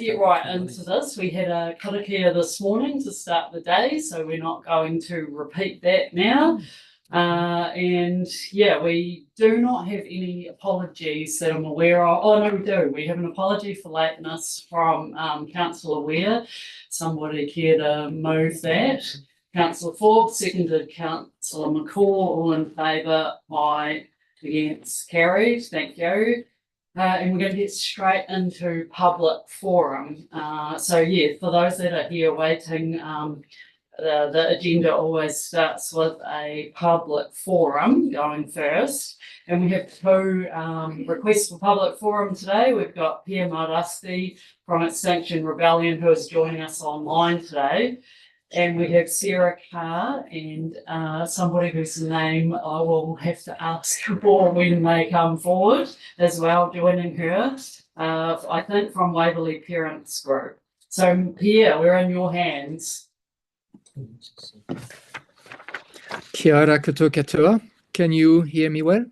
get right into this. We had a karakia this morning to start the day, so we're not going to repeat that now. And yeah, we do not have any apologies that I'm aware of. Oh no, we do. We have an apology for lateness from Councillor Ware. Somebody care to move that? Councillor Forbes, seconded Councillor McCall, all in favour, aye, against, carried, thank you. And we're going to get straight into public forum. So yeah, for those that are here waiting, the agenda always starts with a public forum going first. And we have two requests for public forum today. We've got Pia Marasti from Extinction Rebellion, who is joining us online today. And we have Sarah Carr and somebody whose name I will have to ask for when they come forward as well, joining her, I think from Waverley Parents Group. So Pia, we're in your hands. Kia ora koutou katoa. Can you hear me well?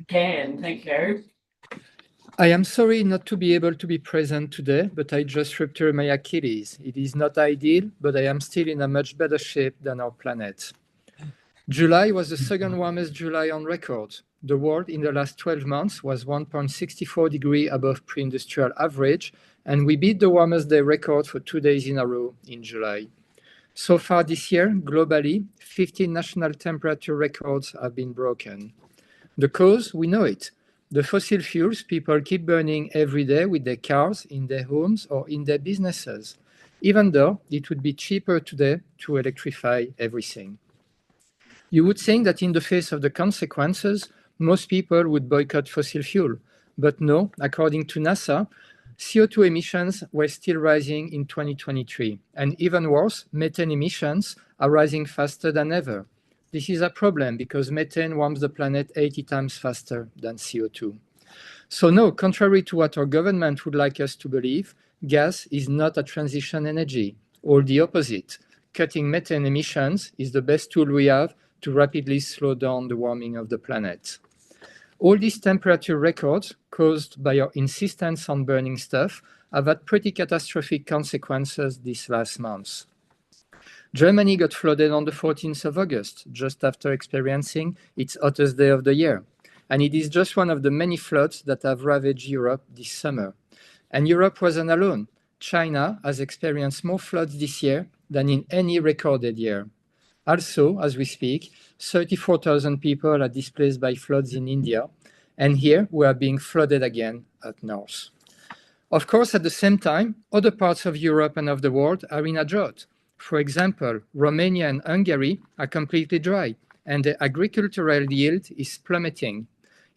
Can, thank you. I am sorry not to be able to be present today, but I just ruptured my Achilles. It is not ideal, but I am still in a much better shape than our planet. July was the second warmest July on record. The world in the last 12 months was 1.64 degrees above pre-industrial average, and we beat the warmest day record for 2 days in a row in July. So far this year, globally, 15 national temperature records have been broken. The cause, we know it. The fossil fuels people keep burning every day with their cars, in their homes, or in their businesses, even though it would be cheaper today to electrify everything. You would think that in the face of the consequences, most people would boycott fossil fuel. But no, according to NASA, CO2 emissions were still rising in 2023. And even worse, methane emissions are rising faster than ever. This is a problem because methane warms the planet 80 times faster than CO2. So no, contrary to what our government would like us to believe, gas is not a transition energy. All the opposite. Cutting methane emissions is the best tool we have to rapidly slow down the warming of the planet. All these temperature records caused by our insistence on burning stuff have had pretty catastrophic consequences this last month. Germany got flooded on the 14th of August, just after experiencing its hottest day of the year. And it is just one of the many floods that have ravaged Europe this summer. And Europe wasn't alone. China has experienced more floods this year than in any recorded year. Also, as we speak, 34,000 people are displaced by floods in India. And here we are being flooded again up north. Of course, at the same time, other parts of Europe and of the world are in a drought. For example, Romania and Hungary are completely dry, and the agricultural yield is plummeting.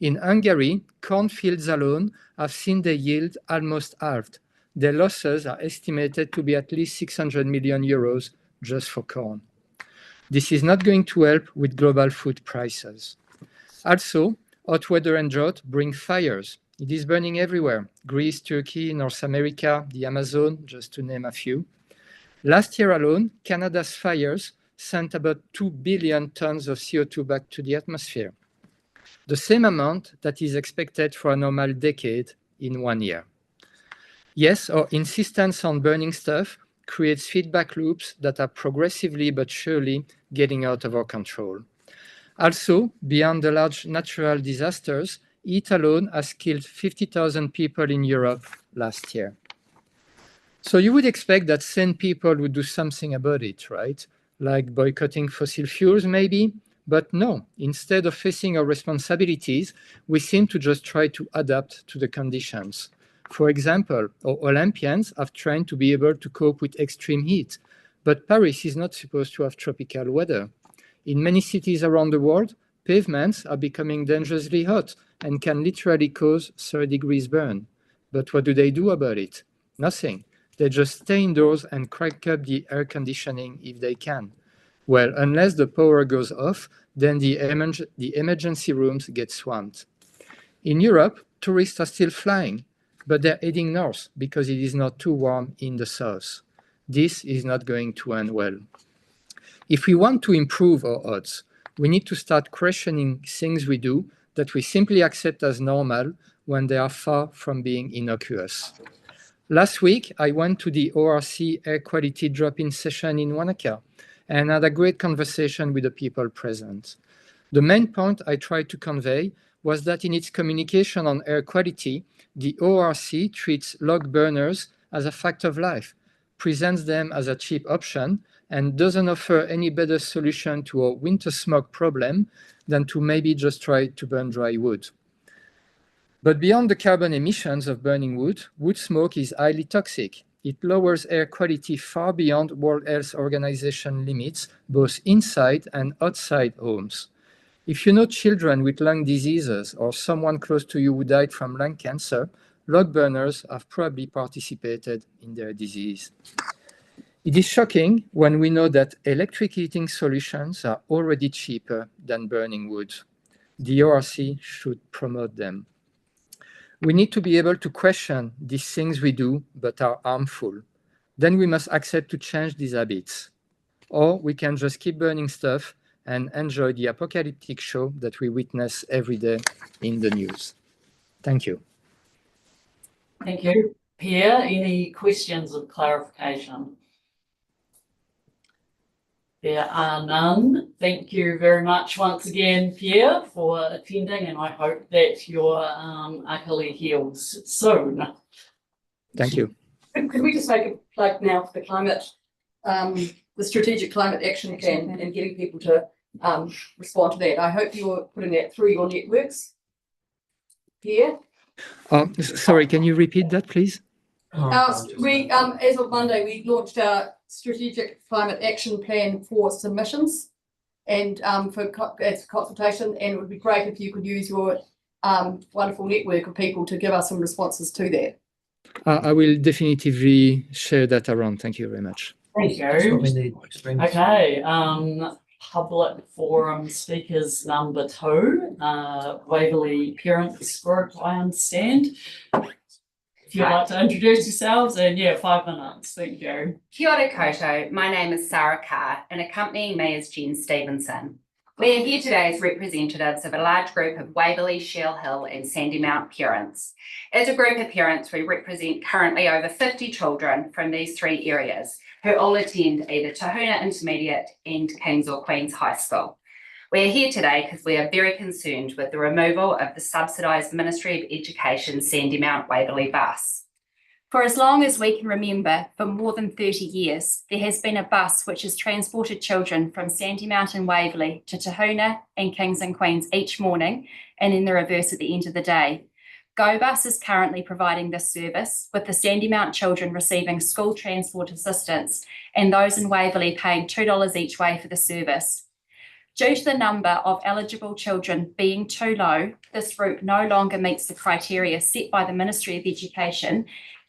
In Hungary, cornfields alone have seen their yield almost halved. Their losses are estimated to be at least 600 million euros just for corn. This is not going to help with global food prices. Also, hot weather and drought bring fires. It is burning everywhere: Greece, Turkey, North America, the Amazon, just to name a few. Last year alone, Canada's fires sent about 2 billion tons of CO2 back to the atmosphere, the same amount that is expected for a normal decade in 1 year. Yes, our insistence on burning stuff creates feedback loops that are progressively but surely getting out of our control. Also, beyond the large natural disasters, it alone has killed 50,000 people in Europe last year. So you would expect that sane people would do something about it, right? Like boycotting fossil fuels, maybe? But no, instead of facing our responsibilities, we seem to just try to adapt to the conditions. For example, our Olympians have trained to be able to cope with extreme heat, but Paris is not supposed to have tropical weather. In many cities around the world, pavements are becoming dangerously hot and can literally cause 30 degrees burn. But what do they do about it? Nothing. They just stay indoors and crank up the air conditioning if they can. Well, unless the power goes off, then the emergency rooms get swamped. In Europe, tourists are still flying, but they're heading north because it is not too warm in the south. This is not going to end well. If we want to improve our odds, we need to start questioning things we do that we simply accept as normal when they are far from being innocuous. Last week, I went to the ORC air quality drop-in session in Wanaka and had a great conversation with the people present. The main point I tried to convey was that in its communication on air quality, the ORC treats log burners as a fact of life, presents them as a cheap option, and doesn't offer any better solution to our winter smog problem than to maybe just try to burn dry wood. But beyond the carbon emissions of burning wood, wood smoke is highly toxic. It lowers air quality far beyond World Health Organization limits, both inside and outside homes. If you know children with lung diseases or someone close to you who died from lung cancer, log burners have probably participated in their disease. It is shocking when we know that electric heating solutions are already cheaper than burning wood. The ORC should promote them. We need to be able to question these things we do but are harmful. Then we must accept to change these habits. Or we can just keep burning stuff and enjoy the apocalyptic show that we witness every day in the news. Thank you. Thank you. Pierre, any questions of clarification? There are none. Thank you very much once again, Pierre, for attending, and I hope that your Achilles heals soon. Thank you. Could we just make a plug now for the climate, the strategic climate action plan and getting people to respond to that? I hope you're putting that through your networks. Pierre? Sorry, can you repeat that, please? We as of Monday, we launched our strategic climate action plan for submissions and for consultation, and it would be great if you could use your wonderful network of people to give us some responses to that. I will definitively share that around. Thank you very much. Thank you. That's what we need. Okay, public forum speakers number 2, Waverley Parents Group, I understand. If you'd like to introduce yourselves, and 5 minutes, thank you. Kia ora koutou, my name is Sarah Carr and accompanying me is Jen Stevenson. We are here today as representatives of a large group of Waverley, Shell Hill and Sandymount parents. As a group of parents, we represent currently over 50 children from these 3 areas who all attend either Tahuna Intermediate and Kings or Queens High School. We are here today because we are very concerned with the removal of the subsidised Ministry of Education Sandymount Waverley bus. For as long as we can remember, for more than 30 years, there has been a bus which has transported children from Sandymount and Waverley to Tahuna and Kings and Queens each morning and in the reverse at the end of the day. GoBus is currently providing this service, with the Sandymount children receiving school transport assistance and those in Waverley paying $2 each way for the service. Due to the number of eligible children being too low, this route no longer meets the criteria set by the Ministry of Education,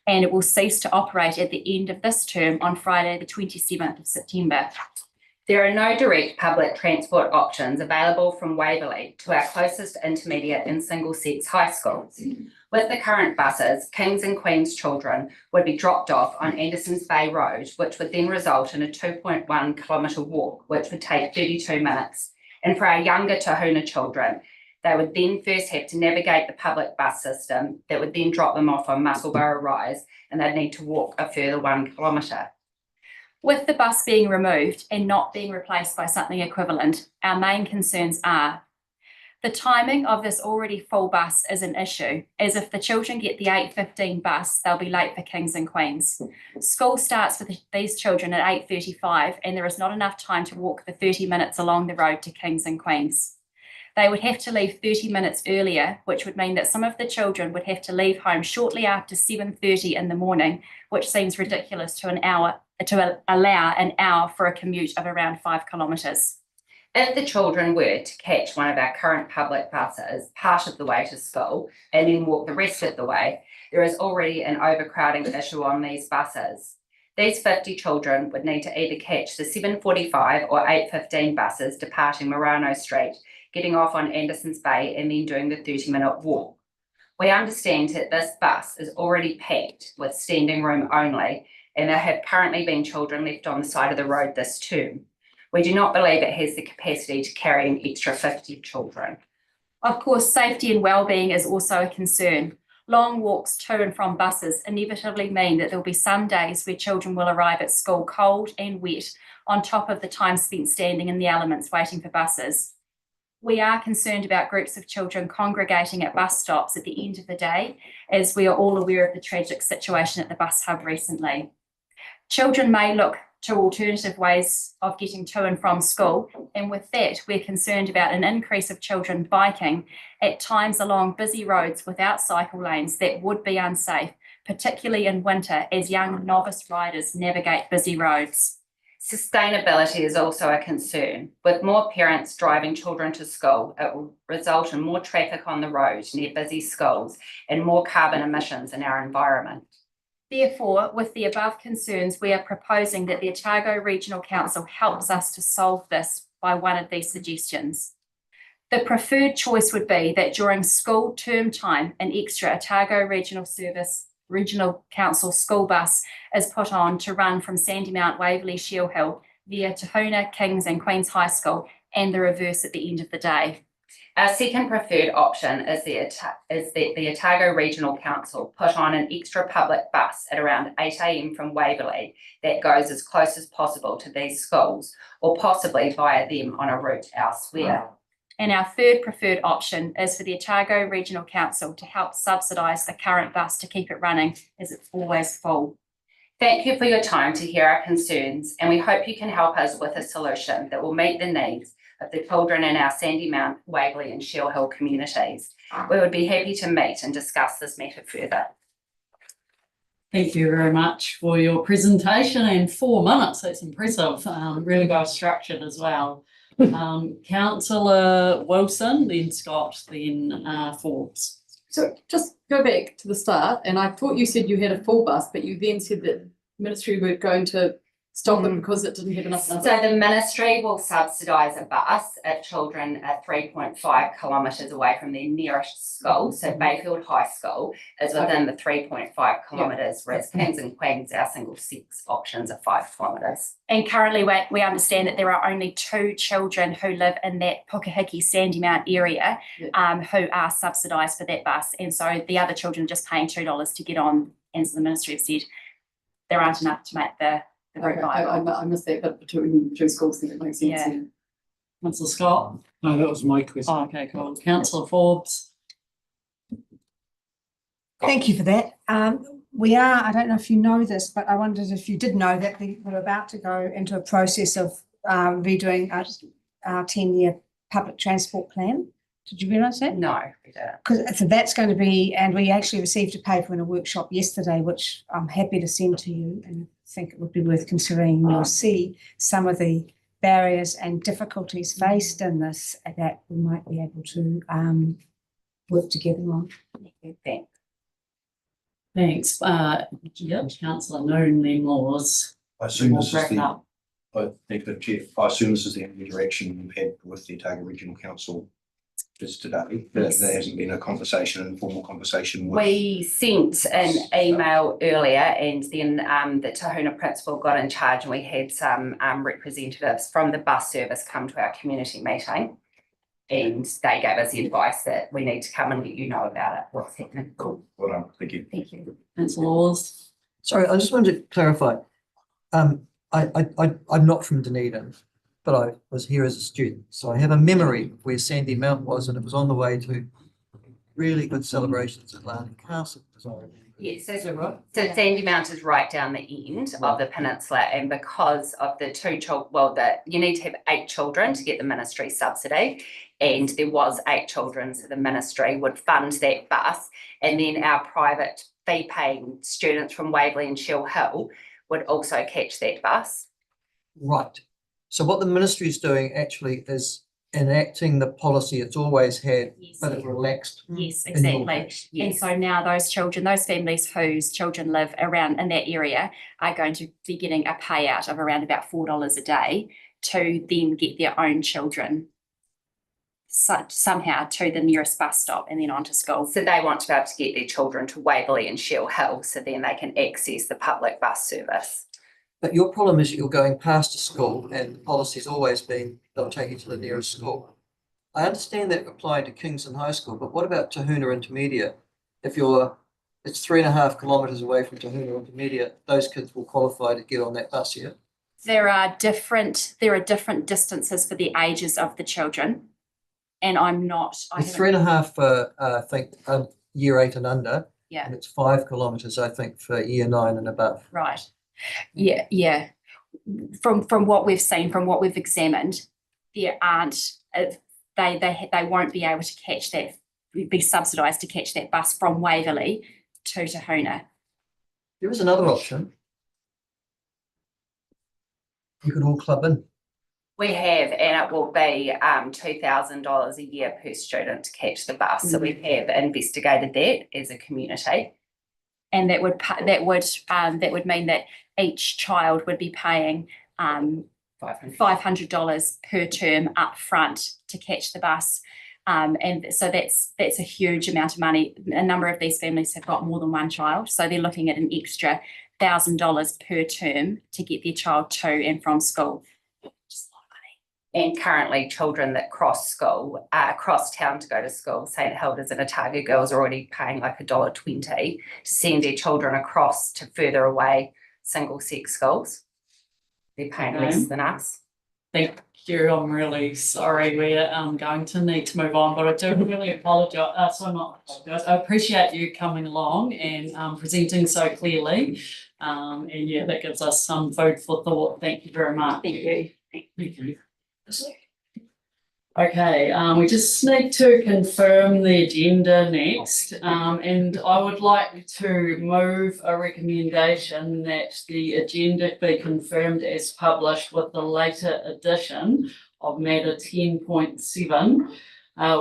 and it will cease to operate at the end of this term on Friday, the 27th of September. There are no direct public transport options available from Waverley to our closest intermediate and single-sex high schools. With the current buses, Kings and Queens children would be dropped off on Andersons Bay Road, which would then result in a 2.1 kilometre walk, which would take 32 minutes. And for our younger Tahuna children, they would then first have to navigate the public bus system that would then drop them off on Musselburgh Rise, and they'd need to walk a further 1 kilometre. With the bus being removed and not being replaced by something equivalent, our main concerns are the timing of this already full bus is an issue, as if the children get the 8:15 bus, they'll be late for Kings and Queens. School starts with these children at 8:35 and there is not enough time to walk the 30 minutes along the road to Kings and Queens. They would have to leave 30 minutes earlier, which would mean that some of the children would have to leave home shortly after 7:30 in the morning, which seems ridiculous to allow an hour for a commute of around 5 kilometres. If the children were to catch one of our current public buses part of the way to school and then walk the rest of the way, there is already an overcrowding issue on these buses. These 50 children would need to either catch the 7:45 or 8:15 buses departing Murano Street, getting off on Andersons Bay and then doing the 30-minute walk. We understand that this bus is already packed with standing room only, and there have currently been children left on the side of the road this term. We do not believe it has the capacity to carry an extra 50 children. Of course, safety and well-being is also a concern. Long walks to and from buses inevitably mean that there will be some days where children will arrive at school cold and wet, on top of the time spent standing in the elements waiting for buses. We are concerned about groups of children congregating at bus stops at the end of the day, as we are all aware of the tragic situation at the bus hub recently. Children may look to alternative ways of getting to and from school, and with that, we're concerned about an increase of children biking at times along busy roads without cycle lanes that would be unsafe, particularly in winter as young novice riders navigate busy roads. Sustainability is also a concern. With more parents driving children to school, it will result in more traffic on the road near busy schools and more carbon emissions in our environment. Therefore, with the above concerns, we are proposing that the Otago Regional Council helps us to solve this by one of these suggestions. The preferred choice would be that during school term time, an extra Otago Regional Council school bus is put on to run from Sandymount, Waverley, Shield Hill via Tahuna, Kings and Queen's High School and the reverse at the end of the day. Our second preferred option is that the Otago Regional Council put on an extra public bus at around 8 a.m. from Waverley that goes as close as possible to these schools, or possibly via them on a route elsewhere. And our third preferred option is for the Otago Regional Council to help subsidise the current bus to keep it running, as it's always full. Thank you for your time to hear our concerns, and we hope you can help us with a solution that will meet the needs of the children in our Sandymount, Waverley and Shield Hill communities. We would be happy to meet and discuss this matter further. Thank you very much for your presentation, and 4 minutes, that's impressive, really well structured as well. Councillor Wilson, then Scott, then Forbes. So just go back to the start, and I thought you said you had a full bus, but you then said that ministry were going to stop it because it didn't have enough numbers. So the ministry will subsidise a bus if children are 3.5 kilometres away from their nearest school. So Bayfield High School is within the 3.5 kilometres, whereas Kings and Queens, our single sex options are 5 kilometres. And currently we understand that there are only 2 children who live in that Pukahiki Sandymount area who are subsidised for that bus. And so the other children are just paying $2 to get on. And so the ministry have said there aren't enough to make the route viable. I missed that, but between 2 schools, then it makes sense. Yeah. Councillor Scott. No, that was my question. Oh, okay, cool. Councillor Forbes. Thank you for that. We are, I don't know if you know this, but I wondered if you did know that we're about to go into a process of redoing our 10-year public transport plan. Did you realise that? No, we didn't. Because so that's going to be, and we actually received a paper in a workshop yesterday, which I'm happy to send to you, and I think it would be worth considering. You'll see some of the barriers and difficulties faced in this that we might be able to work together on. Thanks. Thanks. Yep, Councillor Noon, then Laws. I assume We'll this is wrap it the, up. thank you, Chair. I assume this is the only direction we've had with the Otago Regional Council is today. Yes. There hasn't been a conversation, an informal conversation with. We sent an email earlier, and then the Tahuna principal got in charge, and we had some representatives from the bus service come to our community meeting, and they gave us the advice that we need to come and let you know about it, what's happening. Cool. Well done. Thank you. Thank you. Councillor Laws. Sorry, I just wanted to clarify. I'm not from Dunedin, but I was here as a student. So I have a memory of where Sandy Mount was, and it was on the way to really good celebrations at Larney Castle. Yes, so Sandymount is right down the end of the peninsula, and because of the 2 children, you need to have 8 children to get the ministry subsidy, and there was 8 children, so the ministry would fund that bus, and then our private fee-paying students from Waverley and Shield Hill would also catch that bus. Right. So what the ministry is doing actually is enacting the policy it's always had, Yes. but it relaxed. Yes, in your exactly. case. And Yes. so now those children, those families whose children live around in that area are going to be getting a payout of around about $4 a day to then get their own children somehow to the nearest bus stop and then onto school. So they want to be able to get their children to Waverley and Shield Hill, so then they can access the public bus service. But your problem is you're going past a school, and the policy's always been they'll take you to the nearest school. I understand that applied to Kingston High School, but what about Tahuna Intermediate? If you're it's 3.5 kilometres away from Tahuna Intermediate, those kids will qualify to get on that bus, yeah? There are different distances for the ages of the children. And I'm not, I It's haven't, 3.5 for, I think, year 8 and under. Yeah. And it's 5 kilometres, I think, for year 9 and above. right. Yeah. From what we've seen, from what we've examined, there aren't, they won't be able to catch that, be subsidised to catch that bus from Waverley to Tahuna. There is another option. You could all club in. We have, and it will be $2,000 a year per student to catch the bus. So we have investigated that as a community. And that would mean that each child would be paying $500 per term up front to catch the bus. And so that's a huge amount of money. A number of these families have got more than one child, so they're looking at an extra $1,000 per term to get their child to and from school. Just a lot of money. And currently children that cross town to go to school, St Hilda's and Otago girls are already paying like $1.20 to send their children across to further away single sex schools. They're paying less than us. Thank you. I'm really sorry. We're going to need to move on, but I do really apologise. I appreciate you coming along and presenting so clearly. And yeah, that gives us some food for thought. Thank you very much. Thank you. Thank you. Okay, we just need to confirm the agenda next, and I would like to move a recommendation that the agenda be confirmed as published with the later addition of matter 10.7,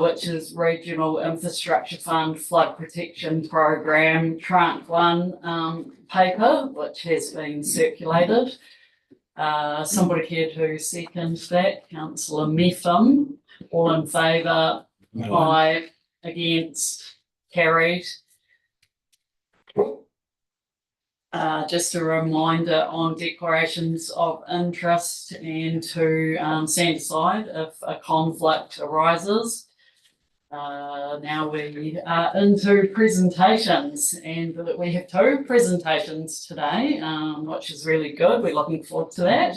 which is Regional Infrastructure Fund Flood Protection Program Tranche 1 paper, which has been circulated. Somebody care to second that? Councillor Metham. All in favour? Aye. Against? Carried. Just a reminder on declarations of interest and to stand aside if a conflict arises. Now we are into presentations, and we have 2 presentations today, which is really good. We're looking forward to that.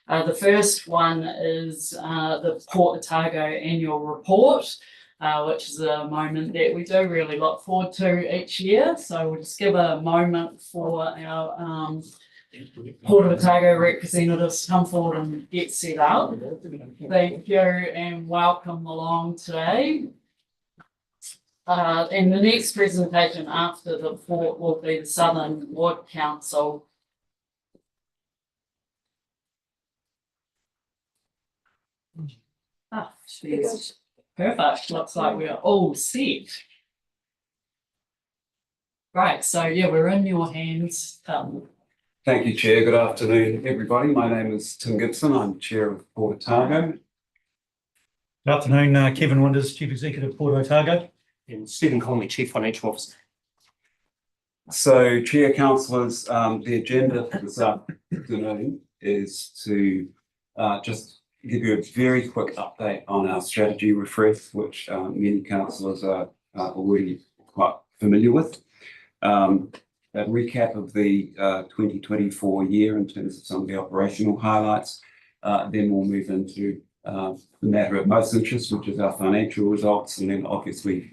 The first one is the Port Otago annual report, which is a moment that we do really look forward to each year. So we'll just give a moment for our Port Otago representatives to come forward and get set up. Thank you and welcome along today. And the next presentation after the port will be the Southern Wood Council. Ah, geez. Perfect. Looks like we're all set. Right, so yeah, we're in your hands. Thank you, Chair. Good afternoon, everybody. My name is Tim Gibson. I'm Chair of Port Otago. Good afternoon, Kevin Winters, Chief Executive, Port Otago. And Stephen Conley, Chief Financial Officer. So, Chair, Councillors, the agenda for this afternoon is to just give you a very quick update on our strategy refresh, which many councillors are already quite familiar with. A recap of the 2024 year in terms of some of the operational highlights. Then we'll move into the matter of most interest, which is our financial results, and then obviously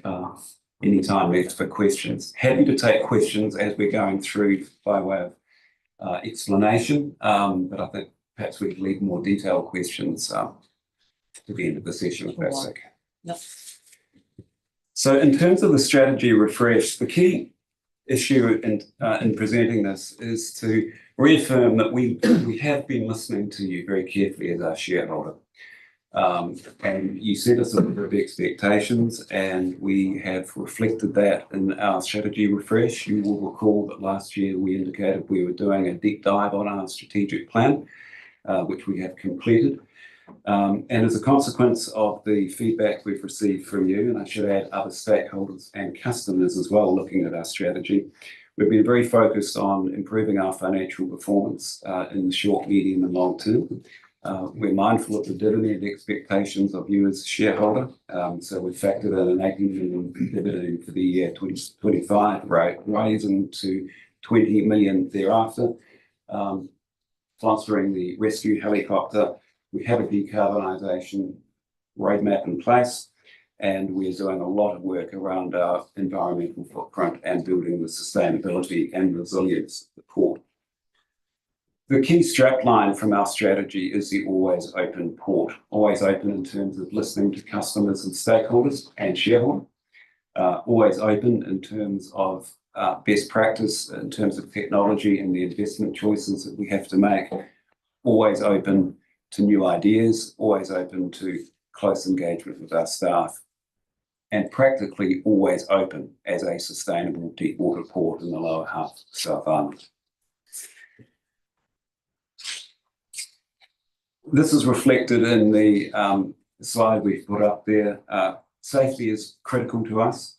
any time left for questions. Happy to take questions as we're going through by way of explanation, but I think perhaps we could leave more detailed questions to the end of the session, if that's okay. Yep. So in terms of the strategy refresh, the key issue in presenting this is to reaffirm that we have been listening to you very carefully as our shareholder. And you set us a number of expectations, and we have reflected that in our strategy refresh. You will recall that last year we indicated we were doing a deep dive on our strategic plan, which we have completed. And as a consequence of the feedback we've received from you, and I should add other stakeholders and customers as well looking at our strategy, we've been very focused on improving our financial performance in the short, medium and long term. We're mindful of the dividend expectations of you as a shareholder. So we factored in an 18 million dividend for the year 2025, rising to 20 million thereafter. Sponsoring the rescue helicopter. We have a decarbonisation roadmap in place, and we're doing a lot of work around our environmental footprint and building the sustainability and resilience of the port. The key strapline from our strategy is the always open port. Always open in terms of listening to customers and stakeholders and shareholders. Always open in terms of best practice, in terms of technology and the investment choices that we have to make. Always open to new ideas, always open to close engagement with our staff, and practically always open as a sustainable deep water port in the lower half of South Island. This is reflected in the slide we've put up there. Safety is critical to us.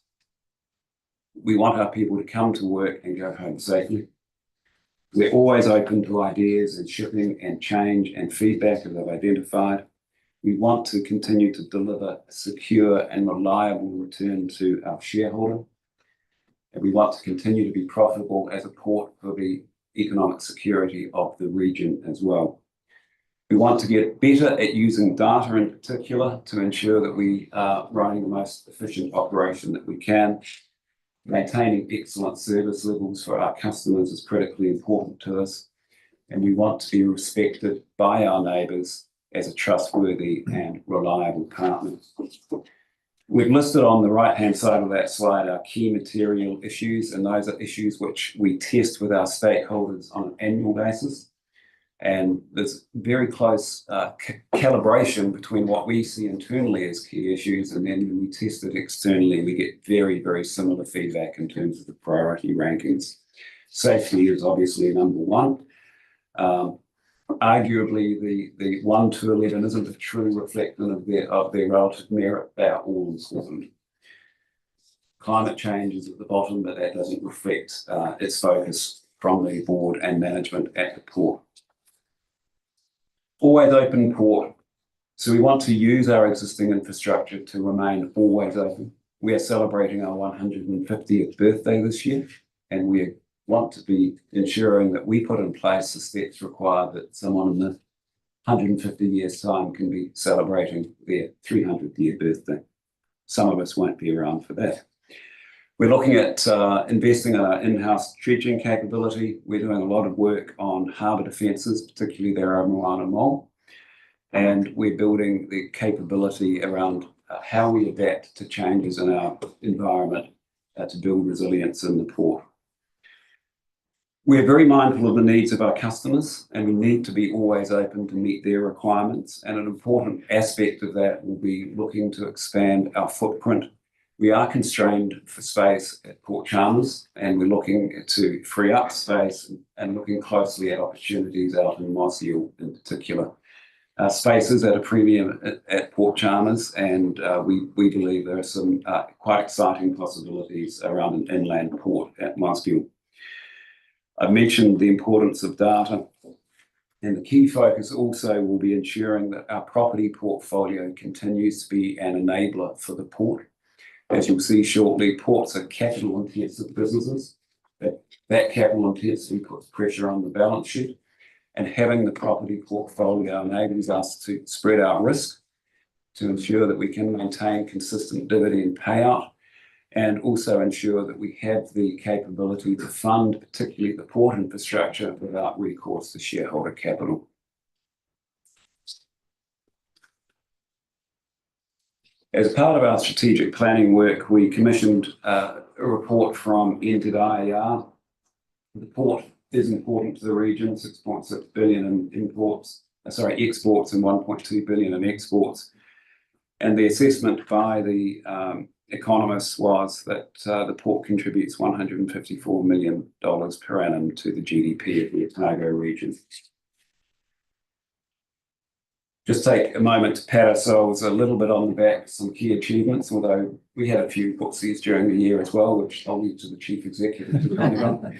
We want our people to come to work and go home safely. We're always open to ideas and shipping and change and feedback as I've identified. We want to continue to deliver a secure and reliable return to our shareholder. And we want to continue to be profitable as a port for the economic security of the region as well. We want to get better at using data in particular to ensure that we are running the most efficient operation that we can. Maintaining excellent service levels for our customers is critically important to us, and we want to be respected by our neighbours as a trustworthy and reliable partner. We've listed on the right-hand side of that slide our key material issues, and those are issues which we test with our stakeholders on an annual basis. And there's very close calibration between what we see internally as key issues, and then when we test it externally, we get very, very similar feedback in terms of the priority rankings. Safety is obviously number one. Arguably, the 1 to 11 isn't a true reflection of their relative merit. They are all important. Climate change is at the bottom, but that doesn't reflect its focus from the board and management at the port. Always open port. So we want to use our existing infrastructure to remain always open. We are celebrating our 150th birthday this year, and we want to be ensuring that we put in place the steps required that someone in the 150 years' time can be celebrating their 300th year birthday. Some of us won't be around for that. We're looking at investing in our in-house dredging capability. We're doing a lot of work on harbour defences, particularly the Moana Mole, and we're building the capability around how we adapt to changes in our environment to build resilience in the port. We're very mindful of the needs of our customers, and we need to be always open to meet their requirements. And an important aspect of that will be looking to expand our footprint. We are constrained for space at Port Chalmers, and we're looking to free up space and looking closely at opportunities out in Moss Hill in particular. Space is at a premium at Port Chalmers, and we believe there are some quite exciting possibilities around an inland port at Moss Hill. I've mentioned the importance of data, and the key focus also will be ensuring that our property portfolio continues to be an enabler for the port. As you'll see shortly, ports are capital-intensive businesses. That capital intensity puts pressure on the balance sheet, and having the property portfolio enables us to spread our risk to ensure that we can maintain consistent dividend payout, and also ensure that we have the capability to fund, particularly the port infrastructure, without recourse to shareholder capital. As part of our strategic planning work, we commissioned a report from NZIER. The port is important to the region, 6.6 billion in exports and 1.2 billion in exports. And the assessment by the economists was that the port contributes $154 million per annum to the GDP of the Otago region. Just take a moment to pat ourselves a little bit on the back for some key achievements, although we had a few footsies during the year as well, which I'll leave to the Chief Executive to comment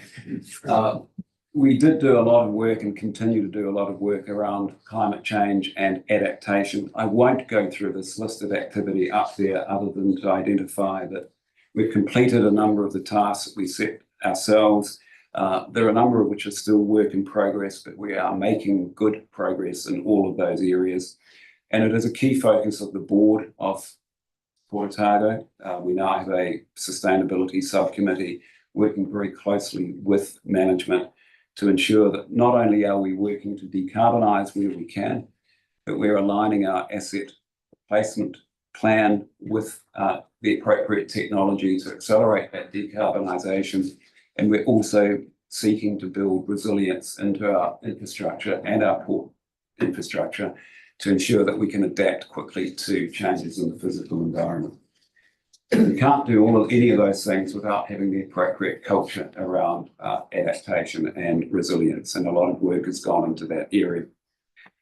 on. We did do a lot of work and continue to do a lot of work around climate change and adaptation. I won't go through this list of activity up there other than to identify that we've completed a number of the tasks that we set ourselves. There are a number of which are still work in progress, but we are making good progress in all of those areas. And it is a key focus of the board of Port Otago. We now have a sustainability subcommittee working very closely with management to ensure that not only are we working to decarbonise where we can, but we're aligning our asset replacement plan with the appropriate technology to accelerate that decarbonisation. And we're also seeking to build resilience into our infrastructure and our port infrastructure to ensure that we can adapt quickly to changes in the physical environment. You can't do any of those things without having the appropriate culture around adaptation and resilience, and a lot of work has gone into that area.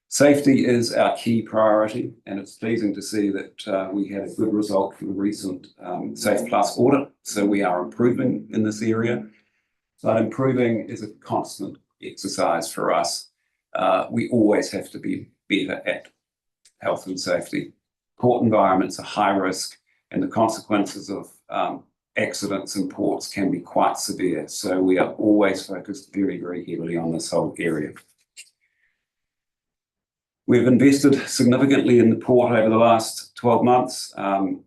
Safety is our key priority, and it's pleasing to see that we had a good result from the recent Safe Plus audit, so we are improving in this area. But improving is a constant exercise for us. We always have to be better at health and safety. Port environments are high risk, and the consequences of accidents in ports can be quite severe. So we are always focused very, very heavily on this whole area. We've invested significantly in the port over the last 12 months, $8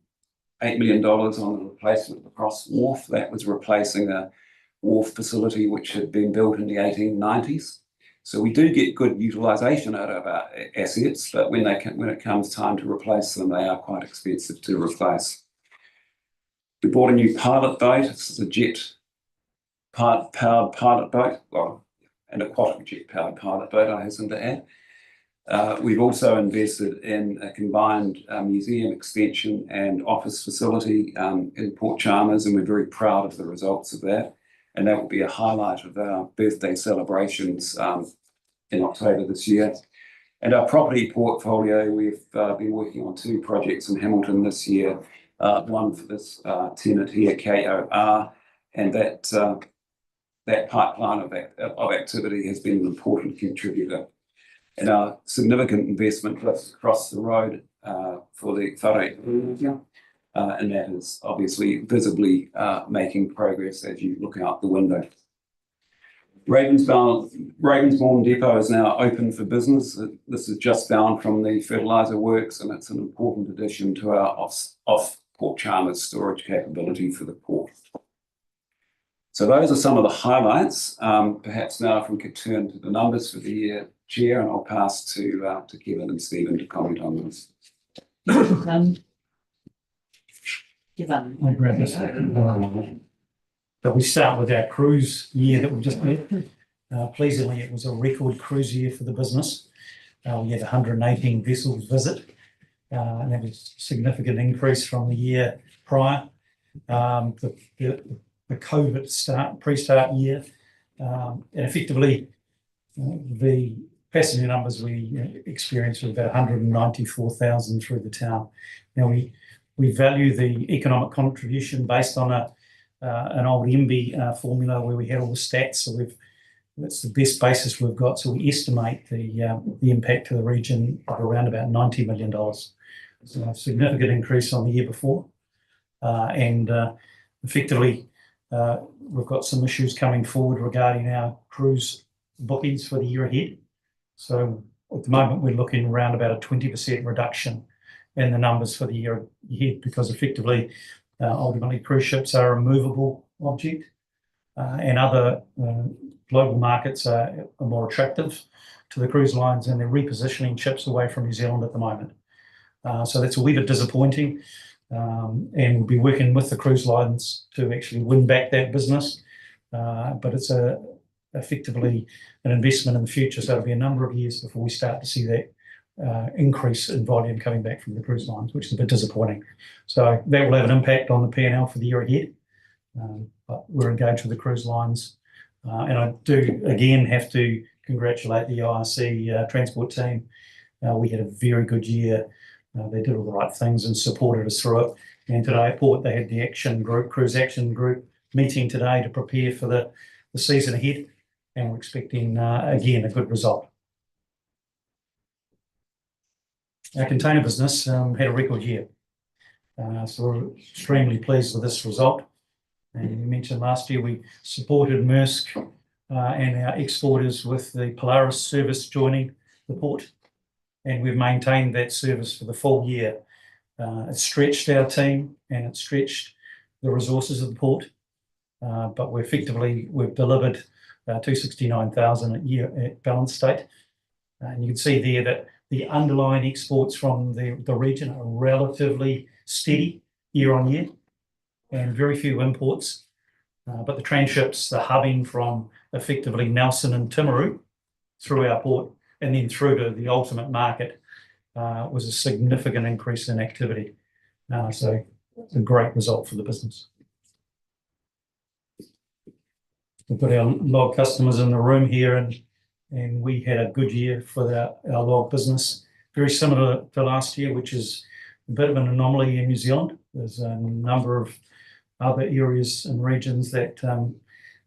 million on the replacement of the Cross Wharf. That was replacing a wharf facility which had been built in the 1890s. So we do get good utilisation out of our assets, but when it comes time to replace them, they are quite expensive to replace. We bought a new pilot boat. This is a jet-powered pilot boat, well, an aquatic jet-powered pilot boat, I hasten to add. We've also invested in a combined museum extension and office facility in Port Chalmers, and we're very proud of the results of that. And that will be a highlight of our birthday celebrations in October this year. And our property portfolio, we've been working on 2 projects in Hamilton this year, one for this tenant here, KOR, and that pipeline of activity has been an important contributor. And our significant investment across the road for the whare, and that is obviously visibly making progress as you look out the window. Ravensbourne Depot is now open for business. This is just down from the fertiliser works, and it's an important addition to our off Port Chalmers storage capability for the port. So those are some of the highlights. Perhaps now if we could turn to the numbers for the year, Chair, and I'll pass to Kevin and Stephen to comment on this. I'll grab this. But we start with our cruise year that we just had. Pleasingly, it was a record cruise year for the business. We had 118 vessels visit, and that was a significant increase from the year prior. The COVID pre-start year, and effectively the passenger numbers we experienced were about 194,000 through the town. Now we value the economic contribution based on an old MB formula where we had all the stats. So that's the best basis we've got. So we estimate the impact to the region of around about $90 million. So a significant increase on the year before, and effectively we've got some issues coming forward regarding our cruise bookings for the year ahead. So at the moment we're looking around about a 20% reduction in the numbers for the year ahead, because effectively ultimately cruise ships are a movable object, and other global markets are more attractive to the cruise lines, and they're repositioning ships away from New Zealand at the moment. So that's a wee bit disappointing, and we'll be working with the cruise lines to actually win back that business. But it's effectively an investment in the future, so it'll be a number of years before we start to see that increase in volume coming back from the cruise lines, which is a bit disappointing. So that will have an impact on the P&L for the year ahead, but we're engaged with the cruise lines. And I do again have to congratulate the IRC transport team. We had a very good year. They did all the right things and supported us through it. And today at Port, they had the Cruise Action Group meeting today to prepare for the season ahead. and we're expecting, again, a good result. Our container business had a record year. So we're extremely pleased with this result. And you mentioned last year we supported Maersk and our exporters with the Polaris service joining the port. And we've maintained that service for the full year. It stretched our team and it stretched the resources of the port. But we've delivered 269,000 a year at balance state. And you can see there that the underlying exports from the region are relatively steady year on year and very few imports. But the tranships, the hubbing from effectively Nelson and Timaru through our port and then through to the ultimate market was a significant increase in activity. So it's a great result for the business. We've got our log customers in the room here, and we had a good year for our log business, very similar to last year, which is a bit of an anomaly in New Zealand. There's a number of other areas and regions that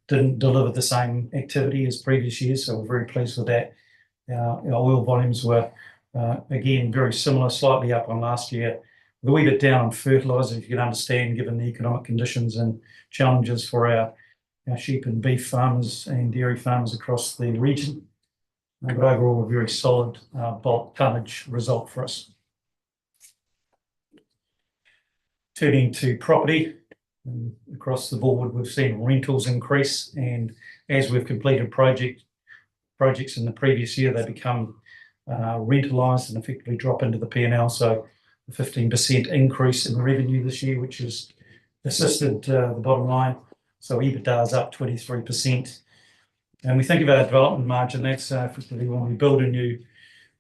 didn't deliver the same activity as previous years, so we're very pleased with that. Our oil volumes were, again, very similar, slightly up on last year. A wee bit down on fertiliser, if you can understand, given the economic conditions and challenges for our sheep and beef farmers and dairy farmers across the region. But overall, a very solid bulk tonnage result for us. Turning to property, across the board, we've seen rentals increase, and as we've completed projects in the previous year, they become rentalised and effectively drop into the P&L. So a 15% increase in revenue this year, which has assisted the bottom line. So EBITDA is up 23%. And we think of our development margin, that's effectively when we build a new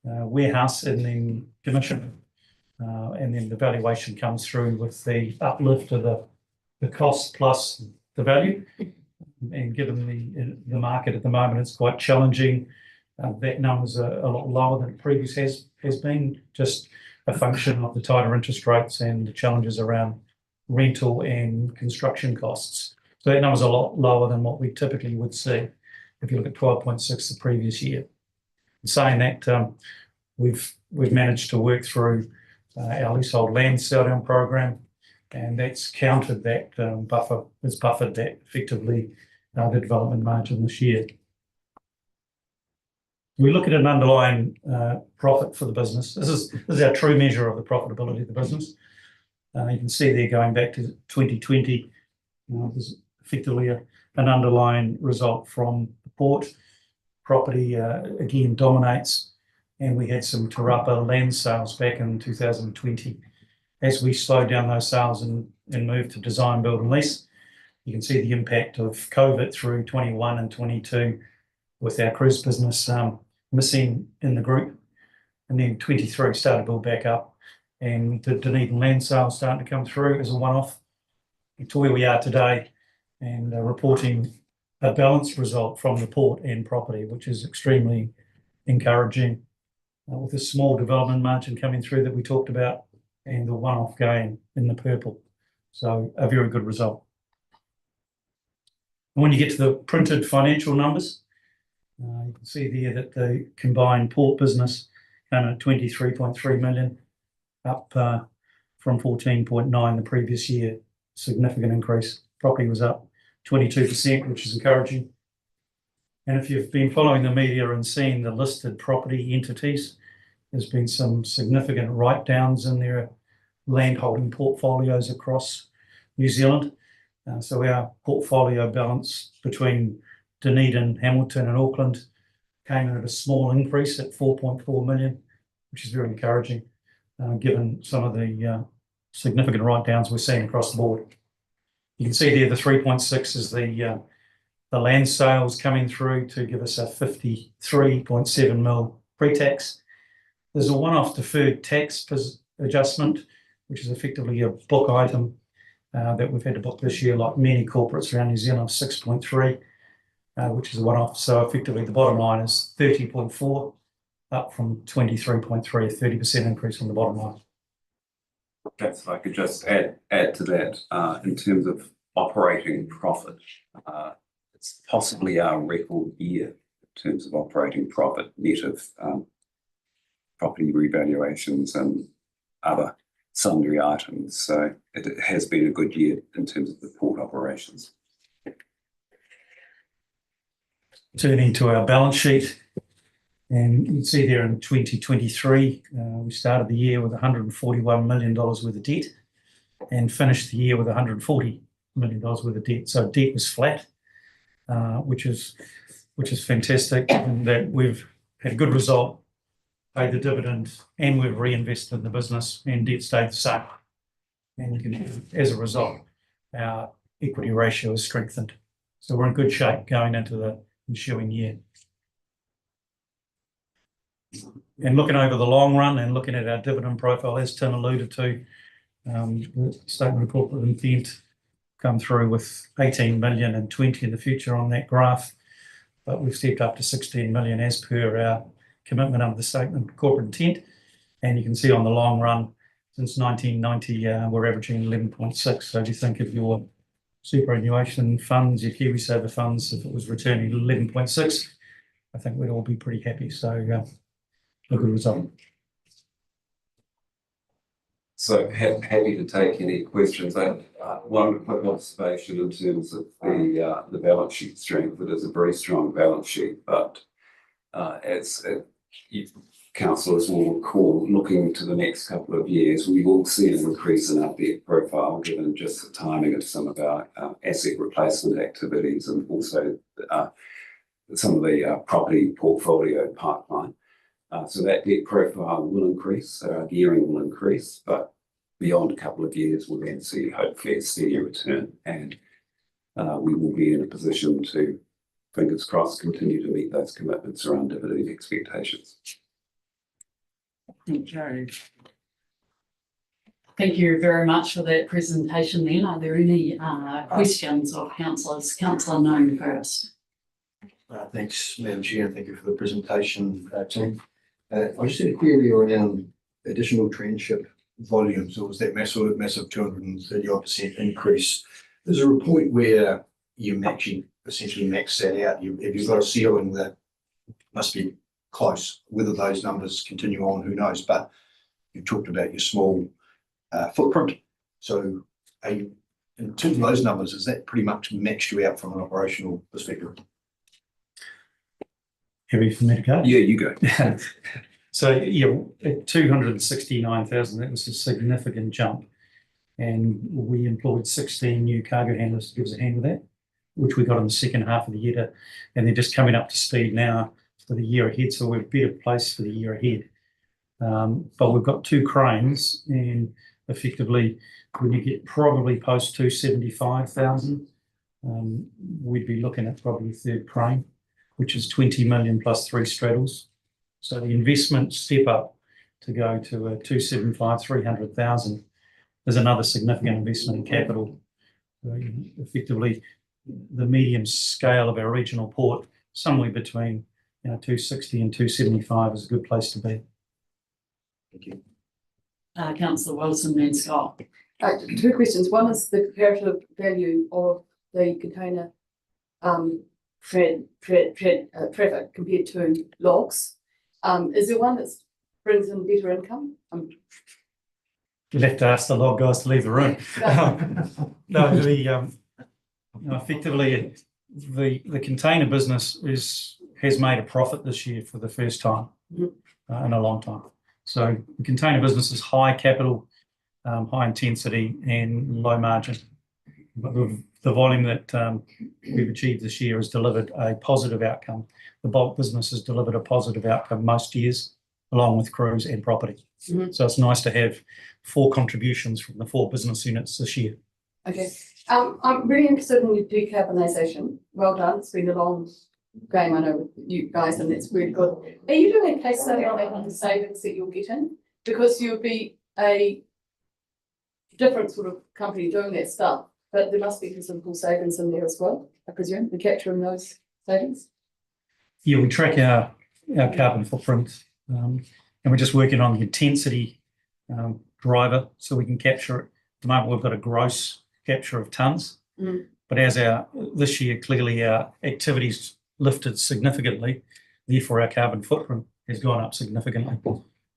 warehouse and then commission, and then the valuation comes through with the uplift of the cost plus the value. And given the market at the moment, it's quite challenging. That number's a lot lower than it previous has been, just a function of the tighter interest rates and the challenges around rental and construction costs. So that number's a lot lower than what we typically would see if you look at 12.6 the previous year. In saying that, we've managed to work through our leasehold land sell down program, and that's countered that buffered that effectively the development margin this year. We look at an underlying profit for the business. This is our true measure of the profitability of the business. You can see there going back to 2020, there's effectively an underlying result from the port. Property again dominates, and we had some Te Rapa land sales back in 2020. As we slowed down those sales and moved to design, build and lease, you can see the impact of COVID through 21 and 22 with our cruise business missing in the group. And then 23 started to build back up, and the Dunedin land sales starting to come through as a one-off to where we are today, and reporting a balanced result from the port and property, which is extremely encouraging, with a small development margin coming through that we talked about and the one-off gain in the purple. So a very good result. And when you get to the printed financial numbers, you can see there that the combined port business came at 23.3 million, up from 14.9 the previous year. Significant increase. Property was up 22%, which is encouraging. And if you've been following the media and seen the listed property entities, there's been some significant write-downs in their landholding portfolios across New Zealand. So our portfolio balance between Dunedin, Hamilton and Auckland came in at a small increase at 4.4 million, which is very encouraging, given some of the significant write-downs we're seeing across the board. You can see there the 3.6 is the land sales coming through to give us a 53.7 mil pre-tax. There's a one-off deferred tax adjustment, which is effectively a book item that we've had to book this year, like many corporates around New Zealand, 6.3, which is a one-off. So effectively the bottom line is 30.4, up from 23.3, a 30% increase on the bottom line. Perhaps if I could just add to that, in terms of operating profit, it's possibly our record year in terms of operating profit, net of property revaluations and other sundry items. So it has been a good year in terms of the port operations. Turning to our balance sheet, and you can see there in 2023, we started the year with $141 million worth of debt and finished the year with $140 million worth of debt. So debt was flat, which is fantastic, and that we've had a good result, paid the dividend, and we've reinvested in the business, and debt stayed the same. And as a result, our equity ratio has strengthened. So we're in good shape going into the ensuing year. And looking over the long run and looking at our dividend profile, as Tim alluded to, the statement of corporate intent come through with 18 million and 20 in the future on that graph, but we've stepped up to 16 million as per our commitment under the statement of corporate intent. And you can see on the long run, since 1990, we're averaging 11.6. So if you think of your superannuation funds, your KiwiSaver funds, if it was returning 11.6, I think we'd all be pretty happy. So a good result. So happy to take any questions. One quick observation in terms of the balance sheet strength. It is a very strong balance sheet, but as councillors will recall, looking to the next couple of years, we will see an increase in our debt profile, given just the timing of some of our asset replacement activities and also some of the property portfolio pipeline. So that debt profile will increase, so our gearing will increase, but beyond a couple of years, we'll then see hopefully a steady return, and we will be in a position to, fingers crossed, continue to meet those commitments around dividend expectations. Okay. Thank you very much for that presentation then. Are there any questions of councillors? Councillor Nome first. Thanks, Madam Chair, and thank you for the presentation, Tim. I just had a query around additional transship volumes. There was that massive 230% increase. Is there a point where you essentially max that out? If you've got a ceiling that must be close, whether those numbers continue on, who knows? But you talked about your small footprint. So in terms of those numbers, is that pretty much maxed you out from an operational perspective? Happy for me to go? Yeah, you go. So yeah, at 269,000, that was a significant jump. And we employed 16 new cargo handlers to give us a hand with that, which we got in the second half of the year. And they're just coming up to speed now for the year ahead. So we're in a better place for the year ahead. But we've got 2 cranes, and effectively, when you get probably post 275,000, we'd be looking at probably a third crane, which is 20 million plus 3 straddles. So the investment step up to go to a 275, 300,000 is another significant investment in capital. Effectively, the medium scale of our regional port, somewhere between 260 and 275 is a good place to be. Thank you. Councillor Wilson, then Scott. 2 questions. One is the comparative value of the container traffic compared to logs. Is there one that brings in better income? You'll have to ask the log guys to leave the room. Effectively, the container business has made a profit this year for the first time in a long time. So the container business is high capital, high intensity, and low margin. But the volume that we've achieved this year has delivered a positive outcome. The bulk business has delivered a positive outcome most years, along with cruise and property. So it's nice to have 4 contributions from the 4 business units this year. Okay. I'm really interested in your decarbonisation. Well done. It's been a long game, I know, with you guys, and it's really good. Are you doing a case study on that and the savings that you'll get in? Because you'll be a different sort of company doing that stuff, but there must be considerable savings in there as well, I presume, in capturing those savings. Yeah, we track our carbon footprint, and we're just working on the intensity driver so we can capture it. At the moment, we've got a gross capture of tonnes, but But this year, clearly our activities lifted significantly, therefore our carbon footprint has gone up significantly.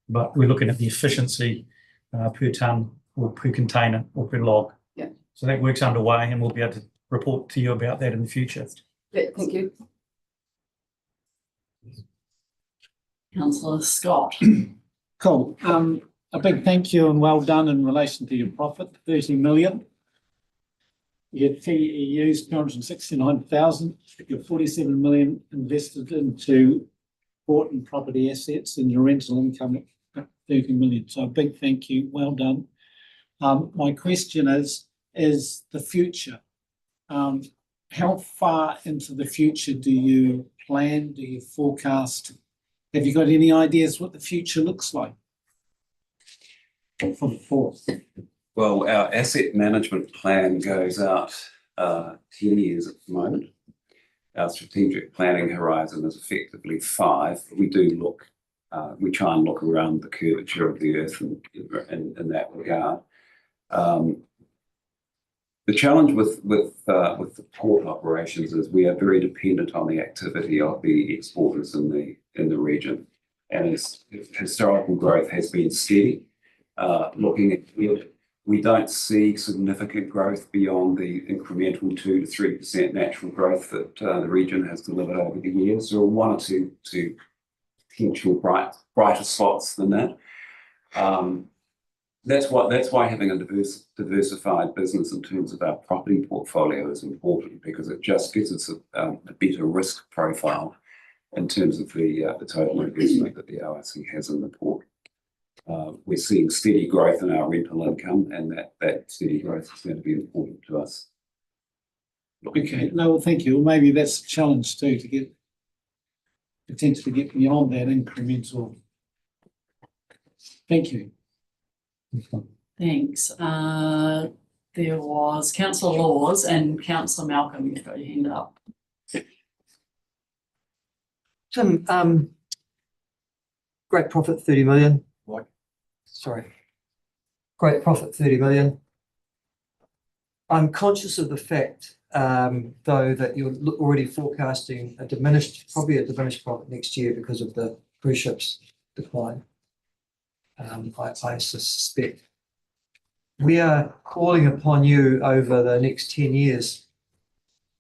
But we're looking at the efficiency per tonne or per container or per log. Yeah. So that work's underway and we'll be able to report to you about that in the future. Yeah, thank you. Councillor Scott. Cool. A big thank you and well done in relation to your profit, 30 million. Your TEUs, 269,000. Your 47 million invested into port and property assets, and your rental income at 30 million. So a big thank you. Well done. My question is the future. How far into the future do you plan? Do you forecast? Have you got any ideas what the future looks like for the port? Well, our asset management plan goes out 10 years at the moment. Our strategic planning horizon is effectively 5. We do look, we try and look around the curvature of the earth in that regard. The challenge with the port operations is we are very dependent on the activity of the exporters in the region, and its historical growth has been steady. Looking at it, we don't see significant growth beyond the incremental 2 to 3% natural growth that the region has delivered over the years. There are 1 or 2 potential brighter spots than that. That's why having a diversified business in terms of our property portfolio is important, because it just gives us a better risk profile in terms of the total investment that the ORC has in the port. We're seeing steady growth in our rental income, and that steady growth is going to be important to us. Okay, no, well, thank you. Well, maybe that's a challenge too, to potentially get beyond that incremental. Thank you. Thanks. There was Councillor Laws and Councillor Malcolm. You've got your hand up. Tim, great profit, 30 million. Great profit, 30 million. I'm conscious of the fact, though, that you're already forecasting probably a diminished profit next year because of the cruise ships decline. I suspect. We are calling upon you over the next 10 years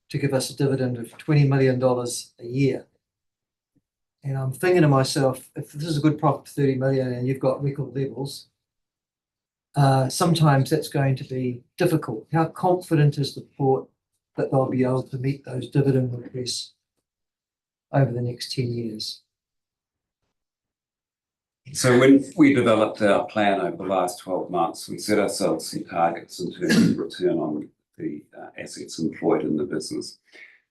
to give us a dividend of $20 million a year. And I'm thinking to myself, if this is a good profit, 30 million, and you've got record levels, sometimes that's going to be difficult. How confident is the port that they'll be able to meet those dividend requests over the next 10 years? So when we developed our plan over the last 12 months, we set ourselves some targets in terms of return on the assets employed in the business.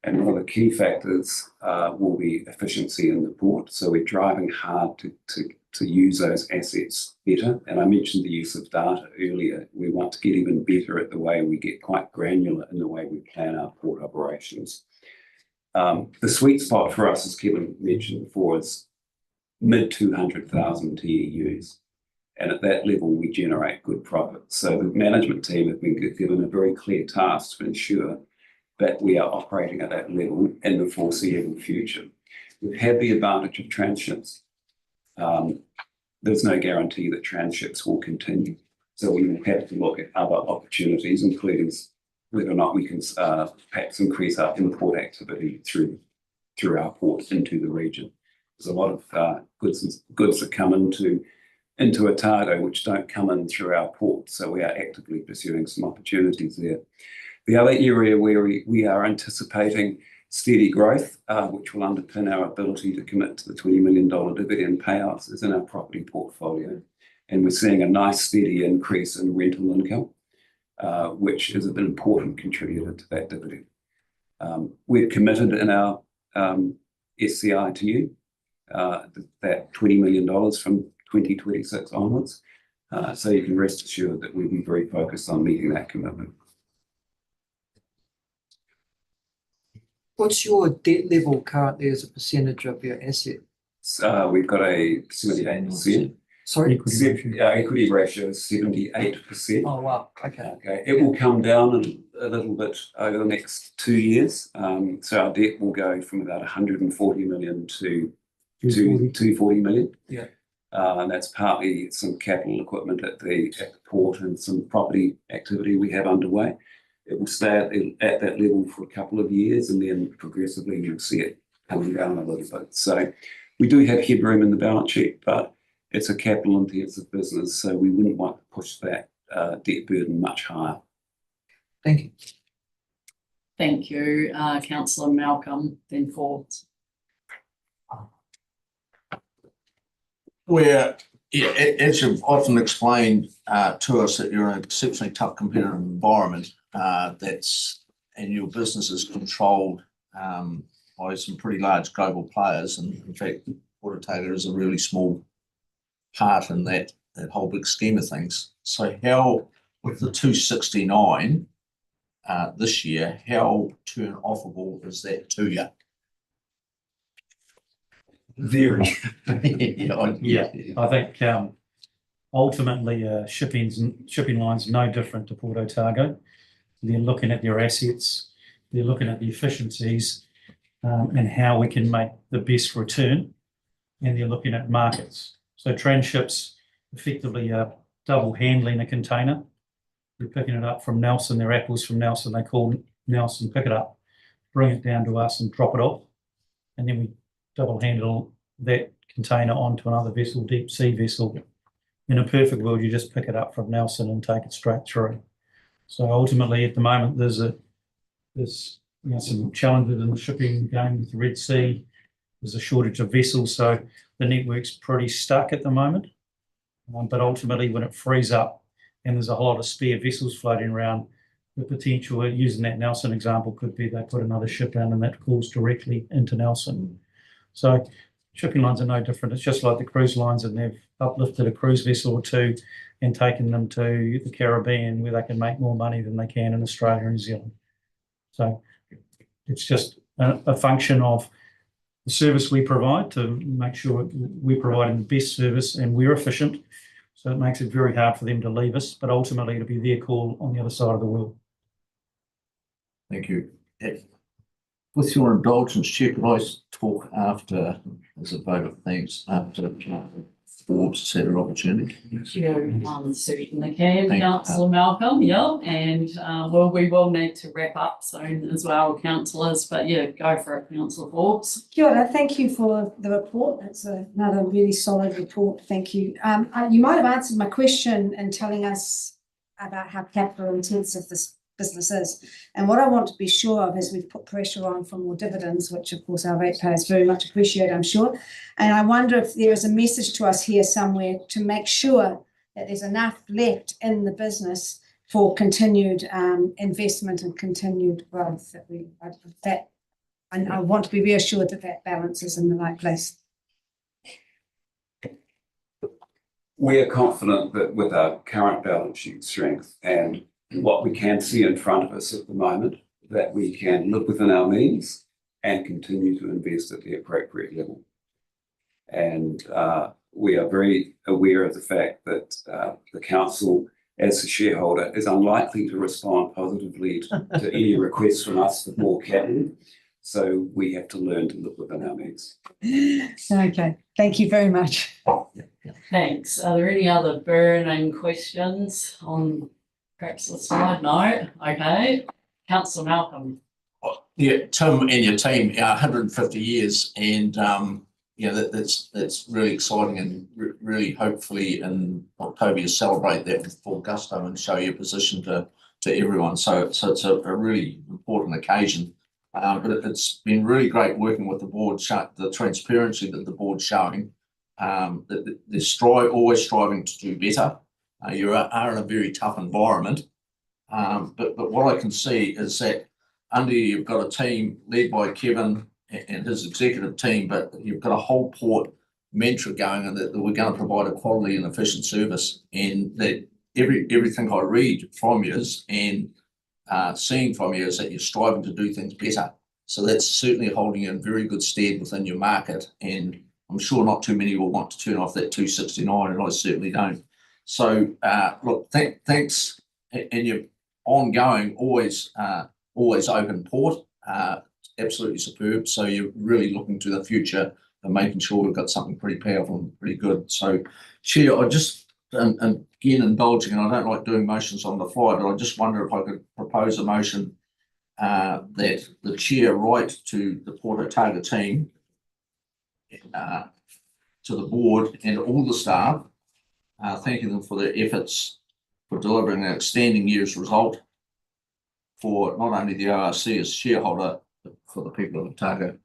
And one of the key factors will be efficiency in the port. So we're driving hard to use those assets better. And I mentioned the use of data earlier. We want to get even better at the way we get quite granular in the way we plan our port operations. The sweet spot for us, as Kevin mentioned before, is mid 200,000 TEUs. And at that level, we generate good profit. So the management team have been given a very clear task to ensure that we are operating at that level in the foreseeable future. We've had the advantage of tranships. There's no guarantee that tranships will continue. So we will have to look at other opportunities, including whether or not we can perhaps increase our import activity through our ports into the region. There's a lot of goods that come into Otago which don't come in through our port. So we are actively pursuing some opportunities there. The other area where we are anticipating steady growth, which will underpin our ability to commit to the $20 million dividend payouts, is in our property portfolio. And we're seeing a nice steady increase in rental income, which is an important contributor to that dividend. We're committed in our SCI to you, that $20 million from 2026 onwards. So you can rest assured that we'll be very focused on meeting that commitment. What's your debt level currently as a percentage of your asset? We've got a 78%, Sorry? Equity ratio is 78%. Oh, wow, okay. Okay, it will come down a little bit over the next 2 years. So our debt will go from about 140 million to 240 million. Yeah. And that's partly some capital equipment at the port and some property activity we have underway. It will stay at that level for a couple of years, and then progressively you'll see it coming down a little bit. So we do have headroom in the balance sheet, but it's a capital intensive business, so we wouldn't want to push that debt burden much higher. Thank you. Thank you, Councillor Malcolm, then Forbes. Where, yeah, as you've often explained to us, that you're in an exceptionally tough competitive environment and your business is controlled by some pretty large global players, and in fact, Otago is a really small part in that whole big scheme of things. So how, with the 269 this year, how turn offable is that to you? Very. Yeah, I think ultimately shipping lines no different to Port Otago. They're looking at their assets, they're looking at the efficiencies and how we can make the best return, and they're looking at markets. So transships effectively are double handling a container. They're picking it up from Nelson, they're apples from Nelson, they call Nelson, pick it up, bring it down to us and drop it off. And then we double handle that container onto another vessel, deep sea vessel. In a perfect world, you just pick it up from Nelson and take it straight through. So ultimately, at the moment, there's some challenges in the shipping game with the Red Sea. There's a shortage of vessels, so the network's pretty stuck at the moment. But ultimately, when it frees up and there's a whole lot of spare vessels floating around, the potential, using that Nelson example, could be they put another ship in and that calls directly into Nelson. So shipping lines are no different. It's just like the cruise lines, and they've uplifted a cruise vessel or two and taken them to the Caribbean, where they can make more money than they can in Australia and New Zealand. So it's just a function of the service we provide, to make sure we're providing the best service and we're efficient. So it makes it very hard for them to leave us, but ultimately it'll be their call on the other side of the world. thank you. With your indulgence, Chair, could I talk after, as a vote of thanks, after Forbes has had an opportunity? You certainly can, Thank you. Councillor Malcolm, yeah, and we will need to wrap up soon as well, councillors, but yeah, go for it, Councillor Forbes. Kia ora, thank you for the report. It's another really solid report. Thank you. You might have answered my question in telling us about how capital intensive this business is. And what I want to be sure of is we've put pressure on for more dividends, which of course our ratepayers very much appreciate, I'm sure. And I wonder if there is a message to us here somewhere to make sure that there's enough left in the business for continued investment and continued growth. And I want to be reassured that that balance is in the right place. We are confident that with our current balance sheet strength and what we can see in front of us at the moment, that we can live within our means and continue to invest at the appropriate level. And we are very aware of the fact that the council, as a shareholder, is unlikely to respond positively to any requests from us for more capital. So we have to learn to live within our means. Okay, thank you very much. Thanks. Are there any other burning questions on perhaps the slide? No. Okay. Councillor Malcolm. Yeah, Tim and your team, 150 years, and that's really exciting, and really hopefully in October you celebrate that with full gusto and show your position to everyone. So it's a really important occasion. But it's been really great working with the board, the transparency that the board's showing. That they're always striving to do better. You are in a very tough environment, but what I can see is that under you, you've got a team led by Kevin and his executive team, but you've got a whole port mantra going, and that we're going to provide a quality and efficient service, and that everything I read from you and seeing from you is that you're striving to do things better. So that's certainly holding you in very good stead within your market, and I'm sure not too many will want to turn off that 269, and I certainly don't. So look, thanks, and your ongoing, always open port, absolutely superb. So you're really looking to the future and making sure we've got something pretty powerful and pretty good. So, Chair, I just, and again indulging, and I don't like doing motions on the fly, but I just wonder if I could propose a motion that the Chair write to the Port Otago team, to the board and all the staff, thanking them for their efforts for delivering an outstanding year's result for not only the ORC as shareholder, but for the people of Otago.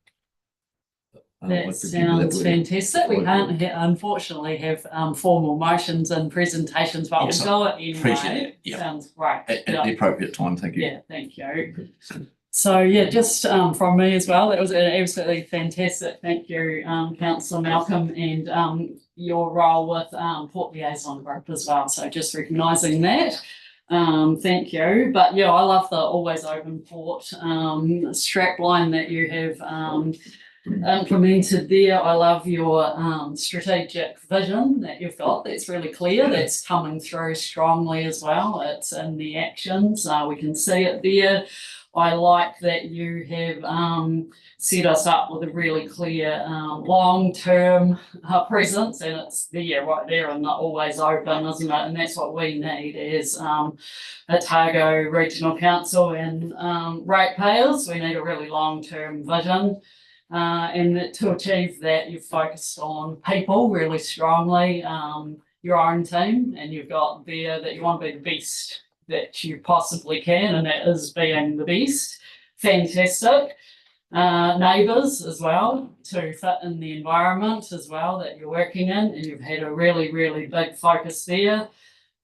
That sounds fantastic. We can't unfortunately have formal motions and presentations, but Yes, we'll go it anyway. appreciate it, yeah. Sounds great. At the appropriate time, thank you. Yeah, thank you. So yeah, just from me as well, that was absolutely fantastic. Thank you, Councillor Malcolm, and your role with Port Liaison Group as well. So just recognising that. Thank you. But yeah, I love the always open port strapline that you have implemented there. I love your strategic vision that you've got. That's really clear. That's coming through strongly as well. It's in the actions. We can see it there. I like that you have set us up with a really clear long-term presence, and it's there, right there, and always open, isn't it? And that's what we need as Otago Regional Council and ratepayers. We need a really long-term vision. And that to achieve that, you've focused on people really strongly, your own team, and you've got there that you want to be the best that you possibly can, and that is being the best. Fantastic. Neighbours as well, to fit in the environment as well that you're working in, and you've had a really, really big focus there.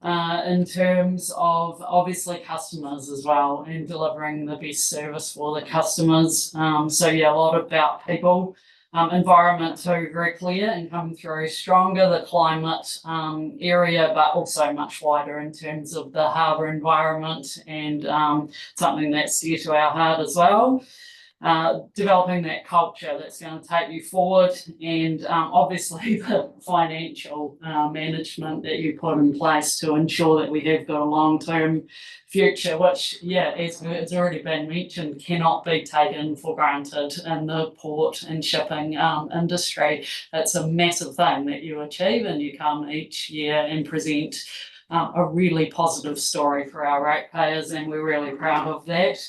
In terms of obviously customers as well, and delivering the best service for the customers. So yeah, a lot about people, environment too, very clear and coming through stronger, the climate area, but also much wider in terms of the harbour environment, and something that's dear to our heart as well. Developing that culture that's going to take you forward, and obviously the financial management that you put in place to ensure that we have got a long-term future, which, yeah, as it's already been mentioned, cannot be taken for granted in the port and shipping industry. It's a massive thing that you achieve, and you come each year and present a really positive story for our ratepayers, and we're really proud of that.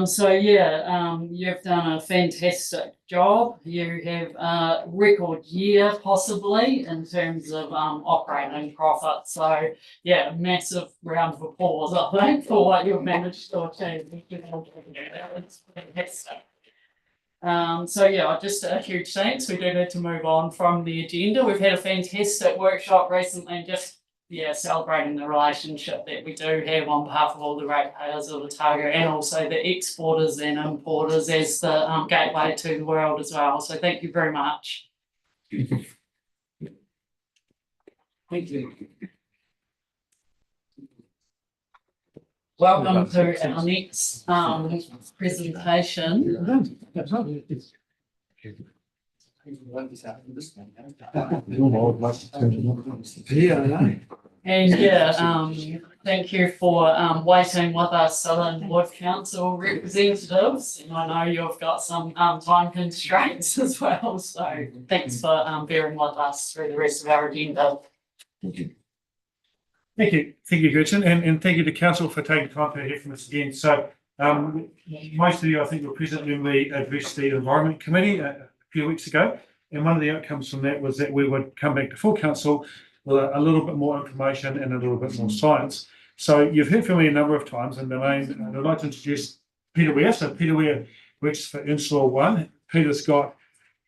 So yeah, you've done a fantastic job. You have a record year possibly in terms of operating profit. So yeah, massive round of applause, I think, for what you've managed to achieve. It's fantastic. So yeah, just a huge thanks. We do need to move on from the agenda. We've had a fantastic workshop recently, just celebrating the relationship that we do have on behalf of all the ratepayers of Otago, and also the exporters and importers as the gateway to the world as well. So thank you very much. Thank you. Welcome to our next presentation. And yeah, thank you for waiting with us, Southern Wood Council representatives. And I know you've got some time constraints as well, so thanks for bearing with us through the rest of our agenda. Thank you. Thank you, Gretchen, and thank you to Council for taking time to hear from us again. So most of you, I think, were present when we addressed the Environment Committee a few weeks ago, and one of the outcomes from that was that we would come back to full council with a little bit more information and a little bit more science. So you've heard from me a number of times, and I'd like to introduce Peter Ware. So Peter Ware works for Inslaw One. Peter's got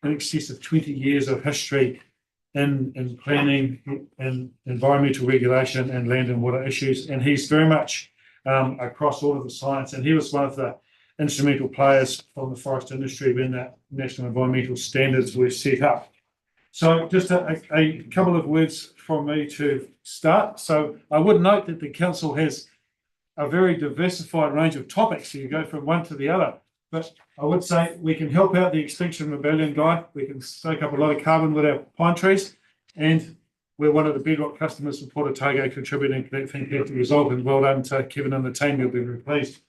in excess of 20 years of history in planning and environmental regulation and land and water issues, and he's very much across all of the science, and he was one of the instrumental players from the forest industry when that national environmental standards were set up. So just a couple of words from me to start. So I would note that the council has a very diversified range of topics. So you go from one to the other but I would say we can help out the Extinction Rebellion guy. We can soak up a lot of carbon with our pine trees, and we're one of the bedrock customers for Port Otago contributing to that fantastic result. And well done to Kevin and the team. You'll be very pleased.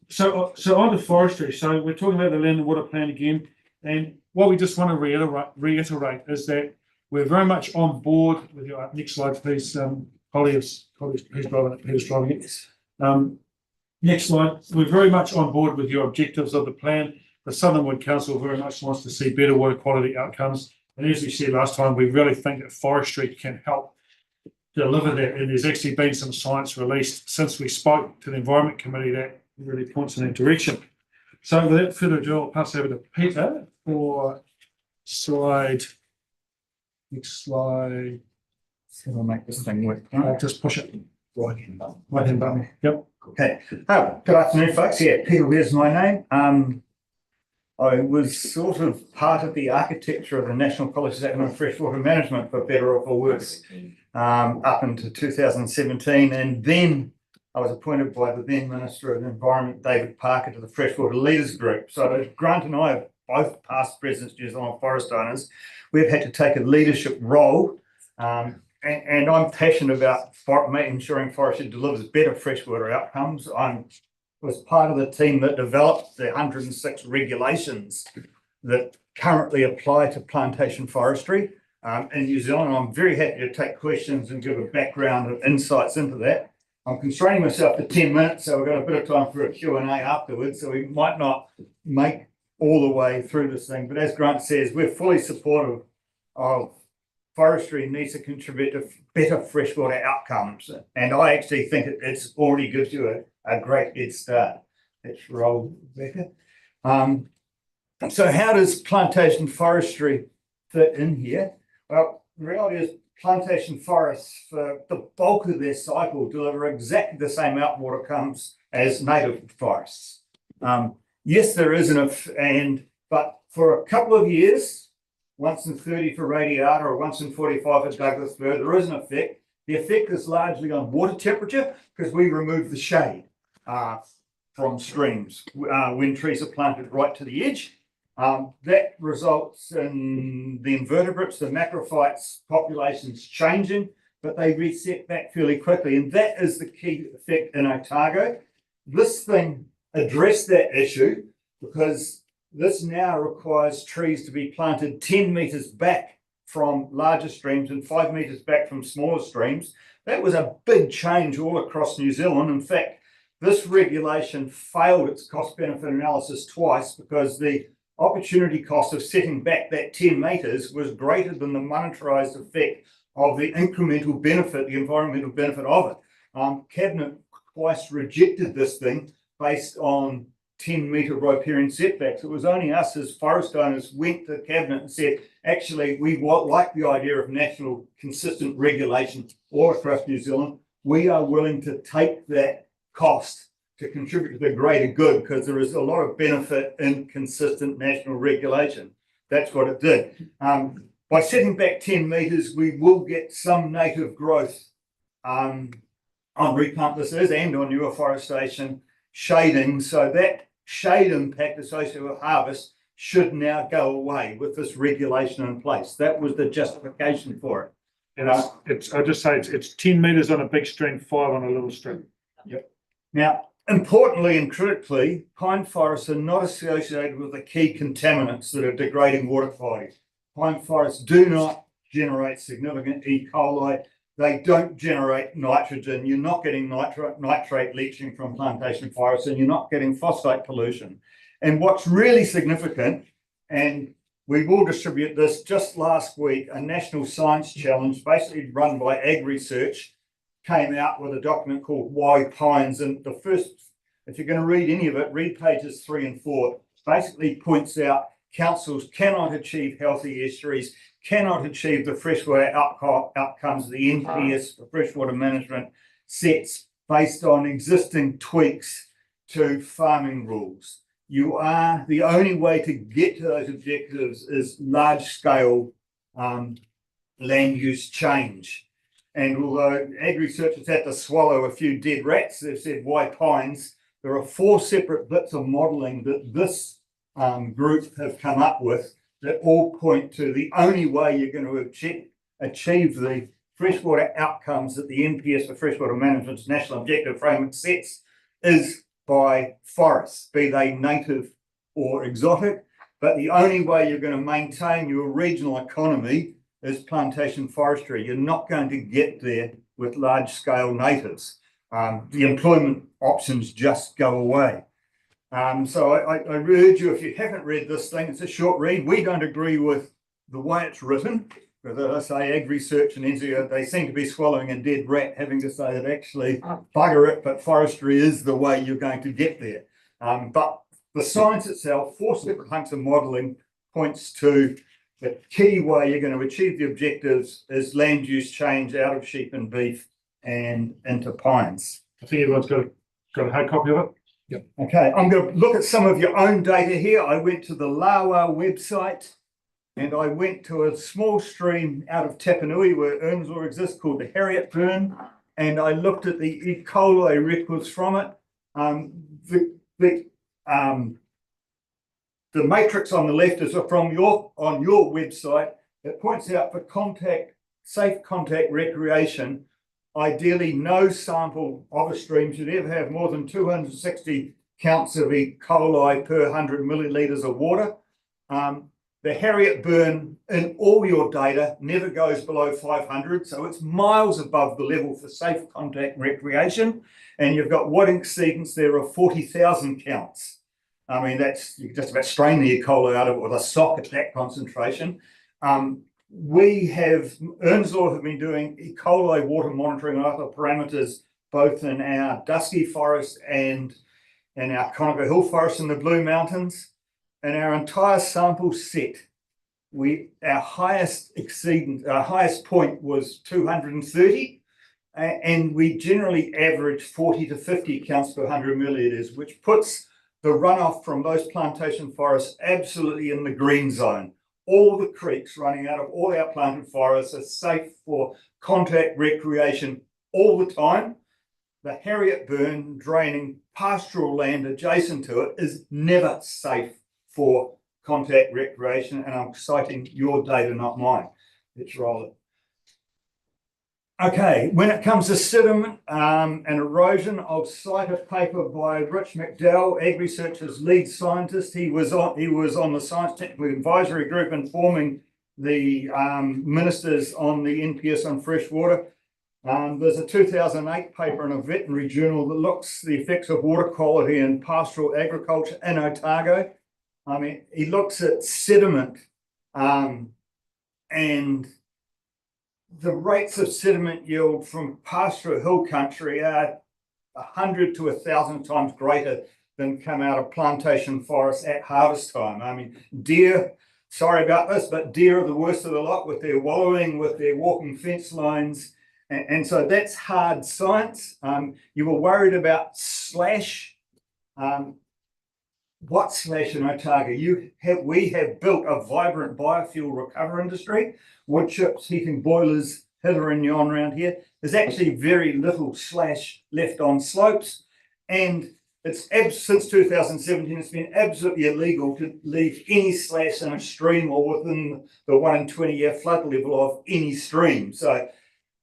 So on to forestry. So we're talking about the land and water plan again, and what we just want to reiterate is that we're very much on board with your next slide, please. Peter's driving it. Next slide. We're very much on board with your objectives of the plan. The Southern Wood Council very much wants to see better water quality outcomes. And as we said last time, we really think that forestry can help deliver that. And there's actually been some science released since we spoke to the Environment Committee that really points in that direction. So without further ado, I'll pass over to Peter for next slide. So I'll make this thing work. Just push it. Right hand button. Right hand button. Yep. Okay. Good afternoon, folks. Yeah, Peter Weir's my name. I was sort of part of the architecture of the National Policies Act on Freshwater Management, for better or for worse, up into 2017. And then I was appointed by the then Minister of the Environment, David Parker, to the Freshwater Leaders Group. So Grant and I have both past presidents of New Zealand forest owners. We've had to take a leadership role. And I'm passionate about ensuring forestry delivers better freshwater outcomes. I was part of the team that developed the 106 regulations that currently apply to plantation forestry in New Zealand. I'm very happy to take questions and give a background and insights into that. I'm constraining myself to 10 minutes, so we've got a bit of time for a Q&A afterwards, so we might not make all the way through this thing. But as Grant says, we're fully supportive of forestry needs to contribute to better freshwater outcomes. And I actually think it's already gives you a great head start. Let's roll, Rebecca. So how does plantation forestry fit in here? Well, the reality is plantation forests, for the bulk of their cycle, deliver exactly the same outcomes as native forests. Yes, there is but for a couple of years, once in 30 for radiata or once in 45 for Douglas fir, there is an effect. The effect is largely on water temperature because we remove the shade from streams when trees are planted right to the edge. That results in the invertebrates, the macrophytes populations changing, but they reset back fairly quickly. And that is the key effect in Otago. This thing addressed that issue because this now requires trees to be planted 10 metres back from larger streams and 5 metres back from smaller streams. That was a big change all across New Zealand. In fact, this regulation failed its cost-benefit analysis twice because the opportunity cost of setting back that 10 metres was greater than the monetarised effect of the incremental benefit, the environmental benefit of it. Cabinet twice rejected this thing based on 10-metre riparian setbacks. It was only us as forest owners went to Cabinet and said, actually, we like the idea of national consistent regulation all across New Zealand. We are willing to take that cost to contribute to the greater good because there is a lot of benefit in consistent national regulation. That's what it did. By setting back 10 metres, we will get some native growth on replant this is and on new afforestation shading. So that shade impact associated with harvest should now go away with this regulation in place. That was the justification for it. And I'll just say it's 10 metres on a big stream, 5 on a little stream. Yep. Now, importantly and critically, pine forests are not associated with the key contaminants that are degrading water quality. Pine forests do not generate significant E. coli. They don't generate nitrogen. You're not getting nitrate leaching from plantation forests, and you're not getting phosphate pollution. And what's really significant, and we will distribute this just last week, a national science challenge basically run by Ag Research came out with a document called Why Pines. And the first, if you're going to read any of it, read pages 3 and 4, basically points out councils cannot achieve healthy estuaries, cannot achieve the freshwater outcomes the NPS for freshwater management sets based on existing tweaks to farming rules. The only way to get to those objectives is large scale land use change. And although Ag Research has had to swallow a few dead rats, they've said why pines, There are 4 separate bits of modelling that this group have come up with that all point to the only way you're going to achieve the freshwater outcomes that the NPS for Freshwater Management's National Objective Framework sets is by forests, be they native or exotic. But the only way you're going to maintain your regional economy is plantation forestry. You're not going to get there with large-scale natives. The employment options just go away. So I urge you, if you haven't read this thing, it's a short read. We don't agree with the way it's written, because as I say, Ag Research and NZO, they seem to be swallowing a dead rat, having to say that actually, bugger it, but forestry is the way you're going to get there. But the science itself, 4 separate hunks of modelling, points to the key way you're going to achieve the objectives is land use change out of sheep and beef and into pines. I think everyone's got a hard copy of it. Yep. Okay, I'm going to look at some of your own data here. I went to the Lawa website and I went to a small stream out of Tapanui where Earnslaw exists called the Harriet Burn, and I looked at the E. coli records from it. The matrix on the left is from your website. It points out for safe contact recreation, ideally no sample of a stream should ever have more than 260 counts of E. coli per 100 millilitres of water. The Harriet Burn in all your data never goes below 500, so it's miles above the level for safe contact recreation. And you've got what exceedance there of 40,000 counts. I mean, you can just about strain the E. coli out of it with a sock at that concentration. Earnslaw have been doing E. coli water monitoring and other parameters, both in our Dusky Forest and in our Conoco Hill Forest in the Blue Mountains. And our entire sample set, our highest point was 230, and we generally average 40 to 50 counts per 100 millilitres, which puts the runoff from those plantation forests absolutely in the green zone. All the creeks running out of all our planted forests are safe for contact recreation all the time. The Harriet Burn draining pastoral land adjacent to it is never safe for contact recreation, and I'm citing your data, not mine. Let's roll it. Okay, when it comes to sediment and erosion, I'll cite a paper by Rich McDowell, Ag Research's lead scientist. He was on the Science Technical Advisory Group informing the ministers on the NPS on freshwater. There's a 2008 paper in a veterinary journal that looks at the effects of water quality and pastoral agriculture in Otago. I mean, he looks at sediment and the rates of sediment yield from pastoral hill country are 100 to 1,000 times greater than come out of plantation forests at harvest time. I mean, deer, sorry about this, but deer are the worst of the lot with their wallowing, with their walking fence lines. And so that's hard science. You were worried about slash. What slash in Otago? We have built a vibrant biofuel recovery industry, wood chips, heating boilers, hither and yon around here. There's actually very little slash left on slopes, and since 2017, it's been absolutely illegal to leave any slash in a stream or within the 1 in 20-year flood level of any stream. So,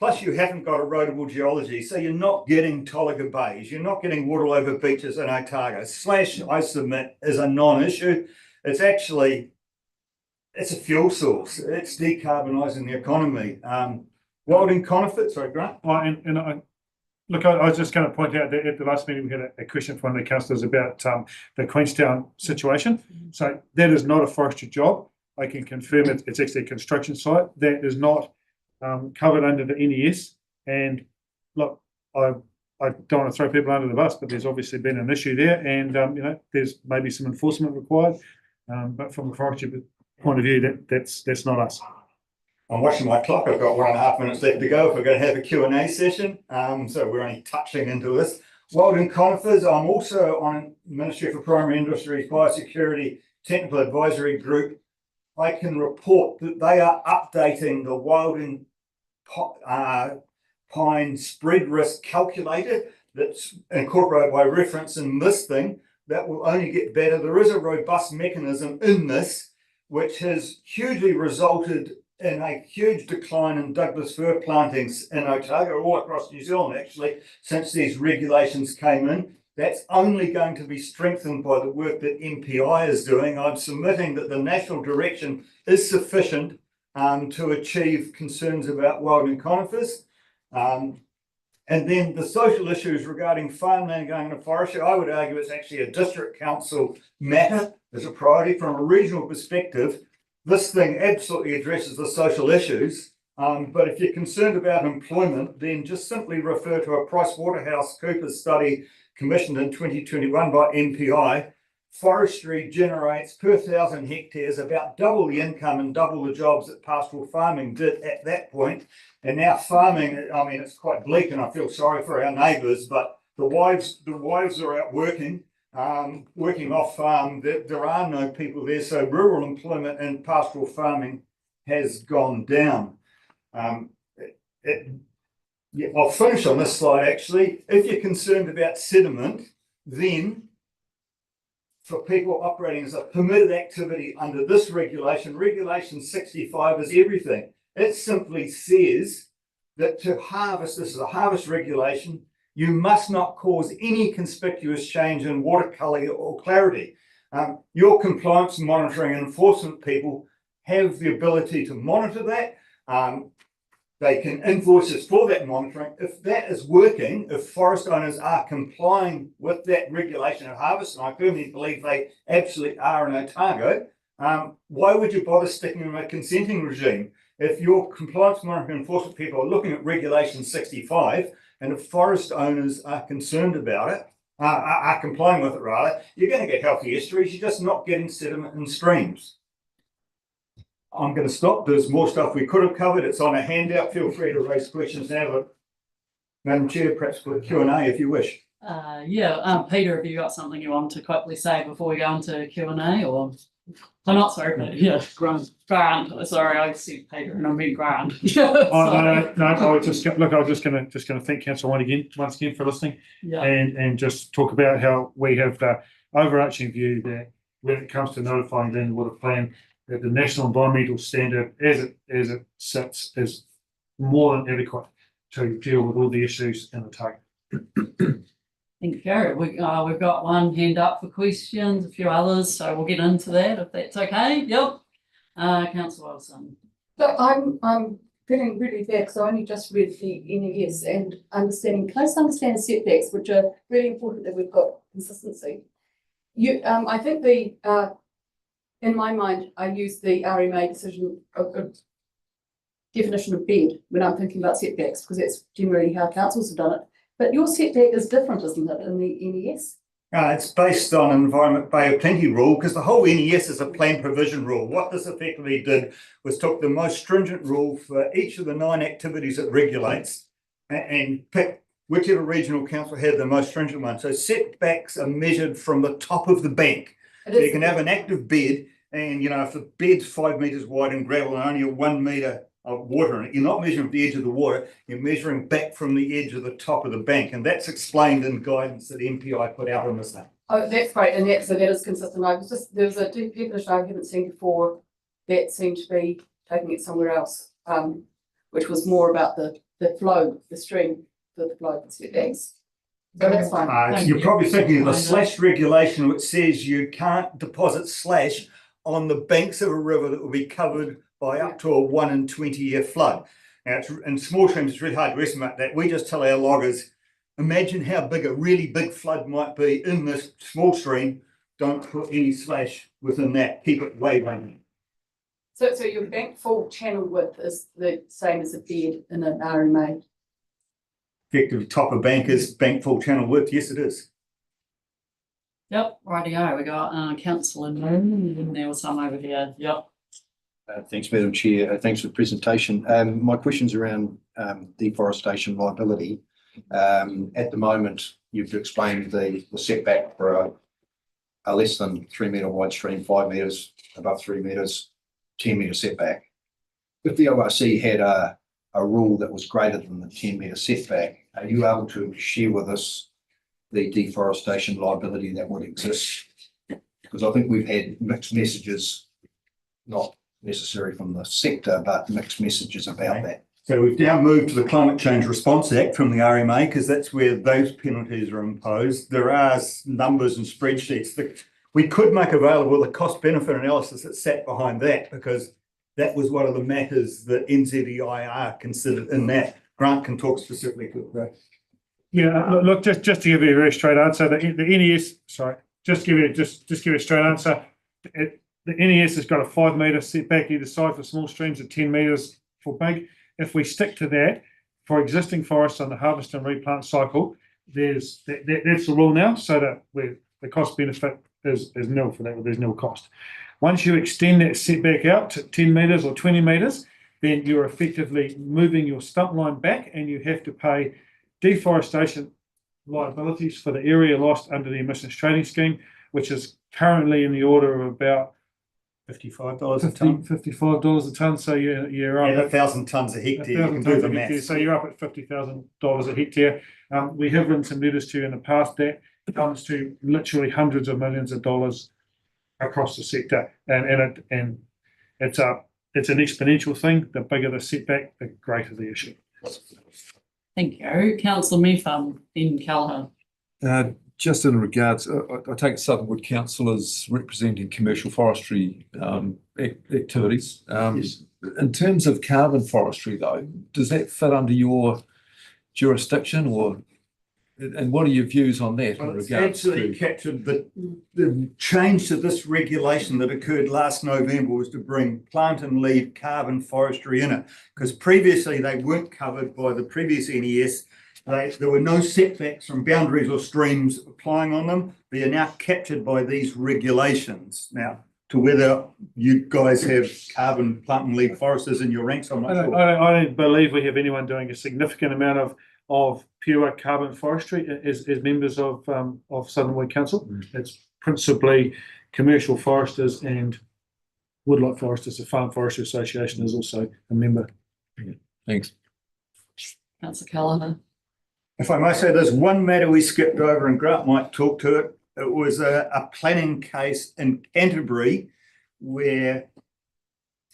plus you haven't got erodible geology, so you're not getting Tolaga bays, you're not getting water over beaches in Otago. Slash, I submit, is a non-issue. It's a fuel source. It's decarbonising the economy. Wilding conifers, sorry, Grant. Look, I was just going to point out that at the last meeting we had a question from one of the councillors about the Queenstown situation. So that is not a forestry job. I can confirm it's actually a construction site. That is not covered under the NES. And look, I don't want to throw people under the bus, but there's obviously been an issue there, and there's maybe some enforcement required. But from a forestry point of view, that's not us. I'm watching my clock. I've got 1.5 minutes left to go if we're going to have a Q&A session. So we're only touching into this. Wilding conifers, I'm also on Ministry for Primary Industries Biosecurity Technical Advisory Group. I can report that they are updating the wilding pine spread risk calculator that's incorporated by reference in this thing that will only get better. There is a robust mechanism in this which has hugely resulted in a huge decline in Douglas fir plantings in Otago, all across New Zealand actually, since these regulations came in. That's only going to be strengthened by the work that MPI is doing. I'm submitting that the national direction is sufficient to achieve concerns about wilding conifers. And then the social issues regarding farmland going into forestry, I would argue it's actually a district council matter as a priority. From a regional perspective, this thing absolutely addresses the social issues. But if you're concerned about employment, then just simply refer to a PricewaterhouseCoopers study commissioned in 2021 by MPI. Forestry generates per 1,000 hectares about double the income and double the jobs that pastoral farming did at that point. And now farming, I mean, it's quite bleak, and I feel sorry for our neighbours, but the wives are out working off farm. There are no people there, so rural employment and pastoral farming has gone down. Yeah, I'll finish on this slide actually. If you're concerned about sediment, then for people operating as a permitted activity under this regulation, Regulation 65 is everything. It simply says that to harvest, this is a harvest regulation, you must not cause any conspicuous change in water colour or clarity. Your compliance monitoring and enforcement people have the ability to monitor that. They can invoice us for that monitoring. If that is working, if forest owners are complying with that regulation of harvest, and I firmly believe they absolutely are in Otago, why would you bother sticking in a consenting regime? If your compliance monitoring enforcement people are looking at Regulation 65, and if forest owners are concerned about it, are complying with it rather, you're going to get healthy estuaries, you're just not getting sediment in streams. I'm going to stop. There's more stuff we could have covered. It's on a handout. Feel free to raise questions now, but Madam Chair, perhaps for Q&A if you wish. Peter, have you got something you want to quickly say before we go into Q&A, or? I'm not sorry, Peter. Yeah, Grant. Sorry, I said Peter and I mean Grant. No, I was just going to thank Council once again for listening, and just talk about how we have the overarching view that when it comes to notifying land and water plan, that the national environmental standard as it sits is more than adequate to deal with all the issues in the Otago. Thank you. We've got one hand up for questions, a few others, so we'll get into that if that's okay. Yep. Councillor Wilson. So I'm feeling really bad because I only just read the NES and close understanding setbacks, which are really important that we've got consistency. I think in my mind, I use the RMA decision definition of bed when I'm thinking about setbacks, because that's generally how councils have done it. But your setback is different, isn't it, in the NES? It's based on Environment Bay of Plenty rule, because the whole NES is a plan provision rule. What this effectively did was took the most stringent rule for each of the 9 activities it regulates and picked whichever regional council had the most stringent one. So setbacks are measured from the top of the bank. So you can have an active bed, and if the bed's 5 metres wide and gravel and only a 1 metre of water in it, you're not measuring the edge of the water, you're measuring back from the edge of the top of the bank, and that's explained in guidance that MPI put out on this thing. Oh, that's great, and that is consistent. There was a definition I haven't seen before that seemed to be taking it somewhere else, which was more about the flow, the stream, the flow of the setbacks. So that's fine. You're probably thinking of the slash regulation, which says you can't deposit slash on the banks of a river that will be covered by up to a 1 in 20 year flood. Now, in small streams, it's really hard to estimate that. We just tell our loggers, imagine how big a really big flood might be in this small stream. Don't put any slash within that. Keep it way down. So your bank full channel width is the same as a bed in an RMA? Effectively, top of bank is bank full channel width. Yes, it is. Yep, rightio. We got Councillor Moon, and there was some over here. Yep. Thanks, Madam Chair. Thanks for the presentation. My question's around deforestation liability. At the moment, you've explained the setback for a less than 3 metre wide stream, 5 metres, above 3 metres, 10 metre setback. If the ORC had a rule that was greater than the 10 metre setback, are you able to share with us the deforestation liability that would exist? Because I think we've had mixed messages, not necessarily from the sector, but mixed messages about that. So we've now moved to the Climate Change Response Act from the RMA because that's where those penalties are imposed. There are numbers and spreadsheets that we could make available, the cost benefit analysis that sat behind that, because that was one of the matters that NZEIR considered in that. Grant can talk specifically to that. Yeah, look, just to give you a very straight answer, the NES, sorry, just give you a straight answer. The NES has got a 5 metre setback either side for small streams and 10 metres for big. If we stick to that for existing forests on the harvest and replant cycle, that's the rule now, so that the cost benefit is nil for that, there's no cost. Once you extend that setback out to 10 metres or 20 metres, then you're effectively moving your stump line back and you have to pay deforestation liabilities for the area lost under the emissions trading scheme, which is currently in the order of about $55 a tonne. $55 a tonne. So you're up 1,000 tonnes a hectare. You can do the math. So you're up at $50,000 a hectare. We have written some letters to you in the past that comes to literally hundreds of millions of dollars across the sector, and it's an exponential thing. The bigger the setback, the greater the issue. Thank you. Councillor Metham in Callaghan. Just in regards, I take Southernwood Council as representing commercial forestry activities. Yes. In terms of carbon forestry, though, does that fit under your jurisdiction, and what are your views on that? Well, it's absolutely captured. The change to this regulation that occurred last November was to bring plant and leaf carbon forestry in it, because previously they weren't covered by the previous NES. There were no setbacks from boundaries or streams applying on them. They are now captured by these regulations. Now, to whether you guys have carbon plant and leaf foresters in your ranks, I'm not sure. I don't believe we have anyone doing a significant amount of pure carbon forestry as members of Southernwood Council. It's principally commercial foresters and woodlot foresters. The Farm Forestry Association is also a member. Thanks. Councillor Callaghan. If I may say, there's one matter we skipped over, and Grant might talk to it. It was a planning case in Canterbury where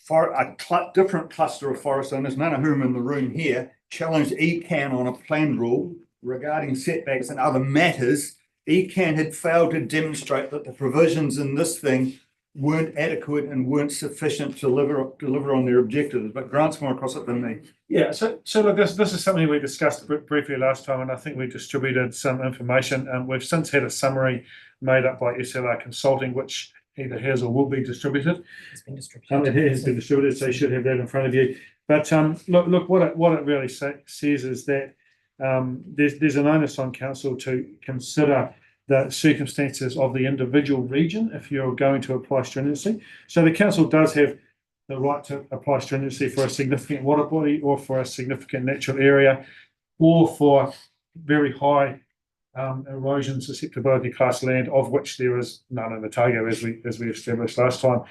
for a different cluster of forest owners, none of whom are in the room here, challenged ECAN on a plan rule regarding setbacks and other matters. ECAN had failed to demonstrate that the provisions in this thing weren't adequate and weren't sufficient to deliver on their objectives. But Grant's more across it than me. Yeah, so look, this is something we discussed briefly last time, and I think we distributed some information. We've since had a summary made up by SLR Consulting, which either has or will be distributed. It's been distributed. It has been distributed, so you should have that in front of you. But look, what it really says is that there's an onus on council to consider the circumstances of the individual region if you're going to apply stringency. So the council does have the right to apply stringency for a significant water body or for a significant natural area or for very high erosion susceptibility class land, of which there is none in Otago, as we established last time.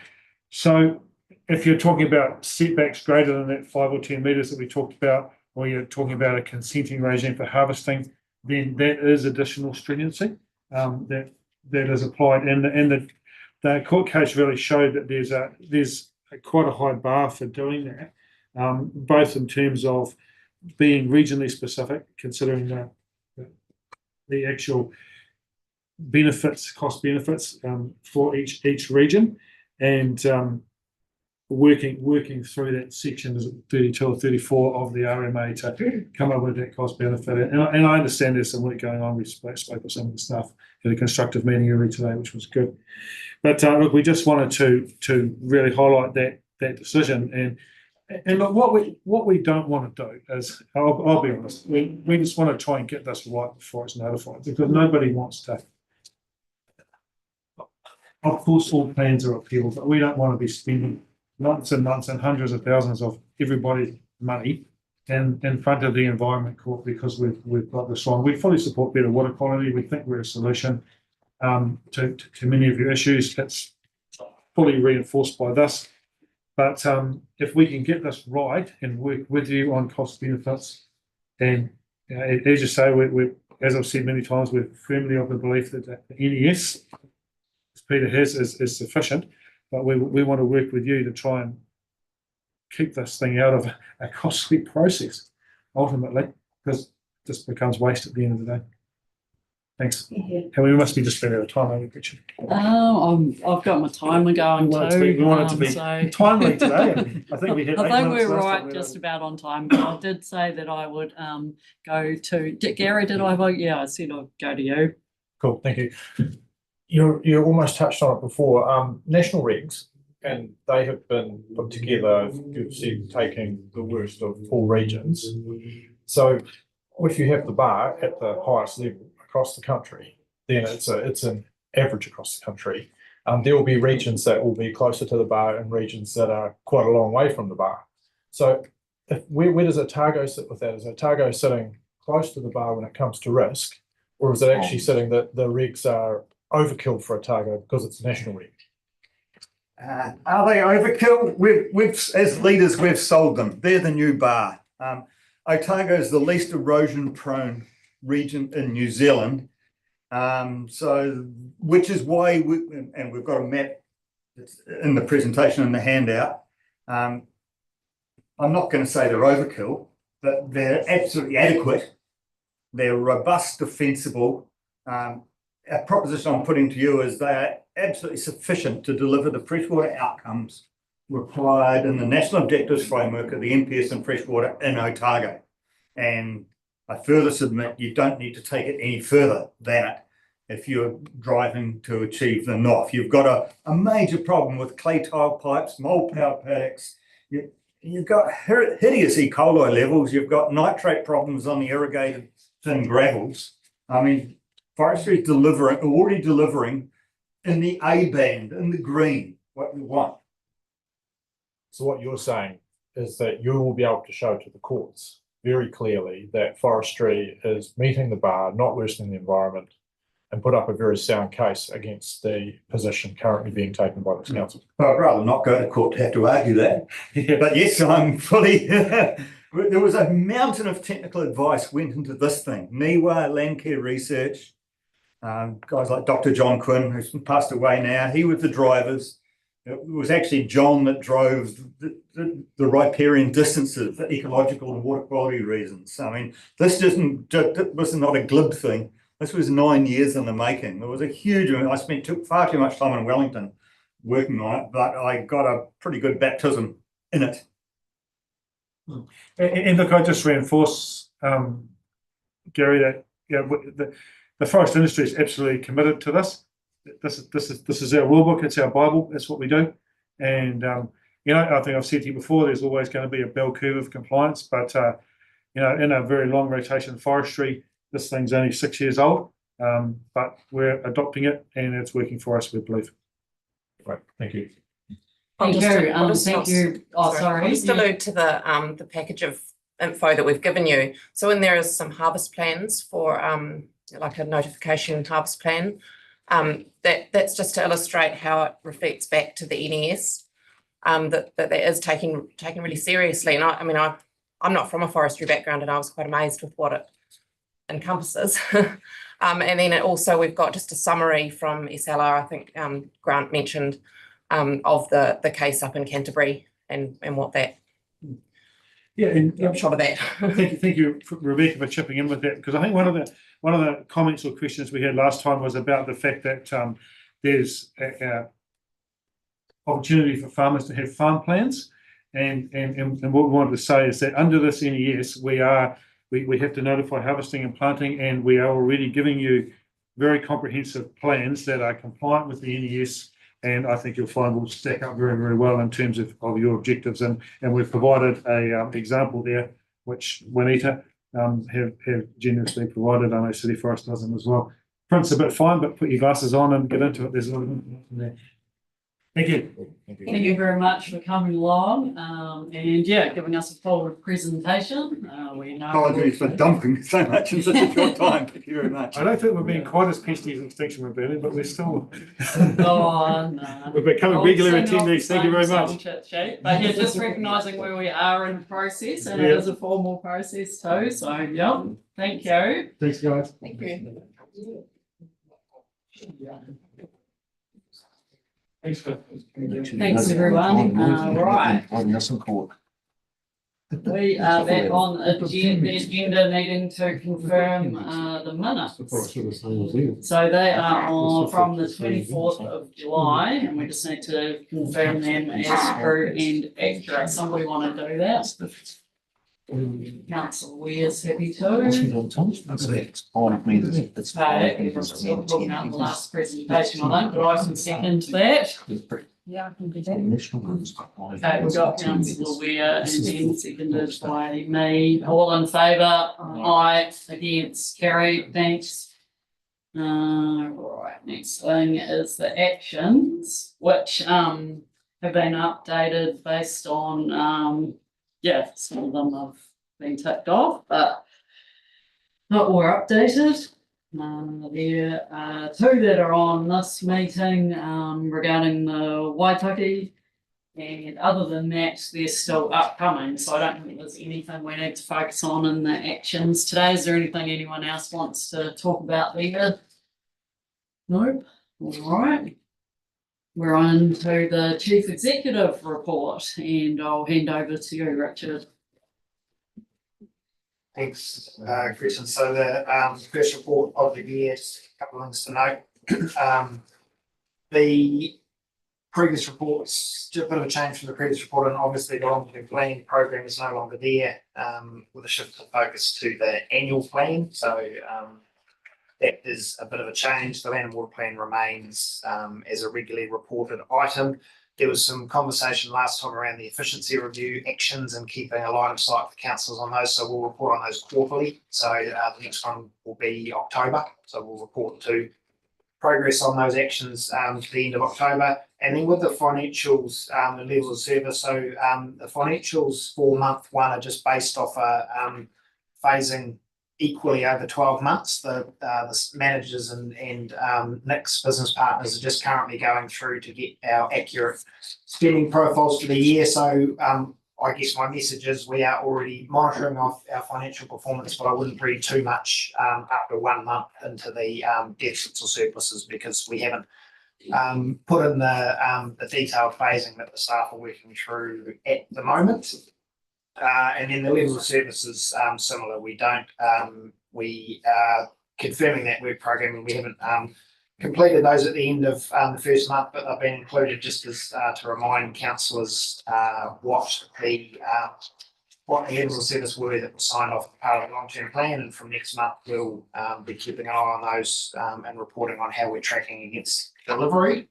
So if you're talking about setbacks greater than that 5 or 10 metres that we talked about, or you're talking about a consenting regime for harvesting, then that is additional stringency that is applied. And the court case really showed that there's quite a high bar for doing that, both in terms of being regionally specific, considering the actual benefits, cost benefits for each region, and working through that section, is it 32 or 34 of the RMA, to come up with that cost benefit. And I understand there's some work going on. We spoke with some of the staff at a constructive meeting earlier today, which was good. But look, we just wanted to really highlight that decision. And look, what we don't want to do is, I'll be honest, we just want to try and get this right before it's notified, because nobody wants to. Of course, all plans are appealed, but we don't want to be spending months and months and hundreds of thousands of everybody's money in front of the Environment Court because we've got this wrong. We fully support better water quality. We think we're a solution to many of your issues. It's fully reinforced by this. But if we can get this right and work with you on cost benefits, and as you say, we're as I've said many times, we're firmly of the belief that the NES, as Peter has, is sufficient, but we want to work with you to try and keep this thing out of a costly process, ultimately, because this becomes waste at the end of the day. Thanks. And we must be just spending our time over Richard. I've got my timer going too. We want it to be so timely today. And I think we had I 8 think minutes we're last right time. just about on time, but I did say that I would go to Gary. Did I vote? Yeah, I said I'd go to you. Cool, thank you. You almost touched on it before. National regs, and they have been put together, you've said, taking the worst of all regions. So if you have the bar at the highest level across the country, then it's an average across the country. There will be regions that will be closer to the bar and regions that are quite a long way from the bar. So where does Otago sit with that? Is Otago sitting close to the bar when it comes to risk, or is it actually sitting that the regs are overkill for Otago because it's a national reg? Are they overkill? We've as leaders, we've sold them. They're the new bar. Otago is the least erosion prone region in New Zealand. So which is why we've got a map that's in the presentation in the handout. I'm not going to say they're overkill, but they're absolutely adequate. They're robust, defensible. A proposition I'm putting to you is they are absolutely sufficient to deliver the freshwater outcomes required in the National Objectives Framework of the NPS and freshwater in Otago. And I further submit you don't need to take it any further than it if you're driving to achieve the NOF. You've got a major problem with clay tile pipes, mold powered paddocks. You've got hideous E. coli levels. You've got nitrate problems on the irrigated thin gravels. I mean, forestry is already delivering in the A band, in the green, what we want. So what you're saying is that you will be able to show to the courts very clearly that forestry is meeting the bar, not worsening the environment, and put up a very sound case against the position currently being taken by this council. Well, I'd rather not go to court to have to argue that. But yes, I'm fully... There was a mountain of technical advice went into this thing. NIWA, Landcare Research, guys like Dr. John Quinn, who's passed away now, he was the drivers. It was actually John that drove the riparian distances for ecological and water quality reasons. I mean, this was not a glib thing. This was 9 years in the making. There was a huge, took far too much time in Wellington working on it, but I got a pretty good baptism in it. And look, I just reinforce, Gary, that the forest industry is absolutely committed to this. This is our rule book. It's our Bible. That's what we do. And I think I've said to you before, there's always going to be a bell curve of compliance. But in a very long rotation forestry, this thing's only 6 years old. But we're adopting it, and it's working for us, we believe. Right. Thank you. Thank you. Thank you. Oh, sorry. I'll just allude to the package of info that we've given you. So in there is some harvest plans for like a notification harvest plan. That's just to illustrate how it reflects back to the NES. That is taken really seriously. And I'm not from a forestry background, and I was quite amazed with what it encompasses. And then we've got just a summary from SLR, I think Grant mentioned, of the case up in Canterbury and what that. Yeah, and I'm sure of that. Thank you, Rebecca, for chipping in with that, because I think one of the comments or questions we had last time was about the fact that there's a opportunity for farmers to have farm plans, and what we wanted to say is that under this NES we have to notify harvesting and planting, and we are already giving you very comprehensive plans that are compliant with the NES. And I think you'll find will stack up very, very well in terms of your objectives. And we've provided a example there, which Juanita have generously provided. I know City Forest does them as well. Print's a bit fine, but put your glasses on and get into it. There's a lot of information there. Thank you. Thank you very much for coming along, and yeah, giving us a full presentation. We know. Apologies for dumping so much in such a short time. Thank you very much. I don't think we're being quite as pesty as Extinction Rebellion, but we're still. Oh, no. We're becoming regular attendees. Thank you very much. But yeah, just recognising where we are in the process, and it is a formal process too, so yeah, thank you. Thanks, guys. Thank you. Thanks, Thanks, everyone. Right. Court. We are back on the agenda needing to confirm the minutes. So they are on from the 24th of July, and we just need to confirm them as true and accurate. Somebody want to do that? Councillor Weir's happy to. Okay, looking at the last presentation on that, but I can second that. Yeah, I can do that. Okay, we've got Councillor Weir and then seconded by me. All in favour? Aye. Against? Carried. Thanks. Right, next thing is the actions, which have been updated based on yeah, some of them have been ticked off, but not all are updated. There are two that are on this meeting regarding the Waitaki, and other than that, they're still upcoming. So I don't think there's anything we need to focus on in the actions today. Is there anything anyone else wants to talk about there? Nope. All right. We're on to the Chief Executive report, and I'll hand over to you, Richard. Thanks, Chris. And so the first report of the year, just a couple of things to note. The previous reports, just a bit of a change from the previous report, and obviously the long-term planning program is no longer there, with a shift of focus to the annual plan. So that is a bit of a change. The land and water plan remains as a regularly reported item. There was some conversation last time around the efficiency review actions and keeping a line of sight for councils on those. So we'll report on those quarterly. So the next one will be October. So we'll report to progress on those actions to the end of October. And then with the financials, the levels of service. So the financials for month one are just based off a phasing equally over 12 months. The managers and Nick's business partners are just currently going through to get our accurate spending profiles for the year. So I guess my message is we are already monitoring off our financial performance, but I wouldn't read too much after 1 month into the deficits or surpluses, because we haven't put in the detailed phasing that the staff are working through at the moment. And then the level of service is similar. We are confirming that work program, and we haven't completed those at the end of the first month, but they've been included just as to remind councillors what the levels of service were that were signed off as part of the long-term plan. And from next month, we'll be keeping an eye on those and reporting on how we're tracking against delivery.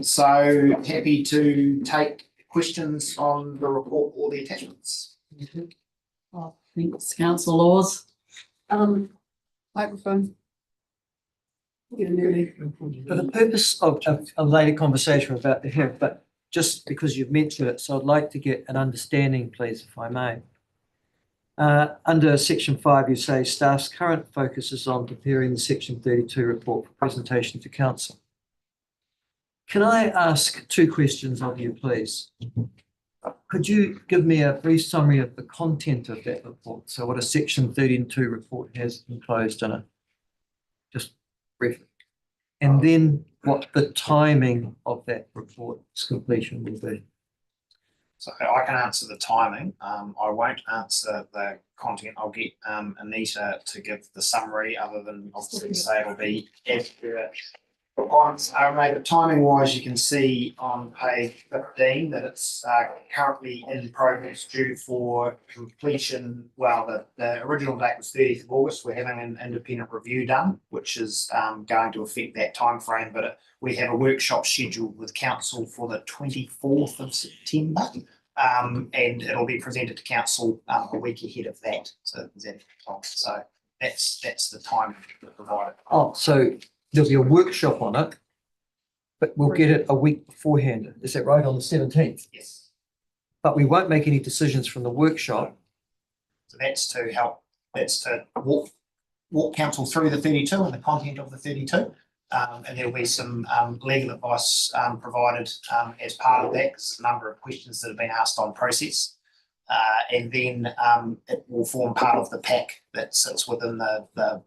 So happy to take questions on the report or the attachments. Oh, thanks, Councillor Laws. Microphone. For the purpose of a later conversation about the have, but just because you've mentioned it, so I'd like to get an understanding, please, if I may. Under section 5, you say staff's current focus is on preparing the section 32 report for presentation to council. Can I ask two questions of you, please? Could you give me a brief summary of the content of that report? So what a section 32 report has enclosed in it, just briefly. And then what the timing of that report's completion will be. So I can answer the timing. I won't answer the content. I'll get Anita to give the summary, other than obviously say it'll be accurate. Requirements are made. Timing wise, you can see on page 15 that it's currently in progress, due for completion. Well, the original date was 30th of August. We're having an independent review done, which is going to affect that time frame. But we have a workshop scheduled with council for the 24th of September, and it'll be presented to council a week ahead of that. So that's the time provided. Oh, so there'll be a workshop on it, but we'll get it a week beforehand. Is that right, on the 17th? Yes. But we won't make any decisions from the workshop. So that's to help, that's to walk council through the 32 and the content of the 32. And there'll be some legal advice provided as part of that, because there's a number of questions that have been asked on process. And then it will form part of the pack that sits within the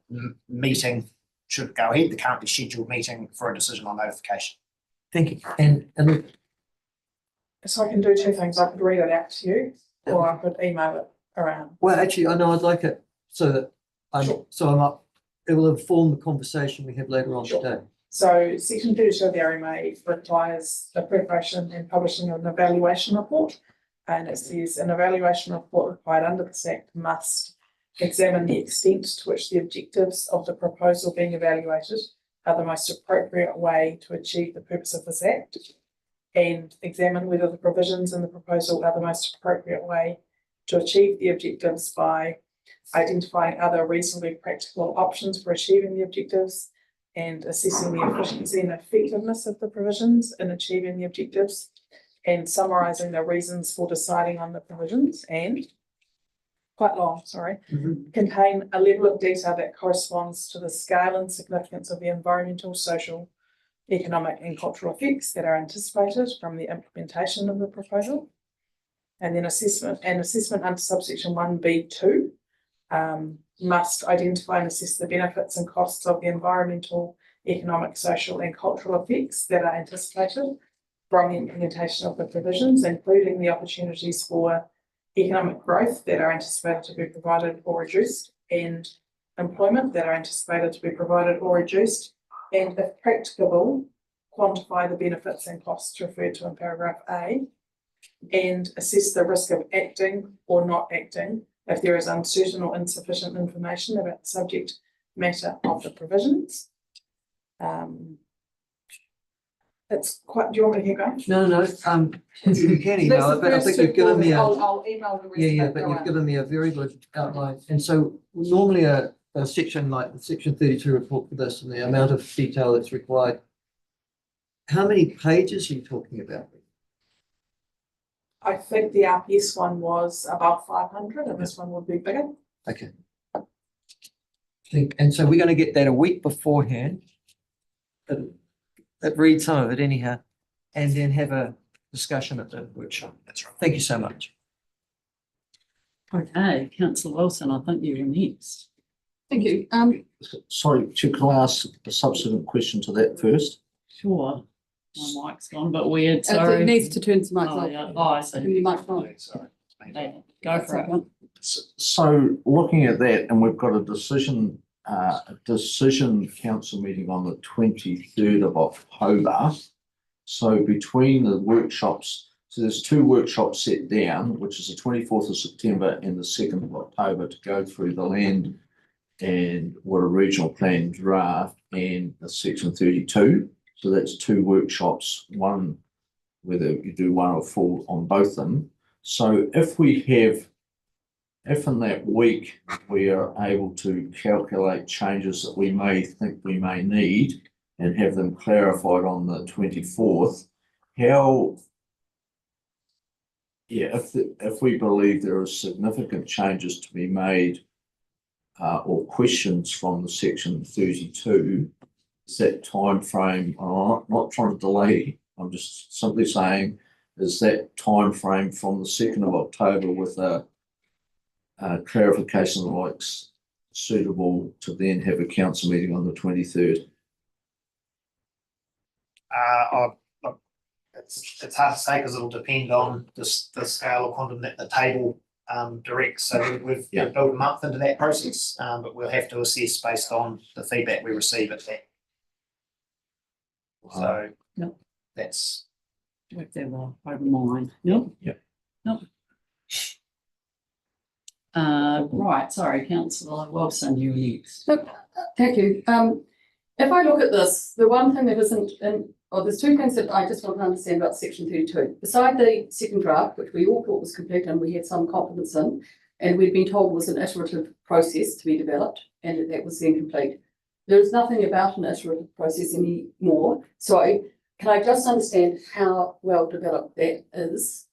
meeting, should go ahead, the currently scheduled meeting for a decision on notification. Thank you. And So I can do two things. I could read it out to you, or I could email it around. well, actually, I know I'd like it so that I'm up. It will inform the conversation we have later on today. So section 32 of the RMA requires the preparation and publishing of an evaluation report. And it says an evaluation report required under this Act must examine the extent to which the objectives of the proposal being evaluated are the most appropriate way to achieve the purpose of this Act, and examine whether the provisions in the proposal are the most appropriate way to achieve the objectives by identifying other reasonably practical options for achieving the objectives, and assessing the efficiency and effectiveness of the provisions in achieving the objectives, and summarising the reasons for deciding on the provisions, and quite long, sorry, contain a level of detail that corresponds to the scale and significance of the environmental, social, economic and cultural effects that are anticipated from the implementation of the proposal. And then assessment under subsection 1B2 must identify and assess the benefits and costs of the environmental, economic, social and cultural effects that are anticipated from the implementation of the provisions, including the opportunities for economic growth that are anticipated to be provided or reduced, and employment that are anticipated to be provided or reduced, and if practicable, quantify the benefits and costs referred to in paragraph A, and assess the risk of acting or not acting if there is uncertain or insufficient information about the subject matter of the provisions. It's quite, do you want me to keep going? No, you can email it, but I think you've given me I'll email the rest. yeah, but you've given me a very good outline. And so normally a section like the section 32 report for this and the amount of detail that's required, how many pages are you talking about? I think the RPS one was about 500 and this one would be bigger. Okay. And so we're going to get that a week beforehand. Read some of it anyhow, and then have a discussion at the workshop. That's right. Thank you so much. Okay, Councillor Wilson, I think you're next. Thank you. Sorry, Chair, can I ask a subsequent question to that first? Sure. My mic's gone, but weird, So sorry. it needs to turn to mic Oh, off. yeah. Oh, I see. Your mic's on. Sorry. Yeah, go for it. So looking at that, and we've got a decision council meeting on the 23rd of October. So between the workshops, so there's two workshops set down, which is the 24th of September and the 2nd of October, to go through the land and water regional plan draft and the section 32. So that's two workshops, one, whether you do one or full on both of them. So if in that week we are able to calculate changes that we may think we may need and have them clarified on the 24th, if we believe there are significant changes to be made or questions from the section 32, is that time frame, I'm not trying to delay, I'm just simply saying, is that time frame from the 2nd of October with a clarification like suitable to then have a council meeting on the 23rd? It's hard to say because it'll depend on the scale of quantum that the table directs. So we've built a month into that process, but we'll have to assess based on the feedback we receive at that. So that's If they were over mine. Yep. Right, sorry, Councillor Wilson, you next. Thank you. If I look at this, the one thing that isn't in, or there's two things that I just want to understand about section 32. Beside the second draft, which we all thought was complete and we had some confidence in, and we'd been told was an iterative process to be developed, and that was then complete. There is nothing about an iterative process anymore. So can I just understand how well developed that is?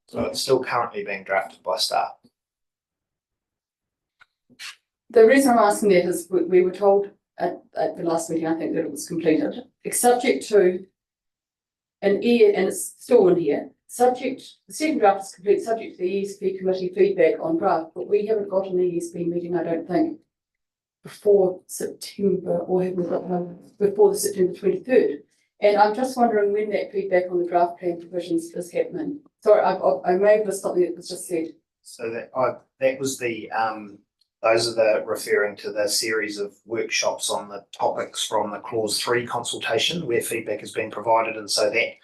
So it's still currently being drafted by staff. The reason I'm asking that is we were told at the last meeting, I think, that it was completed. It's subject to an and it's still in here, the second draft is complete, subject to the ESP committee feedback on draft, but we haven't got an ESP meeting, I don't think, before September, or have we got one before the September 23rd? And I'm just wondering when that feedback on the draft plan provisions is happening. Sorry, I may have missed something that was just said. So that was the those are the referring to the series of workshops on the topics from the clause 3 consultation where feedback has been provided, and so that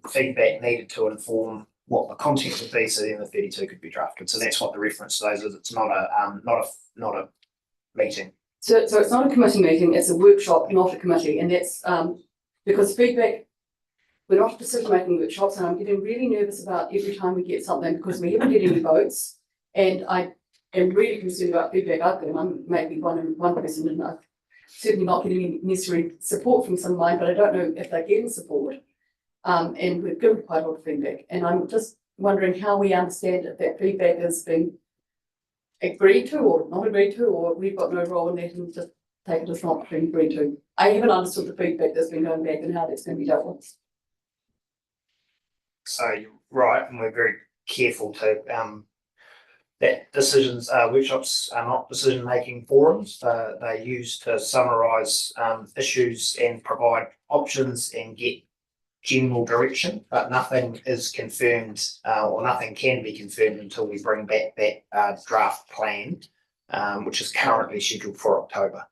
feedback needed to inform what the content would be, so then the 32 could be drafted. So that's what the reference to those is. It's not a meeting. So it's not a committee meeting, it's a workshop, not a committee, and that's because feedback, we're not decision-making workshops, and I'm getting really nervous about every time we get something because we haven't had any votes, and I am really concerned about feedback I've got. I'm maybe one person, and I'm certainly not getting any necessary support from some of mine, but I don't know if they're getting support. And we've given quite a lot of feedback, and I'm just wondering how we understand if that feedback is being agreed to or not agreed to, or we've got no role in that and just take it as not being agreed to. I haven't understood the feedback that's been going back and how that's going to be dealt with. So you're right, and we're very careful to that decisions workshops are not decision-making forums. They're used to summarise issues and provide options and get general direction, but nothing is confirmed or nothing can be confirmed until we bring back that draft plan, which is currently scheduled for October.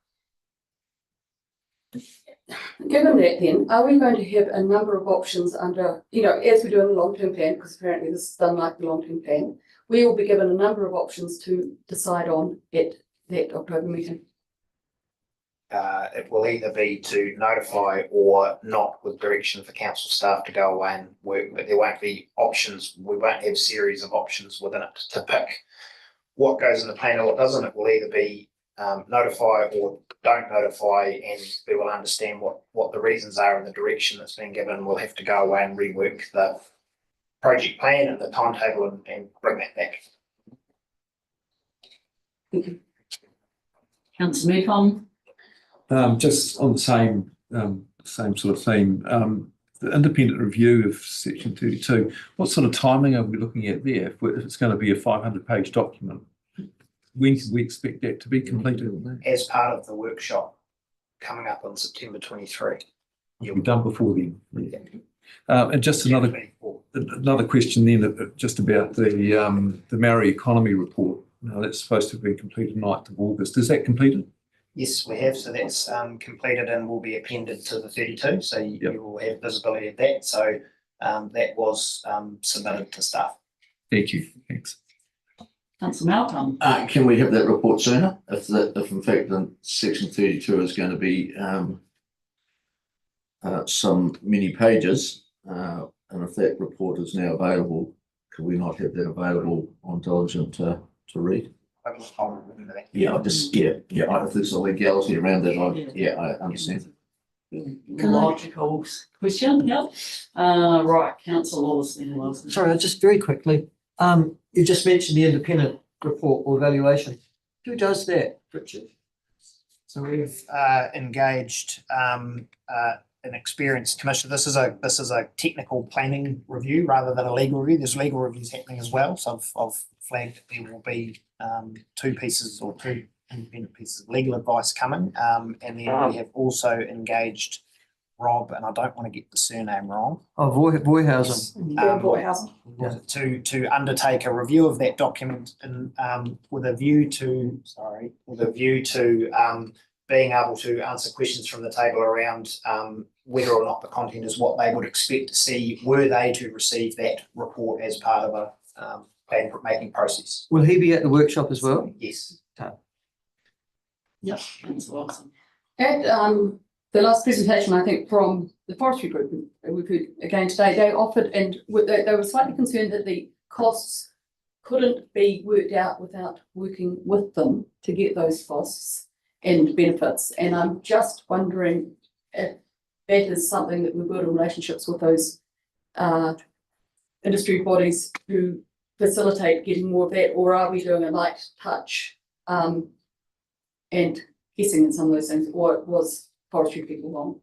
Given that then, are we going to have a number of options under, as we do in the long-term plan, because apparently this is done like the long-term plan, we will be given a number of options to decide on at that October meeting? It will either be to notify or not, with direction for council staff to go away and work, but there won't be options. We won't have a series of options within it to pick what goes in the plan or what doesn't. It will either be notify or don't notify, and we will understand what the reasons are and the direction that's been given. We'll have to go away and rework the project plan and the timetable and bring that back. Thank you. Councillor Mekong. Just on the same sort of theme, the independent review of section 32, what sort of timing are we looking at there? If it's going to be a 500-page document, when can we expect that to be completed? As part of the workshop coming up on September 23. It'll be done before then. And just another question then, just about the Maori economy report. Now that's supposed to be completed 9th of August. Is that completed? Yes, we have. So that's completed and will be appended to the 32. So you will have visibility of that. So that was submitted to staff. Thank you. Thanks. Councillor Malcolm. Can we have that report sooner? If in fact the section 32 is going to be some many pages, and if that report is now available, could we not have that available on Diligent to read? I'll remember that. If there's a legality around it, I understand. Logical question, yep. Right, Councillor Lawson. Sorry, just very quickly, you just mentioned the independent report or evaluation. Who does that, Richard? So we've engaged an experienced commissioner. This is a technical planning review rather than a legal review. There's legal reviews happening as well. So I've flagged there will be two independent pieces of legal advice coming. And then we have also engaged Rob, and I don't want to get the surname wrong. Oh, Voyhausen. To undertake a review of that document and with a view to being able to answer questions from the table around whether or not the content is what they would expect to see were they to receive that report as part of a plan making process. Will he be at the workshop as well? Yes. Yep, that's awesome. At the last presentation, I think, from the forestry group, we've heard again today, they offered, and they were slightly concerned that the costs couldn't be worked out without working with them to get those costs. and benefits. And I'm just wondering if that is something that we've got in relationships with those industry bodies who facilitate getting more of that, or are we doing a light touch and guessing in some of those things, or was forestry people wrong?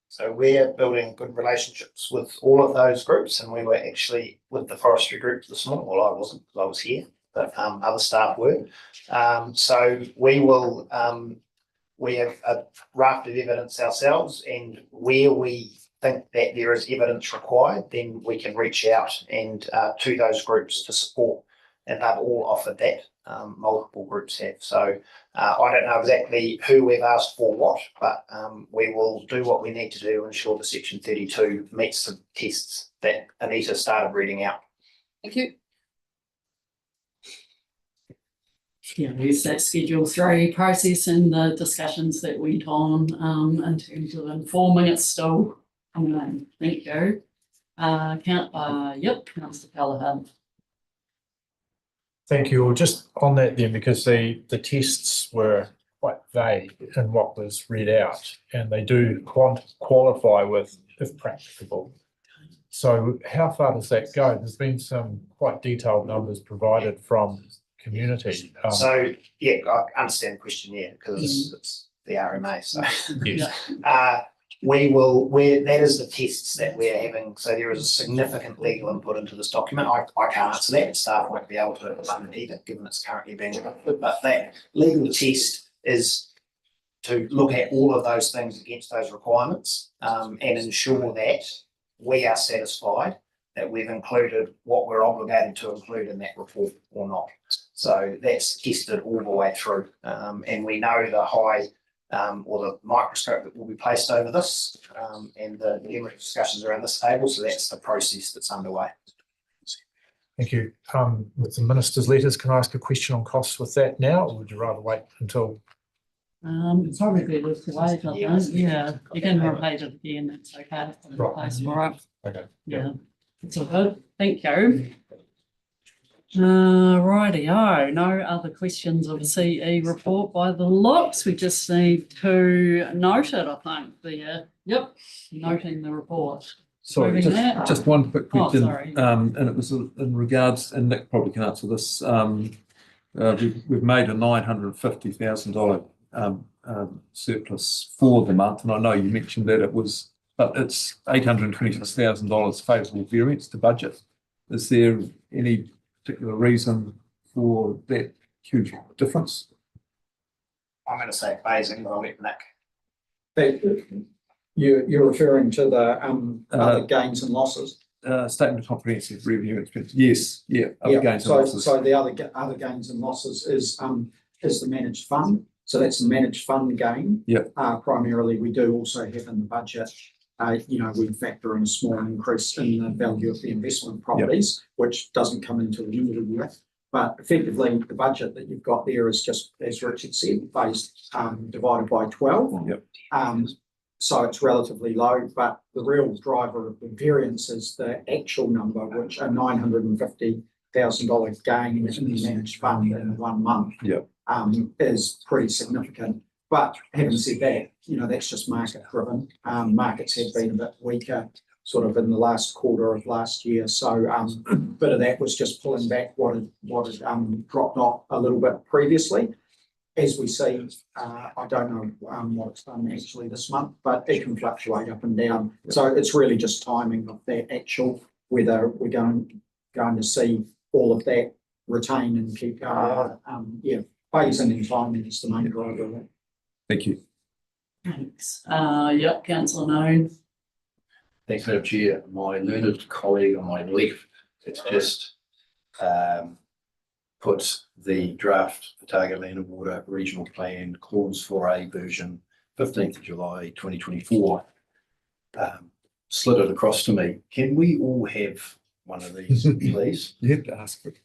So we're building good relationships with all of those groups, and we were actually with the forestry group this morning. Well, I wasn't, because I was here, but other staff were. So we will, we have a raft of evidence ourselves, and where we think that there is evidence required, then we can reach out and to those groups to support, and they've all offered that. Multiple groups have. So I don't know exactly who we've asked for what, but we will do what we need to do to ensure the Section 32 meets the tests that Anita started reading out. Thank you. Yeah, there's that Schedule 3 process and the discussions that went on in terms of informing it still coming in. Thank you. Councillor Callaghan. Thank you. Well, just on that then, because the tests were quite vague in what was read out, and they do qualify with if practicable. So how far does that go? There's been some quite detailed numbers provided from community. So yeah, I understand the question, yeah, because it's the RMA. So yes. That is the tests that we're having. So there is a significant legal input into this document. I can't answer that. Staff won't be able to either, given it's currently being adopted. But that legal test is to look at all of those things against those requirements and ensure that we are satisfied that we've included what we're obligated to include in that report or not. So that's tested all the way through. And we know the high or the microscope that will be placed over this and the numerous discussions around this table. So that's the process that's underway. Thank you. With the minister's letters, can I ask a question on costs with that now, or would you rather wait until? Probably better to wait, I think. Yeah, you can repeat it again. That's okay. Right. All right. Okay. Yeah, it's all good. Thank you. Rightio, no other questions of the CE report by the looks. We just need to note it, I think, there. Yep, noting the report. Sorry, just one quick question. Sorry. And it was in regards, and Nick probably can answer this. We've made a $950,000 surplus for the month, and I know you mentioned that but it's $826,000 favourable variance to budget. Is there any particular reason for that huge difference? I'm going to say phasing, but I'll let Nick. You're referring to the other gains and losses? Statement of comprehensive revenue expense. Yes, yeah. Other gains and losses. So the other gains and losses is the managed fund. So that's the managed fund gain. Yeah. Primarily, we do also have in the budget. We factor in a small increase in the value of the investment properties, which doesn't come into the end of the year. But effectively, the budget that you've got there is just, as Richard said, based divided by 12. Yep. So it's relatively low, but the real driver of the variance is the actual number, which a $950,000 gain in the managed fund in 1 month is pretty significant. But having said that, that's just market driven. Markets have been a bit weaker sort of in the last quarter of last year. So a bit of that was just pulling back what had dropped off a little bit previously. As we see, I don't know what it's done actually this month, but it can fluctuate up and down. So it's really just timing of that actual, whether we're going to see all of that retain and keep going. Phasing and timing is the main driver of it. Thank you. Thanks. Councillor Noon. Thanks, Madam Chair. My learned colleague on my left has just put the draft Otago Land and Water Regional Plan Clause 4A version 15th of July 2024 slid it across to me. Can we all have one of these, please? You have to ask for it.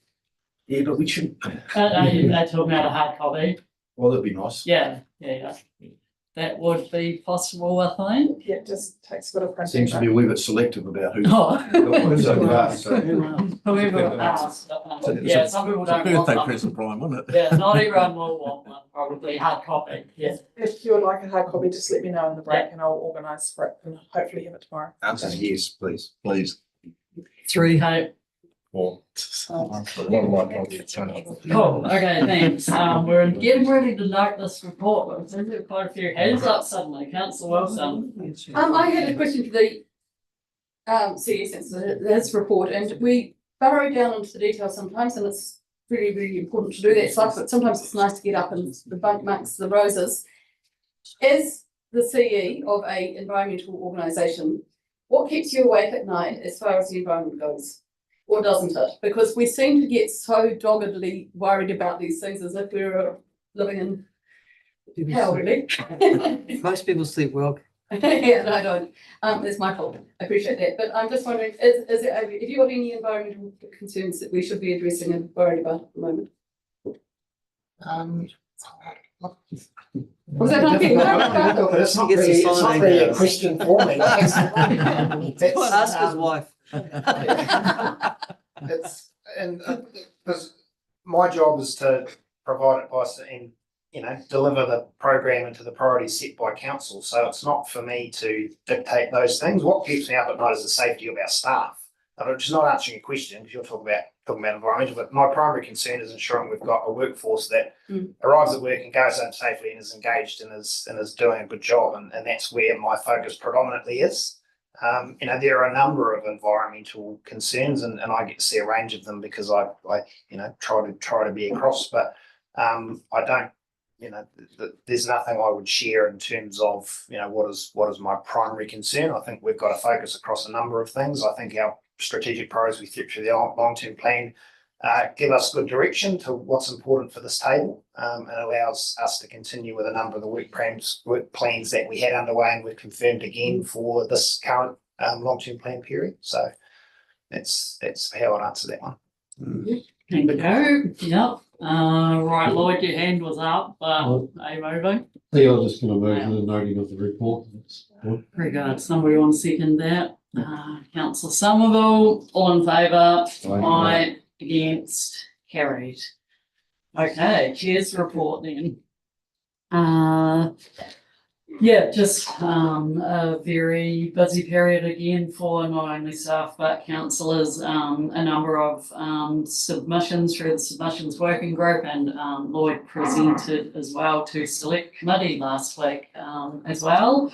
Yeah, but we shouldn't. Are you talking about a hard copy? Well, that'd be nice. Yeah. that would be possible, I think. Yeah, it just takes a bit of printing. Seems to be a wee bit selective about who. Oh. So far, so. Whoever asks, yeah, some people don't want Birthday one. present, Brian, wasn't it? Yeah, not everyone will want one, probably hard copy, yeah. If you'd like a hard copy, just let me know in the break and I'll organise for it and hopefully have it tomorrow. Answer yes, please. Please. 3. Okay, Well, cool, okay, thanks. We're getting ready to note this report, but there's been quite a few hands up suddenly. Councillor Wilson. I had a question for the CS, it's this report, and we burrow down into the details sometimes, and it's really, really important to do that stuff, but sometimes it's nice to get up and debunk amongst the roses. As the CE of a environmental organisation, what keeps you awake at night as far as the environment goes? Or doesn't it? Because we seem to get so doggedly worried about these things as if we were living in hell, really. Most people sleep well. Yeah, no, I don't. It's my fault. I appreciate that. But I'm just wondering, is it, if you got any environmental concerns that we should be addressing and worried about at the moment? Was that not being It's not really a question for me. Ask his wife. It's, and because my job is to provide advice and, deliver the program into the priorities set by council. So it's not for me to dictate those things. What keeps me up at night is the safety of our staff. I'm just not answering your question because you're talking about environmental, but my primary concern is ensuring we've got a workforce that arrives at work and goes home safely and is engaged and is doing a good job. And that's where my focus predominantly is. There are a number of environmental concerns and I get to see a range of them because I try to be across, but I don't, there's nothing I would share in terms of, what is my primary concern. I think we've got to focus across a number of things. I think our strategic priorities we set through the long-term plan give us good direction to what's important for this table and allows us to continue with a number of the work plans that we had underway and we've confirmed again for this current long-term plan period. So that's how I'd answer that one. Thank you. Yep. Right, Lloyd, your hand was up, but are you moving? Yeah, I was just going to move the noting of the report. Very good. Somebody want to second that? Councillor Somerville, all in favour? Aye. Against? Carried. Okay, Chair's report then. Just a very busy period again for not only staff but councillors. A number of submissions through the submissions working group, and Lloyd presented as well to select committee last week as well.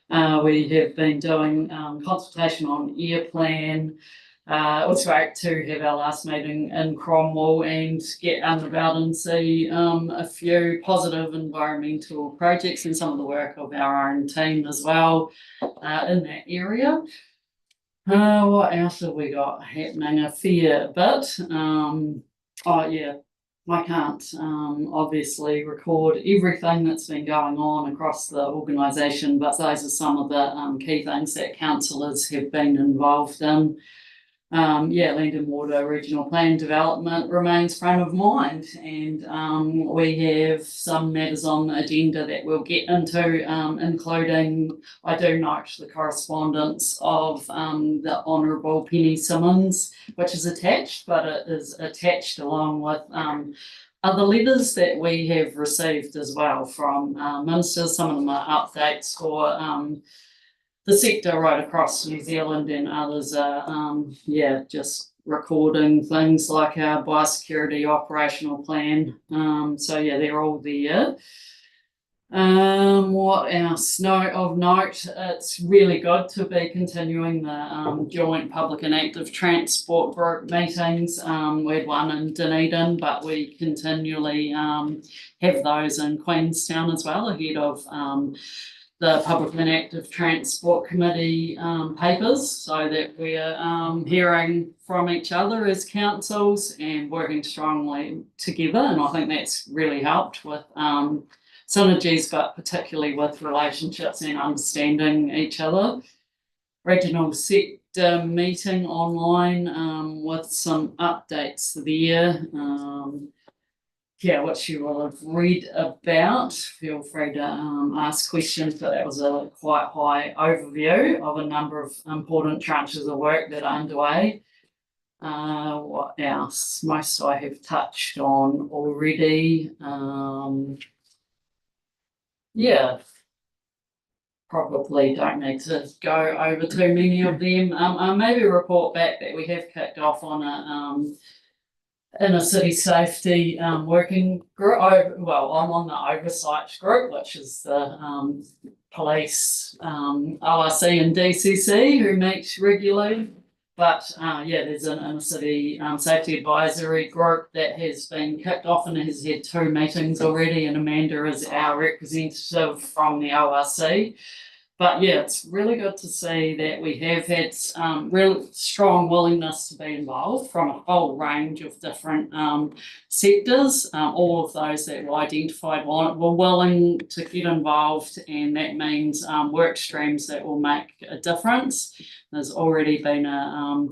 We have been doing consultation on air plan. It was great to have our last meeting in Cromwell and get about and see a few positive environmental projects and some of the work of our own team as well in that area. What else have we got happening? A fair bit. I can't obviously record everything that's been going on across the organisation, but those are some of the key things that councillors have been involved in. Land and Water Regional Plan development remains front of mind, and we have some matters on the agenda that we'll get into, including, I do note the correspondence of the Honourable Penny Simmons, which is attached, but it is attached along with other letters that we have received as well from ministers. Some of them are updates for the sector right across New Zealand, and others are, just recording things like our biosecurity operational plan. They're all there. What else? Of note, it's really good to be continuing the joint public and active transport group meetings. We had one in Dunedin, but we continually have those in Queenstown as well, ahead of the Public and Active Transport Committee papers, so that we're hearing from each other as councils and working strongly together. And I think that's really helped with synergies, but particularly with relationships and understanding each other. Regional sector meeting online with some updates there. which you will have read about. Feel free to ask questions, but that was a quite high overview of a number of important tranches of work that are underway. What else? Most I have touched on already. Yeah, probably don't need to go over too many of them. Maybe report back that we have kicked off on a in a city safety working group. Well, I'm on the oversight group, which is the police, ORC and DCC who meet regularly. But there's an inner city safety advisory group that has been kicked off and has had 2 meetings already, and Amanda is our representative from the ORC. But yeah, it's really good to see that we have had real strong willingness to be involved from a whole range of different sectors. All of those that were identified were willing to get involved, and that means work streams that will make a difference. There's already been a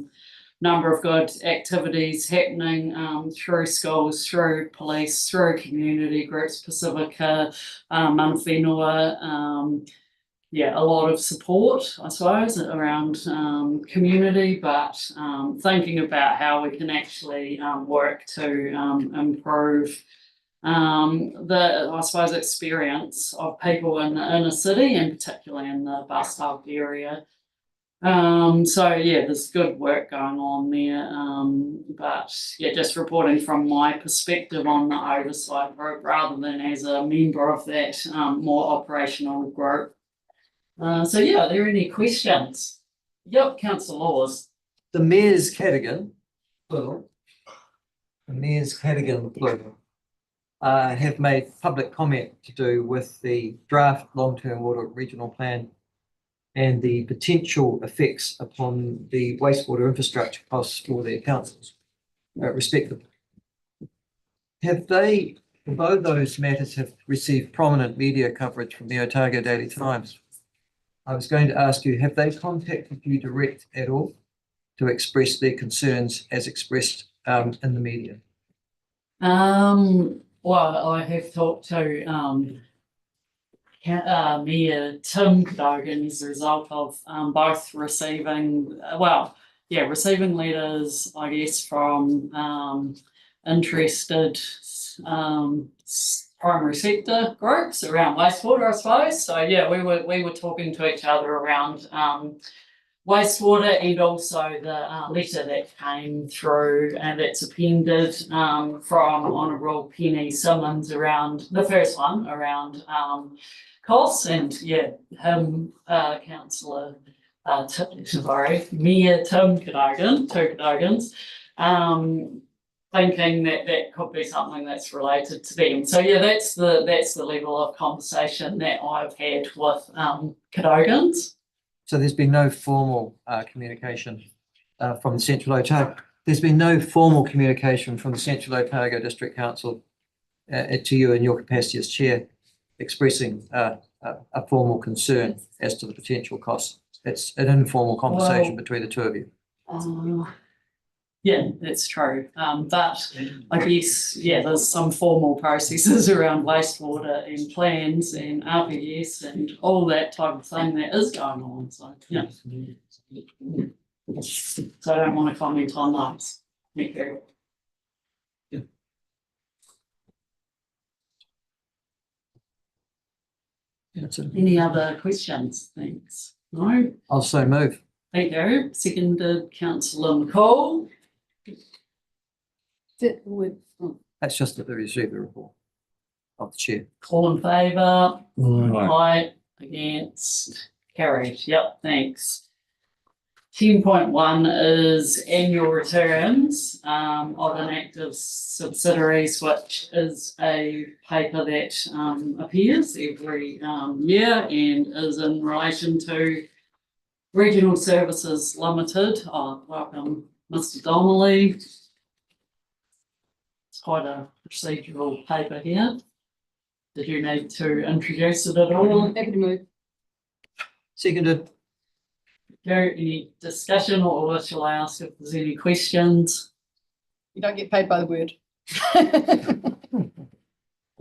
number of good activities happening through schools, through police, through community groups, Pacifica, Manawhenua, a lot of support, I suppose, around community, but thinking about how we can actually work to improve I suppose, experience of people in the inner city, and particularly in the bus hub area. There's good work going on there. But just reporting from my perspective on the oversight group rather than as a member of that more operational group. Are there any questions? Yep, Councillor Laws. The Mayor's Cadogan, plural, have made public comment to do with the draft long-term water regional plan and the potential effects upon the wastewater infrastructure costs for their councils, respectively. Both those matters have received prominent media coverage from the Otago Daily Times. I was going to ask you, have they contacted you direct at all to express their concerns as expressed in the media? Well, I have talked to Mayor Tim Cadogan as a result of both receiving letters, I guess, from interested primary sector groups around wastewater, I suppose. So we were talking to each other around wastewater, and also the letter that came through and that's appended from Honourable Penny Simmons around the first one around costs, and him, Councillor Mayor Tim Cadogan, 2 Cadogans, thinking that could be something that's related to them. So that's the level of conversation that I've had with Cadogans. So there's been no formal communication from the Central Otago. There's been no formal communication from the Central Otago District Council to you in your capacity as chair, expressing a formal concern as to the potential costs. It's an informal conversation between the 2 of you. That's true. But I guess, there's some formal processes around wastewater and plans and RPS and all that type of thing that is going on. So, So I don't want to comment on those. Thank you. Any other questions? Thanks. No? I'll so move. Thank you. Seconded, Councillor McCall. That's just that they received the report of the chair. All in favour? Aye. Against? Carried. Yep, thanks. 10.1 is annual returns of inactive subsidiaries, which is a paper that appears every year and is in relation to Regional Services Limited. Welcome, Mr. Donnelly. It's quite a procedural paper here. Did you need to introduce it at all? Happy to move. Seconded. Any discussion, or shall I ask if there's any questions? You don't get paid by the word.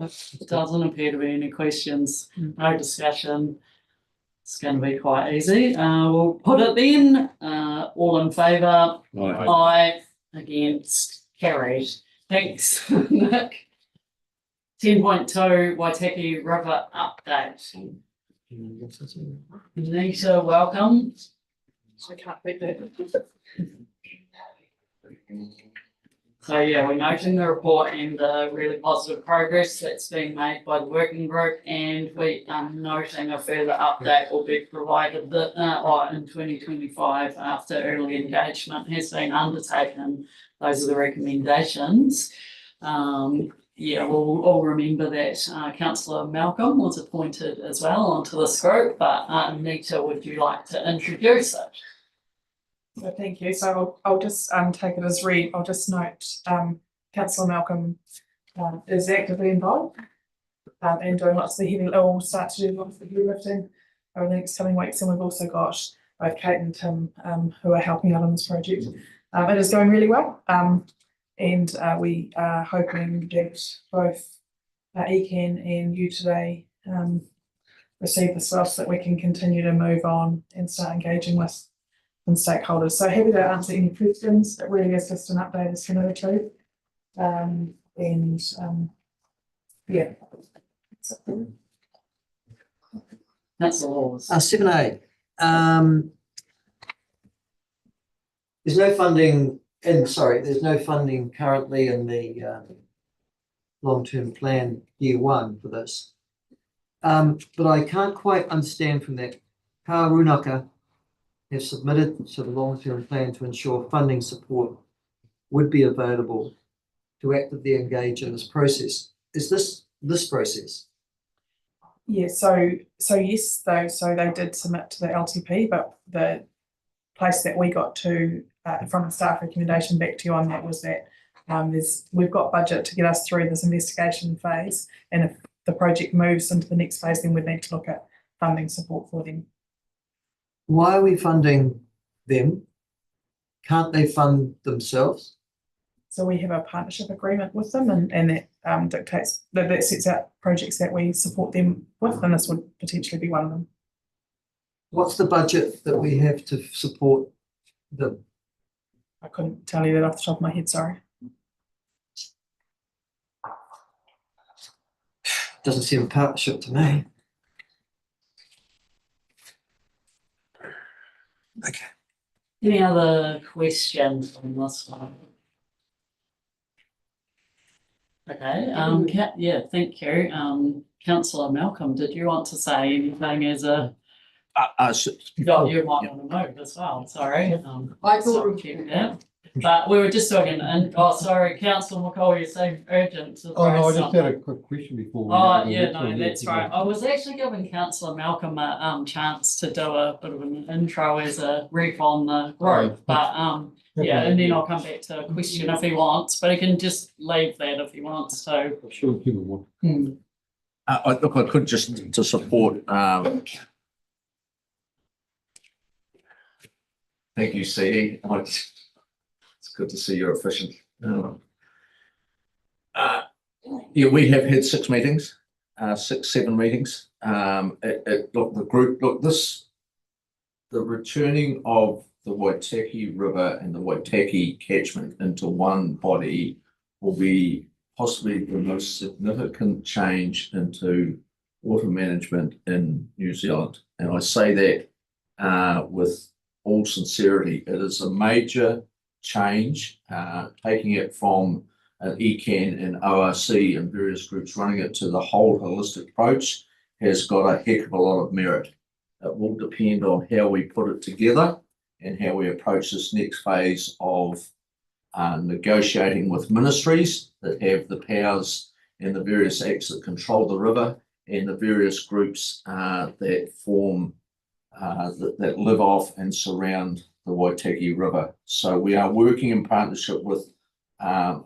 It doesn't appear to be any questions, no discussion. It's going to be quite easy. We'll put it then. All in favour? Aye. Against? Carried. Thanks, Nick. 10.2 Waitaki River update. Anita, welcome. I can't beat that. So yeah, we're noting the report and the really positive progress that's being made by the working group, and we are noting a further update will be provided that in 2025 after early engagement has been undertaken. Those are the recommendations. Yeah, we'll all remember that Councillor Malcolm was appointed as well onto this group, but Anita, would you like to introduce it? So thank you. So I'll just take it as read. I'll just note Councillor Malcolm is actively involved and doing lots of the heavy. We'll start to do lots of the heavy lifting over the next coming weeks, and we've also got both Kate and Tim who are helping out on this project. It is going really well, and we are hoping that both ECAN and you today receive the stuff so that we can continue to move on and start engaging with and stakeholders. So happy to answer any questions. It really is just an update as to know the truth. Yeah. That's the laws. 7A. There's no funding there's no funding currently in the long-term plan year one for this. But I can't quite understand from that. Runaka have submitted to the long-term plan to ensure funding support would be available to actively engage in this process. Is this process? Yeah, so yes, though, so they did submit to the LTP, but the place that we got to from the staff recommendation back to you on that was that we've got budget to get us through this investigation phase, and if the project moves into the next phase, then we'd need to look at funding support for them. Why are we funding them? Can't they fund themselves? So we have a partnership agreement with them, and that dictates that sets out projects that we support them with, and this would potentially be one of them. What's the budget that we have to support them? I couldn't tell you that off the top of my head, sorry. Doesn't seem a partnership to me. Okay. Any other questions on this one? Okay, yeah, thank you. Councillor Malcolm, did you want to say anything as a you might want to move as well, sorry. I thought but we were just talking, and sorry, Councillor McCall, you're saying urgent to Oh, no, I raise just had a something. quick question before. Oh, yeah, no, that's right. I was actually giving Councillor Malcolm a chance to do a bit of an intro as a ref on the group, but yeah, and then I'll come back to a question if he wants, but he can just leave that if he wants to. Sure, people want. Look, I could just to support. Thank you, CE. It's good to see you're efficient. Yeah, we have had 6 meetings, 7 meetings. Look, the returning of the Waitaki River and the Waitaki catchment into one body will be possibly the most significant change into water management in New Zealand. And I say that with all sincerity. It is a major change, taking it from an ECAN and ORC and various groups running it to the whole holistic approach has got a heck of a lot of merit. It will depend on how we put it together and how we approach this next phase of negotiating with ministries that have the powers and the various acts that control the river and the various groups that form that live off and surround the Waitaki River. So we are working in partnership with, the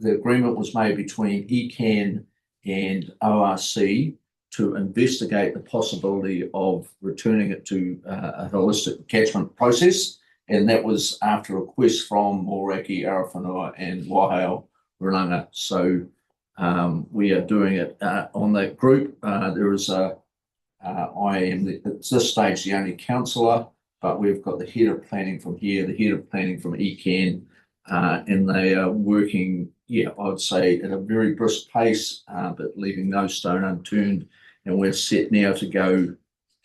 agreement was made between ECAN and ORC to investigate the possibility of returning it to a holistic catchment process. And that was after a request from Moraki, Arawhanua and Wahao Runanga. So We are doing it on that group. There is I am at this stage the only councillor, but we've got the head of planning from here, the head of planning from ECAN, and they are working, I would say, at a very brisk pace, but leaving no stone unturned. And we're set now to go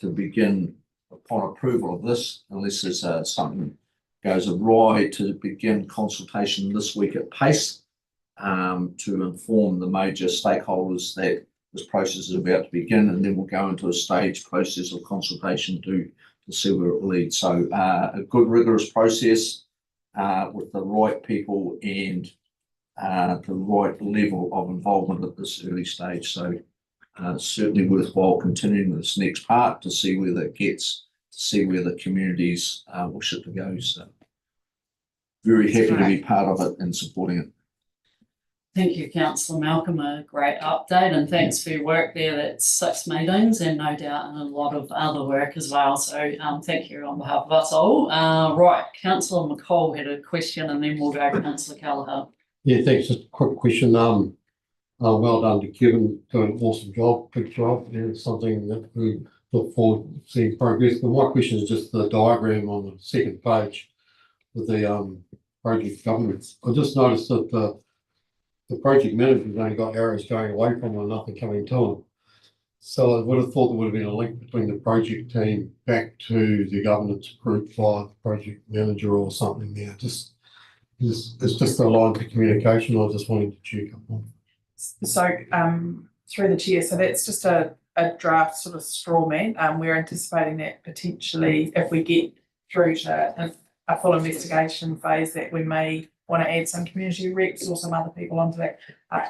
to begin upon approval of this, unless there's something goes awry, to begin consultation this week at pace, to inform the major stakeholders that this process is about to begin, and then we'll go into a staged process of consultation to see where it will lead. So a good rigorous process with the right people and the right level of involvement at this early stage. So certainly worthwhile continuing this next part to see where that gets, to see where the communities wish it to go. So very happy to be part of it and supporting it. Thank you, Councillor Malcolm, a great update, and thanks for your work there. That's 6 meetings and no doubt and a lot of other work as well. So thank you on behalf of us all. Right, Councillor McCall had a question and then we'll go to Councillor Callaghan. Yeah, thanks. Just a quick question. Well done to Kevin, doing an awesome job, big job, and it's something that we look forward to seeing progress. But my question is just the diagram on the second page with the project governance. I just noticed that the project manager's only got arrows going away from them and nothing coming to them. So I would have thought there would have been a link between the project team back to the governance group via the project manager or something there. It's just a line to communication. I just wanted to check up on. So through the chair, so that's just a draft sort of straw man. We're anticipating that potentially if we get through to a full investigation phase, that we may want to add some community reps or some other people onto that,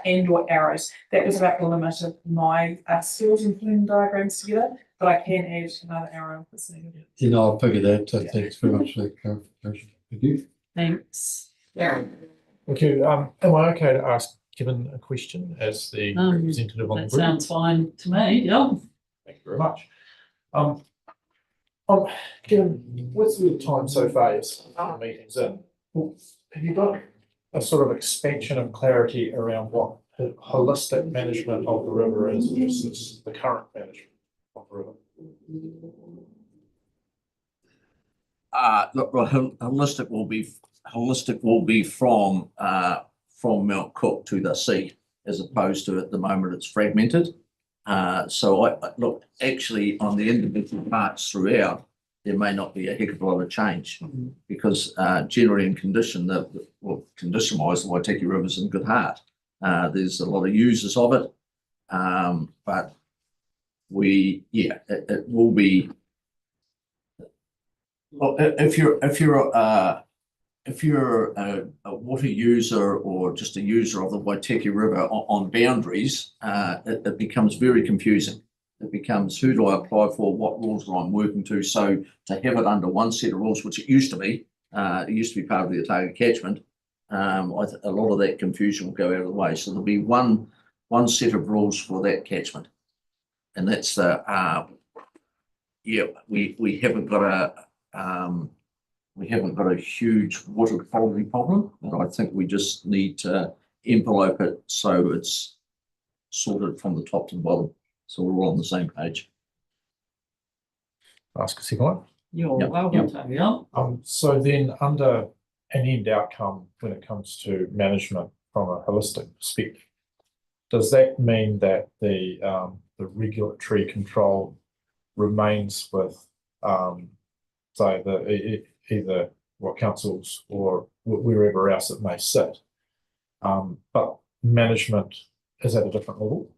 and or arrows. That was about the limit of my skills in putting diagrams together, but I can add another arrow if it's needed. You know, I figured that. So thanks very much for the clarification. Thank you. Thanks. Yeah. Thank you. Am I okay to ask Kevin a question as the representative on the That group? sounds fine to me. Yeah. Thank you very much. Kevin, what's the time so far? Yes, meetings in. Have you got a sort of expansion of clarity around what holistic management of the river is versus the current management of the river? Look, holistic will be from Mount Cook to the sea, as opposed to at the moment it's fragmented. So I look, actually on the individual parts throughout, there may not be a heck of a lot of change, because generally in condition, condition-wise, the Waitaki River's in good heart. There's a lot of users of it, but it will be. Well, if you're a water user or just a user of the Waitaki River on boundaries, it becomes very confusing. It becomes, who do I apply for? What rules do I working to? So to have it under one set of rules, which it used to be part of the Otago catchment, a lot of that confusion will go out of the way. So there'll be one set of rules for that catchment, and that's the we haven't got a huge water quality problem, but I think we just need to envelope it so it's sorted from the top to the bottom, so we're all on the same page. Ask a second one. You're welcome to, yeah. So then, under an end outcome when it comes to management from a holistic perspective, does that mean that the regulatory control remains with say either councils or wherever else it may sit, but management is at a different level?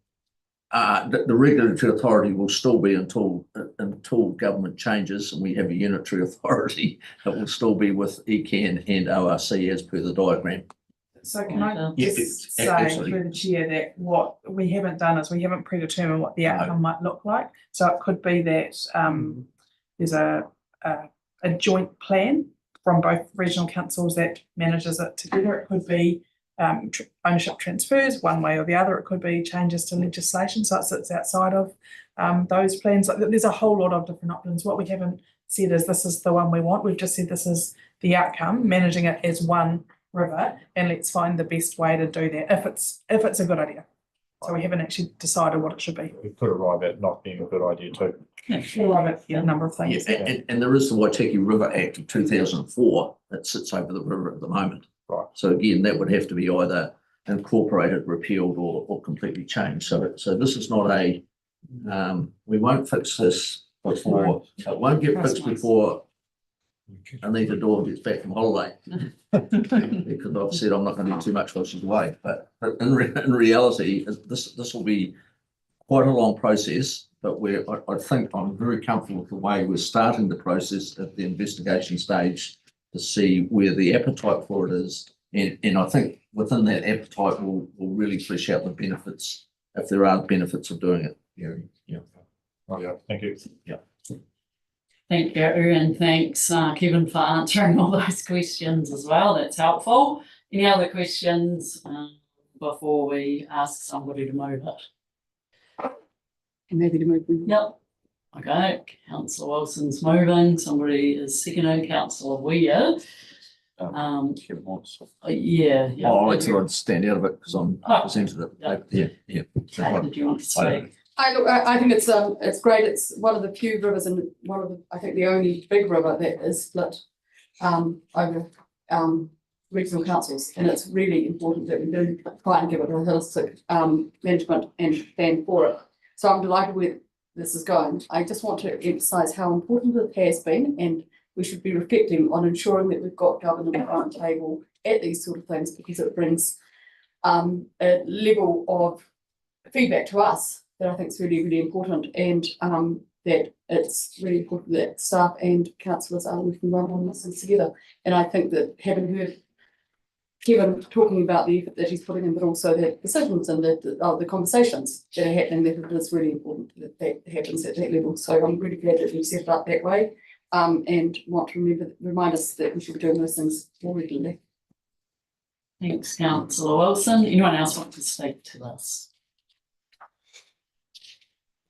The regulatory authority will still be until government changes and we have a unitary authority. It will still be with ECAN and ORC as per the diagram. So can I just say through the chair that what we haven't done is we haven't predetermined what the outcome might look like. So it could be that there's a joint plan from both regional councils that manages it together. It could be ownership transfers one way or the other. It could be changes to legislation, so it sits outside of those plans. There's a whole lot of different options. What we haven't said is this is the one we want. We've just said this is the outcome, managing it as one river, and let's find the best way to do that if it's a good idea. So we haven't actually decided what it should be. We could arrive at not being a good idea too. Yeah, we'll arrive at a number of things. Yeah, and there is the Waitaki River Act of 2004 that sits over the river at the moment. Right. So again, that would have to be either incorporated, repealed, or completely changed. So this is not a, we won't fix this before, it won't get fixed before Anita Dawn gets back from holiday. Because I've said I'm not going to do too much while she's away, but in reality, this will be quite a long process, but I think I'm very comfortable with the way we're starting the process at the investigation stage to see where the appetite for it is. And I think within that appetite, we'll really flesh out the benefits, if there are benefits of doing it. Yeah. Oh, yeah, thank you. Yeah. Thank you, and thanks, Kevin, for answering all those questions as well. That's helpful. Any other questions before we ask somebody to move it? And maybe to move. Yep. Okay, Councillor Wilson's moving. Somebody is seconding. Councillor Weir. Yeah. Oh, I thought I'd stand out of it because I'm presented it. Yeah. Did you want to speak? I think it's great. It's one of the few rivers and one of the, I think the only big river that is split over regional councils, and it's really important that we do try and give it a holistic management and plan for it. So I'm delighted with this is going. I just want to emphasise how important it has been, and we should be reflecting on ensuring that we've got government round table at these sort of things, because it brings a level of feedback to us that I think is really, really important, and that it's really important that staff and councillors are working well on this together. And I think that having heard Kevin talking about the effort that he's putting in, but also the decisions and the conversations that are happening, that it is really important that that happens at that level. So I'm really glad that we've set it up that way, and want to remind us that we should be doing those things more regularly. Thanks, Councillor Wilson. Anyone else want to speak to this?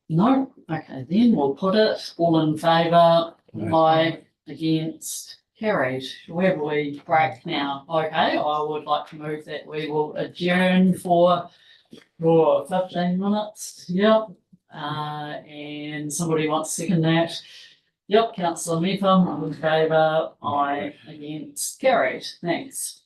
No? Okay, then we'll put it. All in favour? Aye. Against? Carried. Where will we break now? Okay, I would like to move that we will adjourn for 15 minutes. Yep. And somebody wants to second that? Yep, Councillor Mepham, all in favour? Aye. Against? Carried. Thanks.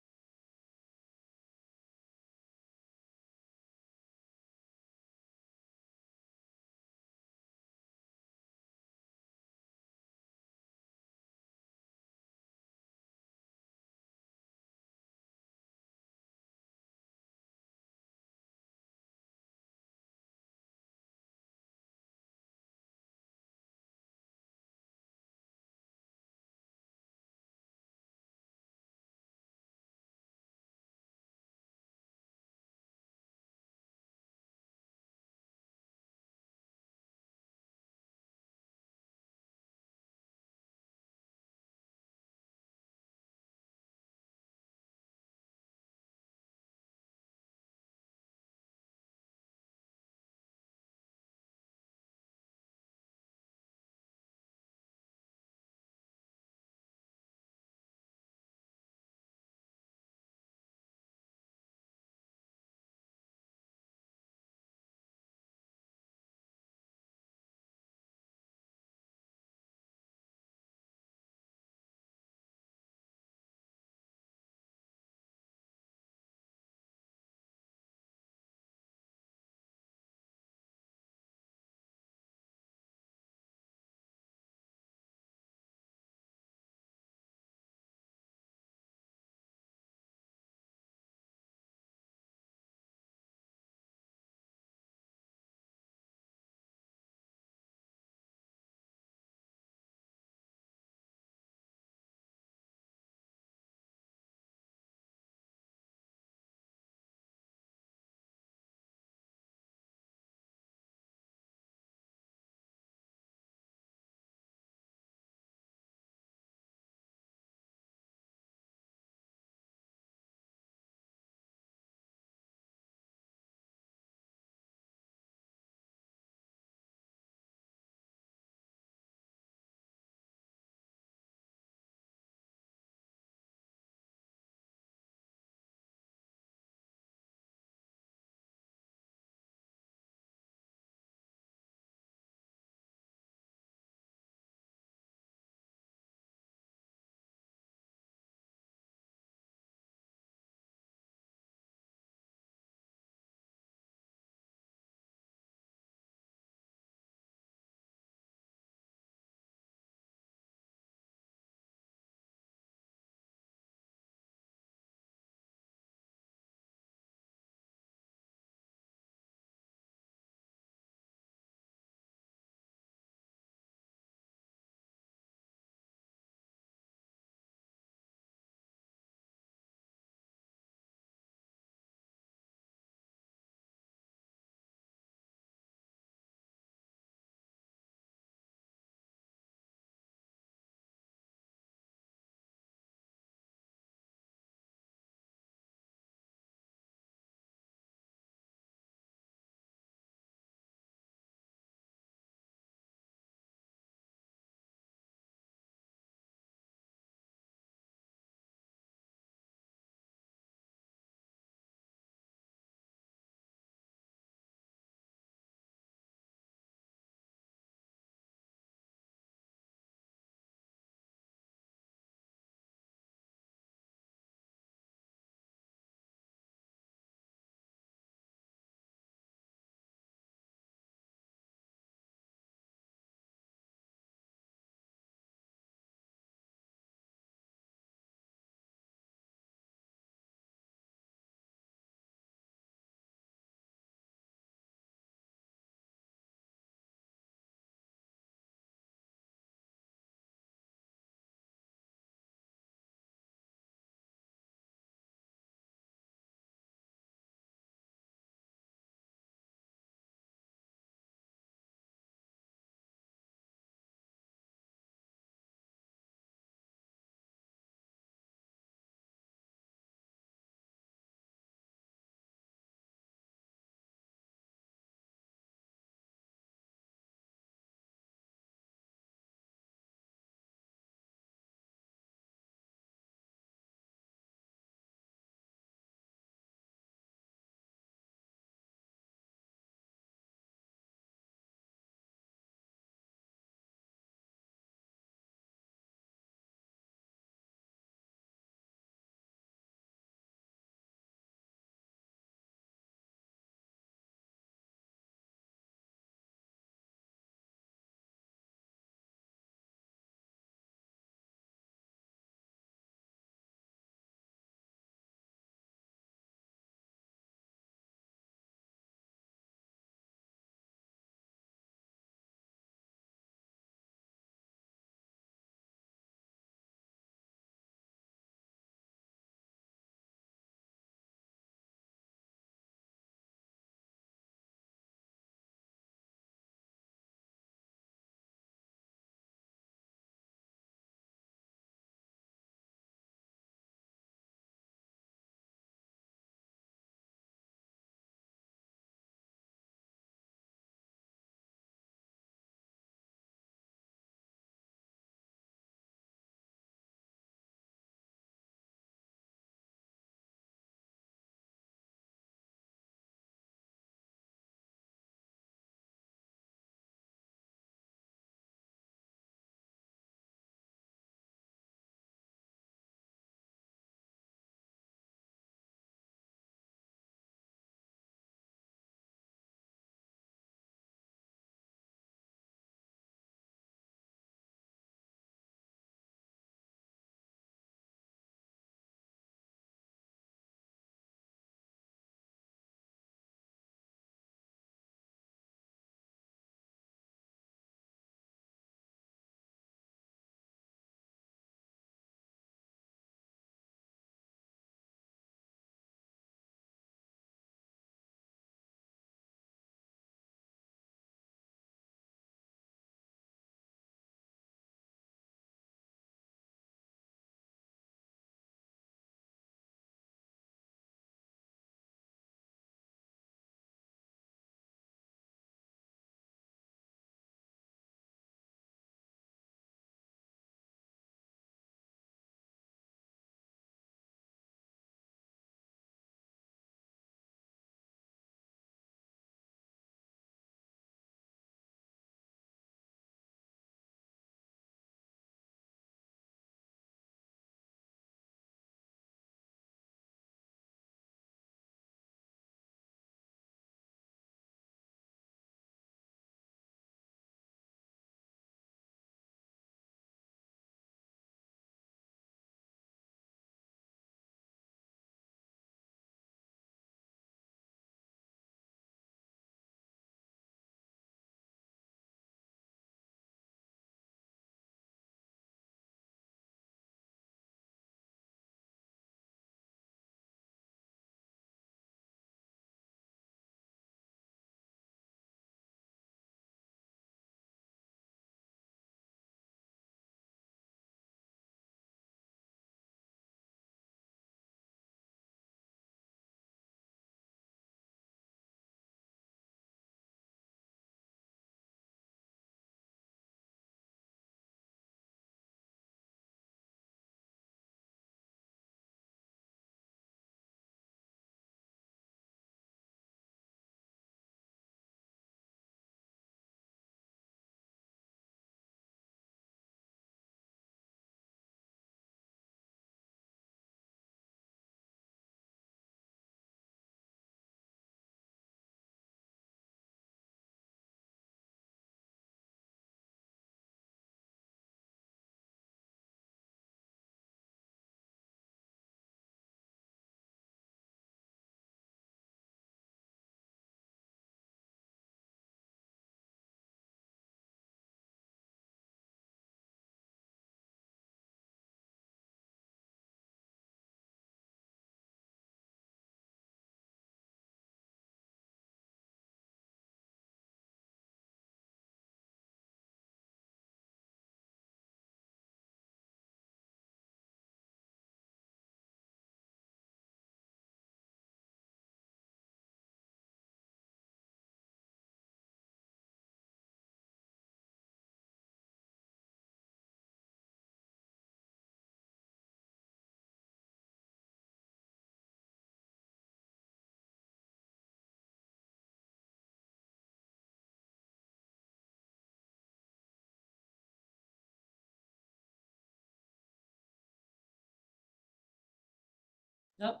Yep.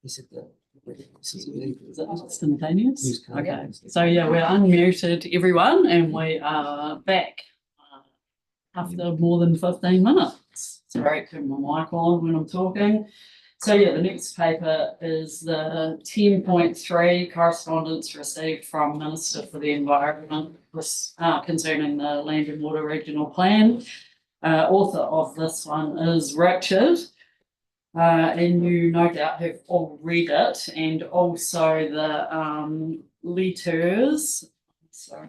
Is it the? Is it instantaneous? Okay, so yeah, we're unmuted everyone and we are back after more than 15 minutes. Sorry, turn my mic on when I'm talking. So yeah, the next paper is the 10.3 correspondence received from Minister for the Environment concerning the Land and Water Regional Plan. Author of this one is Richard. And you no doubt have all read it, and also the letters. Sorry,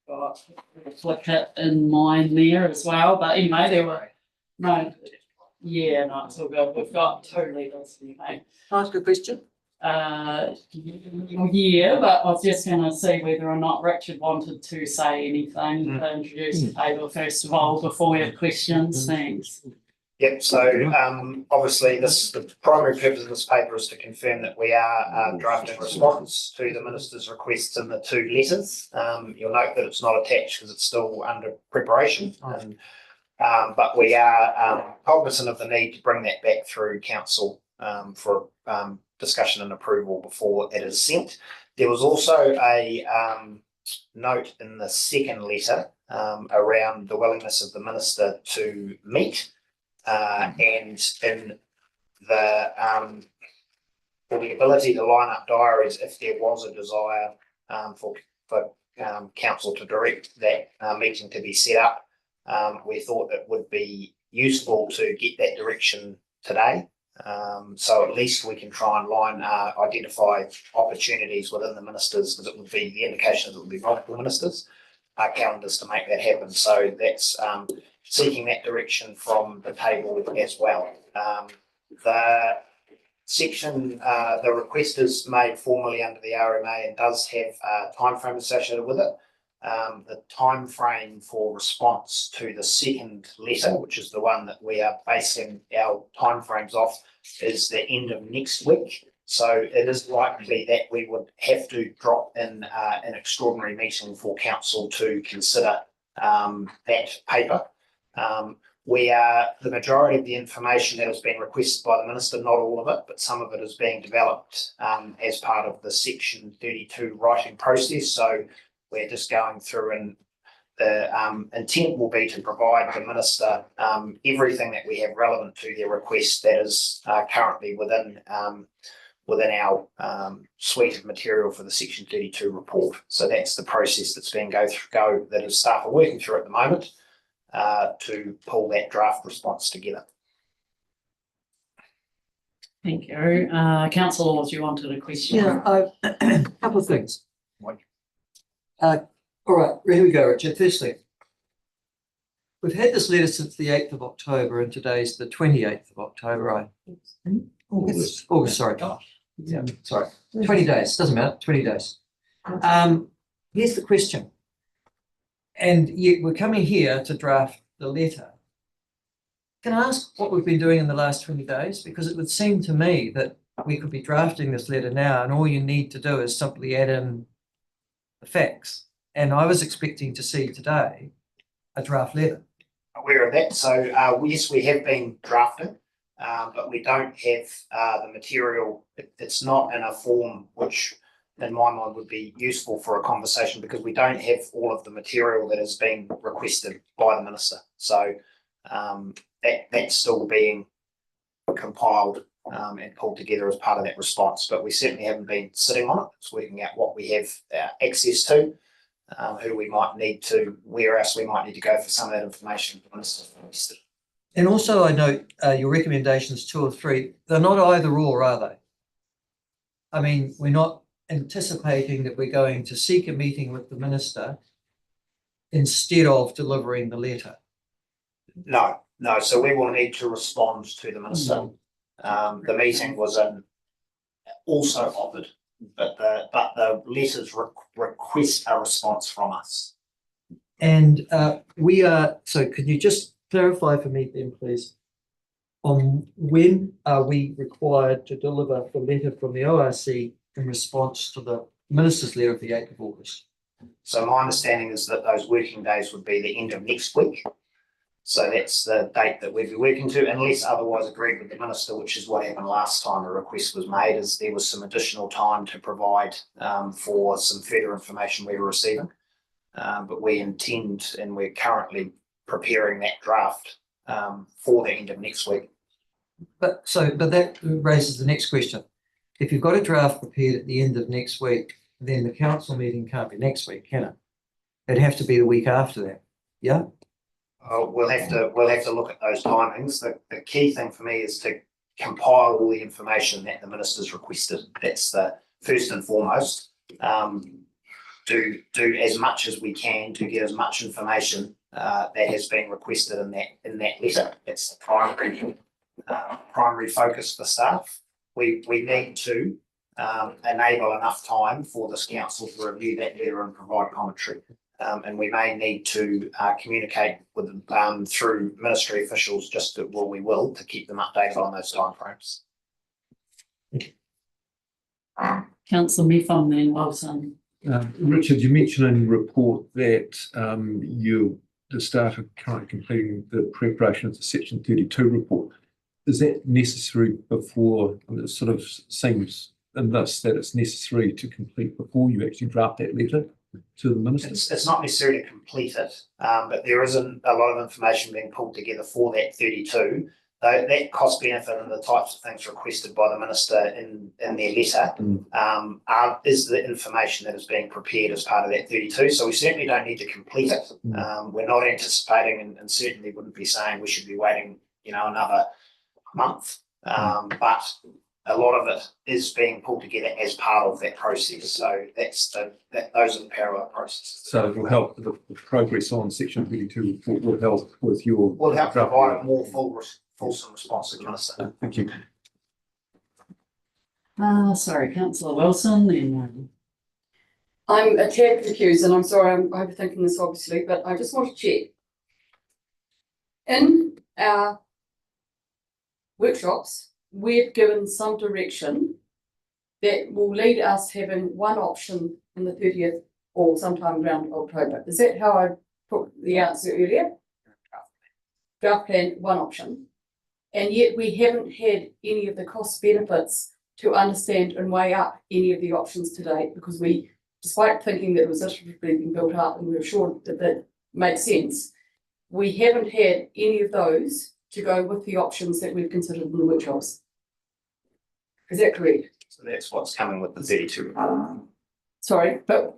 got a flick it in mine there as well. But anyway, there were no, yeah, no, it's all good. We've got 2 letters anyway. Can I ask a question? Yeah, but I was just going to see whether or not Richard wanted to say anything to introduce the paper first of all before we have questions. Thanks. Yep, so obviously the primary purpose of this paper is to confirm that we are drafting a response to the Minister's requests in the 2 letters. You'll note that it's not attached because it's still under preparation. But we are cognizant of the need to bring that back through Council for discussion and approval before it is sent. There was also a note in the second letter around the willingness of the Minister to meet. And in the ability to line up diaries if there was a desire for council to direct that meeting to be set up. We thought it would be useful to get that direction today. So at least we can try and identify opportunities within the ministers, because it would be the indication that it would be multiple ministers, calendars to make that happen. So that's seeking that direction from the table as well. The section, the request is made formally under the RMA and does have a timeframe associated with it. The timeframe for response to the second letter, which is the one that we are basing our timeframes off, is the end of next week. So it is likely that we would have to drop in an extraordinary meeting for council to consider that paper. The majority of the information that has been requested by the Minister, not all of it, but some of it is being developed as part of the Section 32 writing process. So we're just going through, and the intent will be to provide the Minister everything that we have relevant to their request that is currently within our suite of material for the Section 32 report. So that's the process that's being that his staff are working through at the moment to pull that draft response together. Thank you. Councillor Laws, you wanted a question? Yeah, a couple of things. All right, here we go, Richard. Firstly, we've had this letter since the 8th of October, and today's the 28th of October. August, sorry. Yeah, sorry. 20 days, doesn't matter, 20 days. Here's the question. And yet we're coming here to draft the letter. Can I ask what we've been doing in the last 20 days? Because it would seem to me that we could be drafting this letter now, and all you need to do is simply add in the facts. And I was expecting to see today a draft letter. Aware of that. So yes, we have been drafting, but we don't have the material. It's not in a form which in my mind would be useful for a conversation, because we don't have all of the material that has been requested by the Minister. So that's still being compiled and pulled together as part of that response. But we certainly haven't been sitting on it. It's working out what we have access to, who we might need to, where else we might need to go for some of that information the Minister requested. And also I note your recommendations 2 or 3, they're not either or, are they? I mean, we're not anticipating that we're going to seek a meeting with the Minister instead of delivering the letter. No. So we will need to respond to the Minister. The meeting was also offered, but the letters request a response from us. And so can you just clarify for me then, please, on when are we required to deliver the letter from the ORC in response to the Minister's letter of the 8th of August? So my understanding is that those working days would be the end of next week. So that's the date that we'll be working to, unless otherwise agreed with the minister, which is what happened last time a request was made, is there was some additional time to provide for some further information we were receiving. But we intend, and we're currently preparing that draft for the end of next week. But that raises the next question. If you've got a draft prepared at the end of next week, then the council meeting can't be next week, can it? It'd have to be the week after that, yeah? We'll have to look at those timings. The key thing for me is to compile all the information that the minister's requested. That's the first and foremost. Do as much as we can to get as much information that has been requested in that letter. It's the primary focus for staff. We need to enable enough time for this council to review that letter and provide commentary. And we may need to communicate with them through ministry officials, we will, to keep them updated on those timeframes. Councillor Metham then, Wilson. Richard, you mentioned in your report that the staff are currently completing the preparation of the Section 32 report. Is that necessary before, it sort of seems in this that it's necessary to complete before you actually draft that letter to the minister? It's not necessary to complete it, but there isn't a lot of information being pulled together for that 32. That cost benefit and the types of things requested by the minister in their letter is the information that is being prepared as part of that 32. So we certainly don't need to complete it. We're not anticipating and certainly wouldn't be saying we should be waiting, another month. But a lot of it is being pulled together as part of that process. So those are the parallel processes. So it will help the progress on Section 32 report will help with your. Will help provide a more fulsome response to the minister. Thank you. Sorry, Councillor Wilson, then. I'm a tad confused, and I'm sorry, I'm overthinking this obviously, but I just want to check. In our workshops, we've given some direction that will lead us having one option in the 30th or sometime around October. Is that how I put the answer earlier? Draft plan, one option. And yet we haven't had any of the cost benefits to understand and weigh up any of the options to date, because we, despite thinking that it was literally being built up and we were sure that that made sense, we haven't had any of those to go with the options that we've considered in the workshops. Is that correct? So that's what's coming with the 32. Sorry, but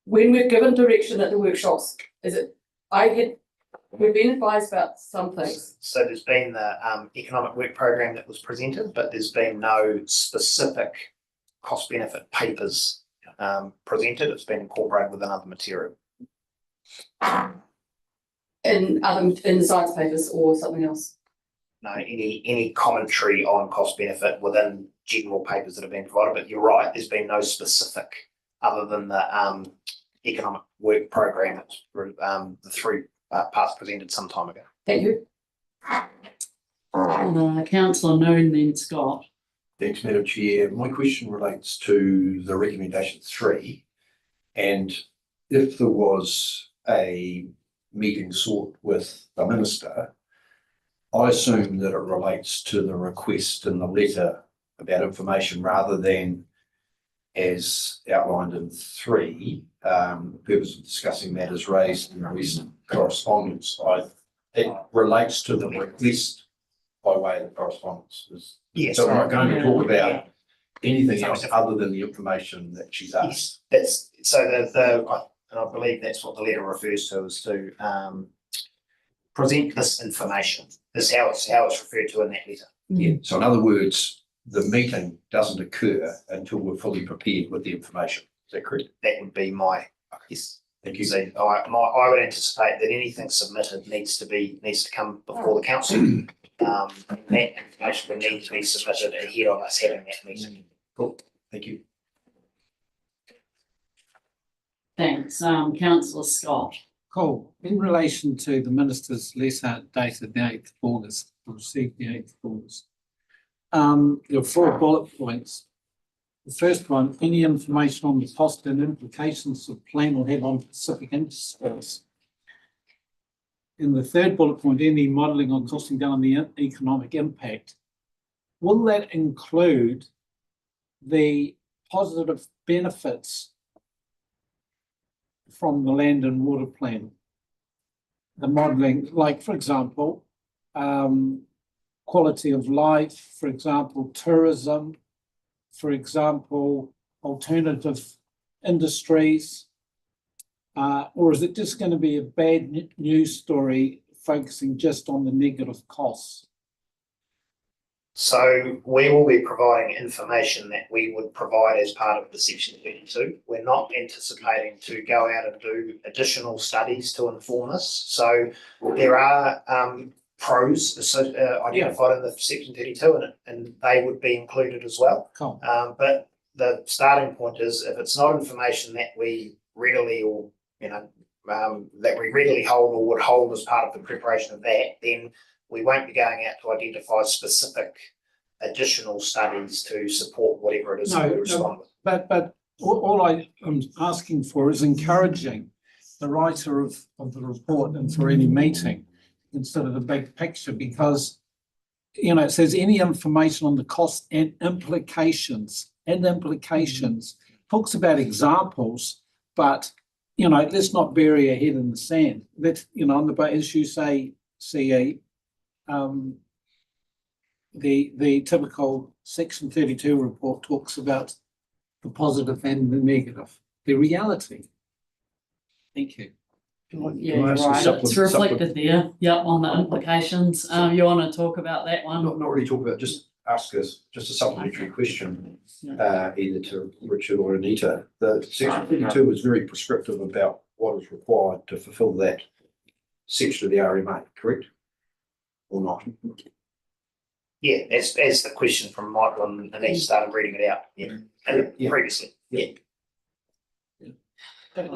when we've given direction at the workshops, we've been advised about some things. So there's been the economic work program that was presented, but there's been no specific cost benefit papers presented. It's been incorporated within other material. In the science papers or something else? No, any commentary on cost benefit within general papers that have been provided, but you're right, there's been no specific other than the economic work program, the three parts presented some time ago. Thank you. Councillor Noon, then Scott. Thanks, Madam Chair. My question relates to the recommendation 3, and if there was a meeting sought with the minister, I assume that it relates to the request in the letter about information rather than, as outlined in 3, the purpose of discussing matters raised in recent correspondence. It relates to the request by way of correspondence. Yes. So we're not going to talk about anything else other than the information that she's asked. Yes, that's so and I believe that's what the letter refers to, is to present this information. This is how it's referred to in that letter. Yeah. So in other words, the meeting doesn't occur until we're fully prepared with the information. Is that correct? That would be my yes. Thank you. So I would anticipate that anything submitted needs to come before the council. That information will need to be submitted ahead of us having that meeting. Cool. Thank you. Thanks. Councillor Scott. Cool. In relation to the minister's letter dated the 8th of August, received the 8th of August, there are 4 bullet points. The first one, any information on the cost and implications of plan will have on Pacific industries. in the third bullet point, any modelling on costing down the economic impact, will that include the positive benefits from the land and water plan? The modelling, like for example, quality of life, for example, tourism, for example, alternative industries, or is it just going to be a bad news story focusing just on the negative costs? So we will be providing information that we would provide as part of the Section 32. We're not anticipating to go out and do additional studies to inform us. So there are pros identified in the Section 32 and they would be included as well. Cool. But the starting point is if it's not information that we readily or that we readily hold or would hold as part of the preparation of that, then we won't be going out to identify specific additional studies to support whatever it is that we respond with. But all I am asking for is encouraging the writer of the report and for any meeting instead of the big picture, because it says any information on the cost and implications talks about examples, but let's not bury our head in the sand. Let's on the as you say, CE. The typical Section 32 report talks about the positive and the negative, the reality. Thank you. Yeah, you're right. It's reflected there. Yep, on the implications. You want to talk about that one? Not really talk about, just ask us just a supplementary question, either to Richard or Anita. The Section 32 was very prescriptive about what is required to fulfil that section of the RMA, correct? Or not? Yeah, as the question from Michael and he started reading it out. Yeah, previously. Yeah.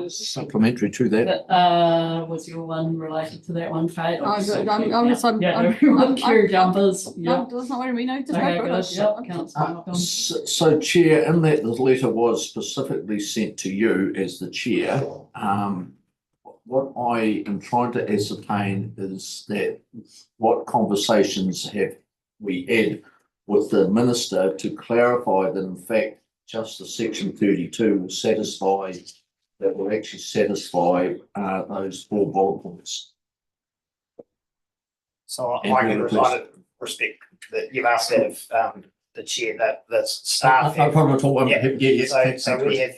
Supplementary to that. Was your one related to that one, Kate? I'm queue jumpers. No, that's not what I mean. No, just Okay, go for good. it. Yep, Councillor Malcolm. So Chair, in that the letter was specifically sent to you as the Chair, what I am trying to ascertain is that what conversations have we had with the Minister to clarify that in fact just the Section 32 will actually satisfy those 4 bullet points. So I can respect that you've asked that of the chair, that the staff. No problem at all. So we have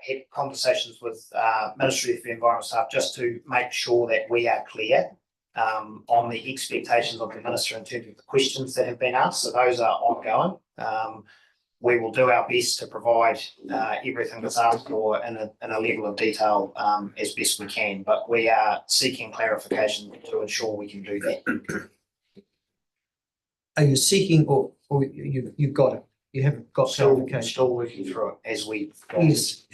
had conversations with Ministry of the Environment staff just to make sure that we are clear on the expectations of the Minister in terms of the questions that have been asked. So those are ongoing. We will do our best to provide everything that's asked for in a level of detail as best we can, but we are seeking clarification to ensure we can do that. Are you seeking or you've got it? You haven't got clarification? Still working through it as we go. Yes,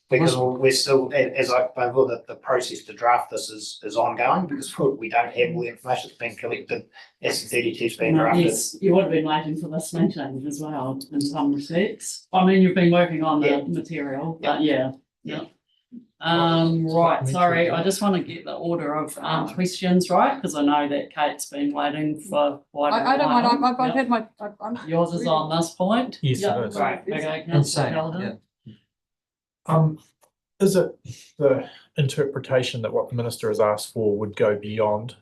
Because we're still, as I explained before, the process to draft this is ongoing because we don't have all the information that's been collected as the 32's been drafted. Yes, you would have been waiting for this meeting as well in some respects. I mean, you've been working on the material, but yeah. Right, sorry, I just want to get the order of questions right because I know that Kate's been waiting for quite a while. I don't mind. I've had my. Yours is on this point. Yes, it is. Right. Okay, Councillor Paladin. Is it the interpretation that what the Minister has asked for would go beyond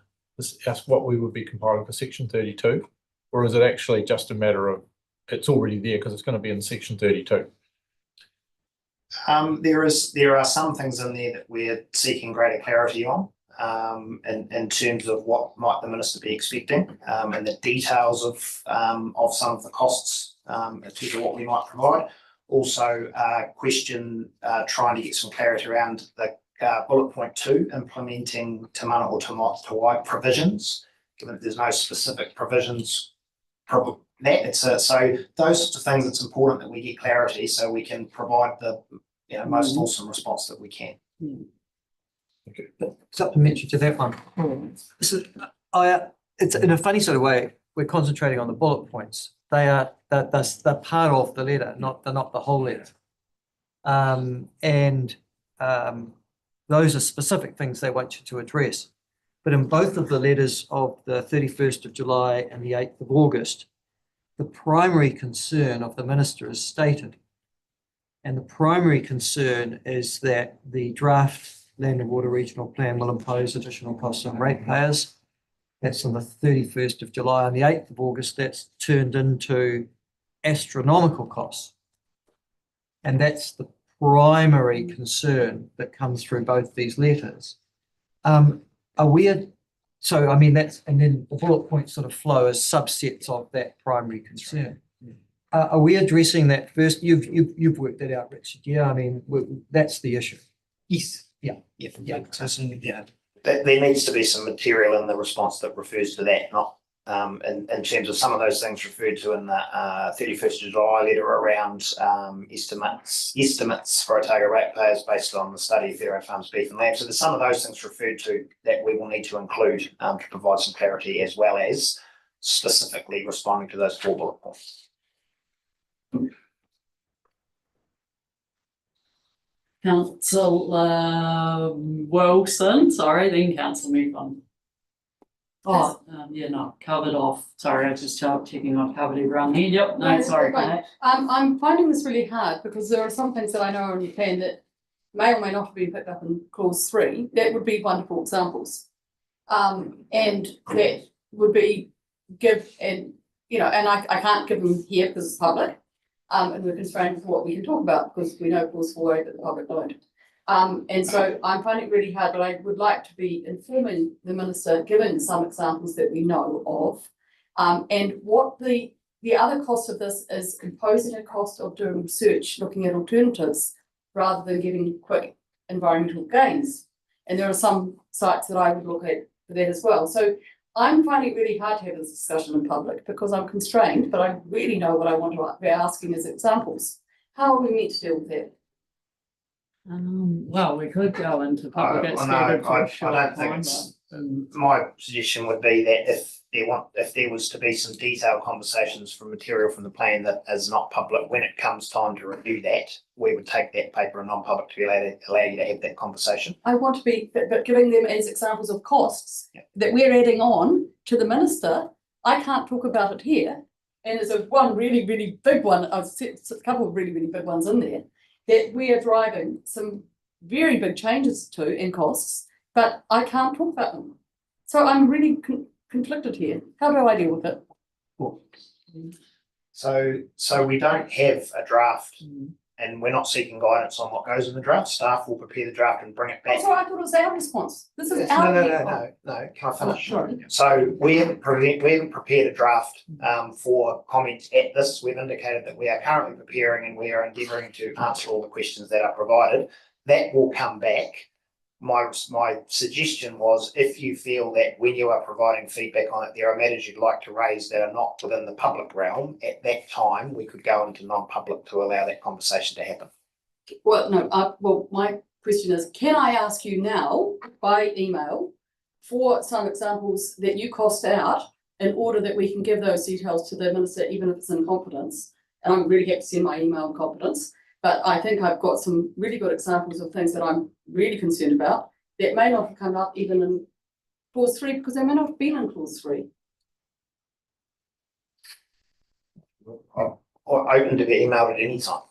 what we would be compiling for Section 32? Or is it actually just a matter of it's already there because it's going to be in Section 32? There are some things in there that we're seeking greater clarity on in terms of what might the Minister be expecting and the details of some of the costs in terms of what we might provide. Also, trying to get some clarity around the bullet point 2, implementing Te Mana o Te Wai provisions, given that there's no specific provisions. So those sorts of things, it's important that we get clarity so we can provide the most fulsome response that we can. Okay. Supplementary to that one. So it's in a funny sort of way, we're concentrating on the bullet points. They're part of the letter, they're not the whole letter. Those are specific things they want you to address. But in both of the letters of the 31st of July and the 8th of August, the primary concern of the minister is stated. And the primary concern is that the draft Land and Water Regional Plan will impose additional costs on ratepayers. That's on the 31st of July. On the 8th of August, that's turned into astronomical costs. And that's the primary concern that comes through both these letters. So I mean, that's, and then the bullet points sort of flow as subsets of that primary concern. Are we addressing that first? You've worked that out, Richard. Yeah, I mean, that's the issue. Yes. Yeah. Yeah. There needs to be some material in the response that refers to that, not in terms of some of those things referred to in the 31st of July letter around estimates for Otago ratepayers based on the study of Fairway Farms beef and lamb. So there's some of those things referred to that we will need to include to provide some clarity, as well as specifically responding to those 4 bullet points. Councillor Wilson, sorry, then Councillor Mufon. Oh, yeah, no, covered off. Sorry, I was just checking I've covered everyone here. Yep, no, sorry, mate. I'm finding this really hard because there are some things that I know are in your plan that may or may not have been picked up in clause 3. That would be wonderful examples. And that would be and I can't give them here because it's public. And we're constrained for what we can talk about because we know clause 4A that the public don't. And so I'm finding it really hard, but I would like to be informing the minister, given some examples that we know of, and what the other cost of this is imposing a cost of doing research, looking at alternatives, rather than giving quick environmental gains. And there are some sites that I would look at for that as well. So I'm finding it really hard to have this discussion in public because I'm constrained, but I really know what I want to be asking as examples. How are we meant to deal with that? Well, we could go into public. I don't think it's. My suggestion would be that if there was to be some detailed conversations from material from the plan that is not public, when it comes time to review that, we would take that paper in non-public to allow you to have that conversation. I want to be, but giving them as examples of costs that we're adding on to the minister. I can't talk about it here, and there's one really, really big one. I've set a couple of really, really big ones in there that we are driving some very big changes to in costs, but I can't talk about them. So I'm really conflicted here. How do I deal with it? So we don't have a draft, and we're not seeking guidance on what goes in the draft. Staff will prepare the draft and bring it back. That's why I thought it was our response. This is our. No. Can I finish? Sorry. So we haven't prepared a draft for comments at this. We've indicated that we are currently preparing and we are endeavouring to answer all the questions that are provided. That will come back. My suggestion was, if you feel that when you are providing feedback on it, there are matters you'd like to raise that are not within the public realm, at that time, we could go into non-public to allow that conversation to happen. Well, no, my question is, can I ask you now by email for some examples that you cost out in order that we can give those details to the minister, even if it's in confidence? And I'm really happy to send my email in confidence. But I think I've got some really good examples of things that I'm really concerned about that may not have come up even in clause 3 because they may not have been in clause 3. Or open to be emailed at any time.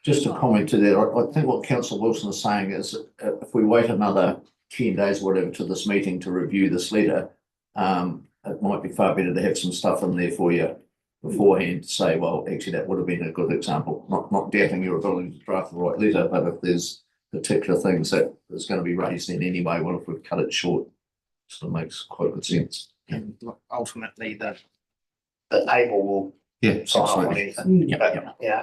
Just a comment to that, I think what Councillor Wilson is saying is if we wait another 10 days, whatever, to this meeting to review this letter, it might be far better to have some stuff in there for you beforehand to say, well, actually, that would have been a good example. Not doubting your ability to draft the right letter, but if there's particular things that is going to be raised then anyway, well, if we've cut it short, sort of makes quite good sense. And ultimately, the table will sign off on anything. But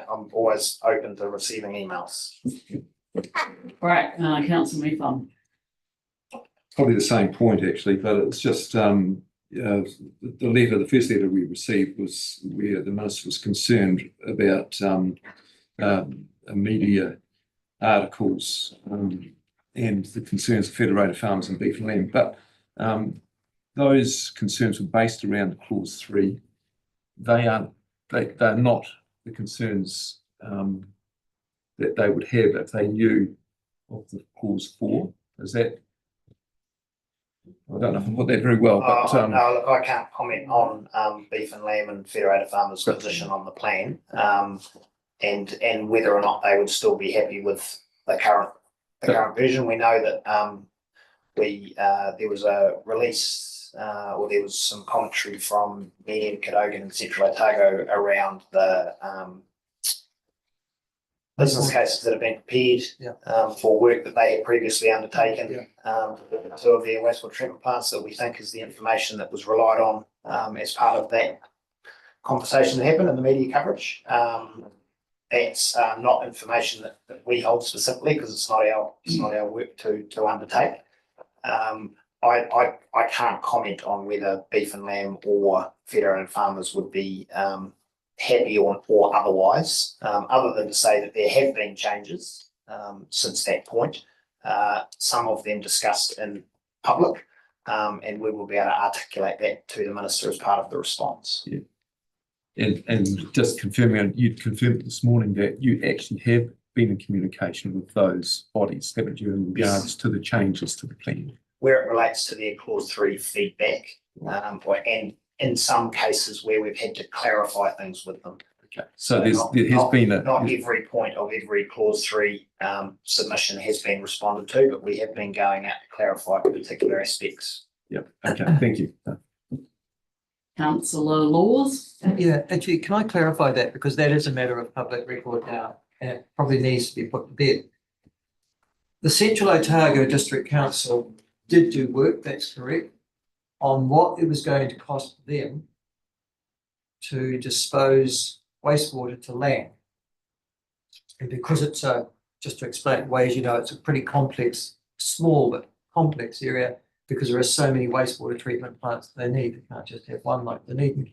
I'm always open to receiving emails. Right, Councillor Mufon. Probably the same point actually, but it's just the first letter we received was where the minister was concerned about media articles and the concerns of Federated Farms and Beef and Lamb. But those concerns were based around clause 3. They're not the concerns that they would have if they knew of the clause 4? Is that? I don't know if I put that very well, but No, look, I can't comment on Beef and Lamb and Federated Farmers' position on the plan, and whether or not they would still be happy with the current version. We know that there was a release, or there was some commentary from me and Cadogan and Central Otago around the business cases that have been prepared for work that they had previously undertaken. Two of their wastewater treatment plants that we think is the information that was relied on as part of that conversation that happened in the media coverage. That's not information that we hold specifically because it's not our work to undertake. I can't comment on whether Beef and Lamb or Federated Farmers would be happy or otherwise, other than to say that there have been changes since that point. Some of them discussed in public, and we will be able to articulate that to the Minister as part of the response. Yeah. And just confirming, you'd confirmed this morning that you actually have been in communication with those bodies, haven't you, in regards to the changes to the plan? Where it relates to their clause 3 feedback, and in some cases where we've had to clarify things with them. Okay. So there has been not every point of every clause 3 submission has been responded to, but we have been going out to clarify particular aspects. Yep. Okay. Thank you. Councillor Laws. Yeah, actually, can I clarify that? Because that is a matter of public record now, and it probably needs to be put to bed. The Central Otago District Council did do work, that's correct, on what it was going to cost them to dispose wastewater to land. And because it's just to explain ways, it's a pretty complex, small but complex area, because there are so many wastewater treatment plants they need. They can't just have one like Dunedin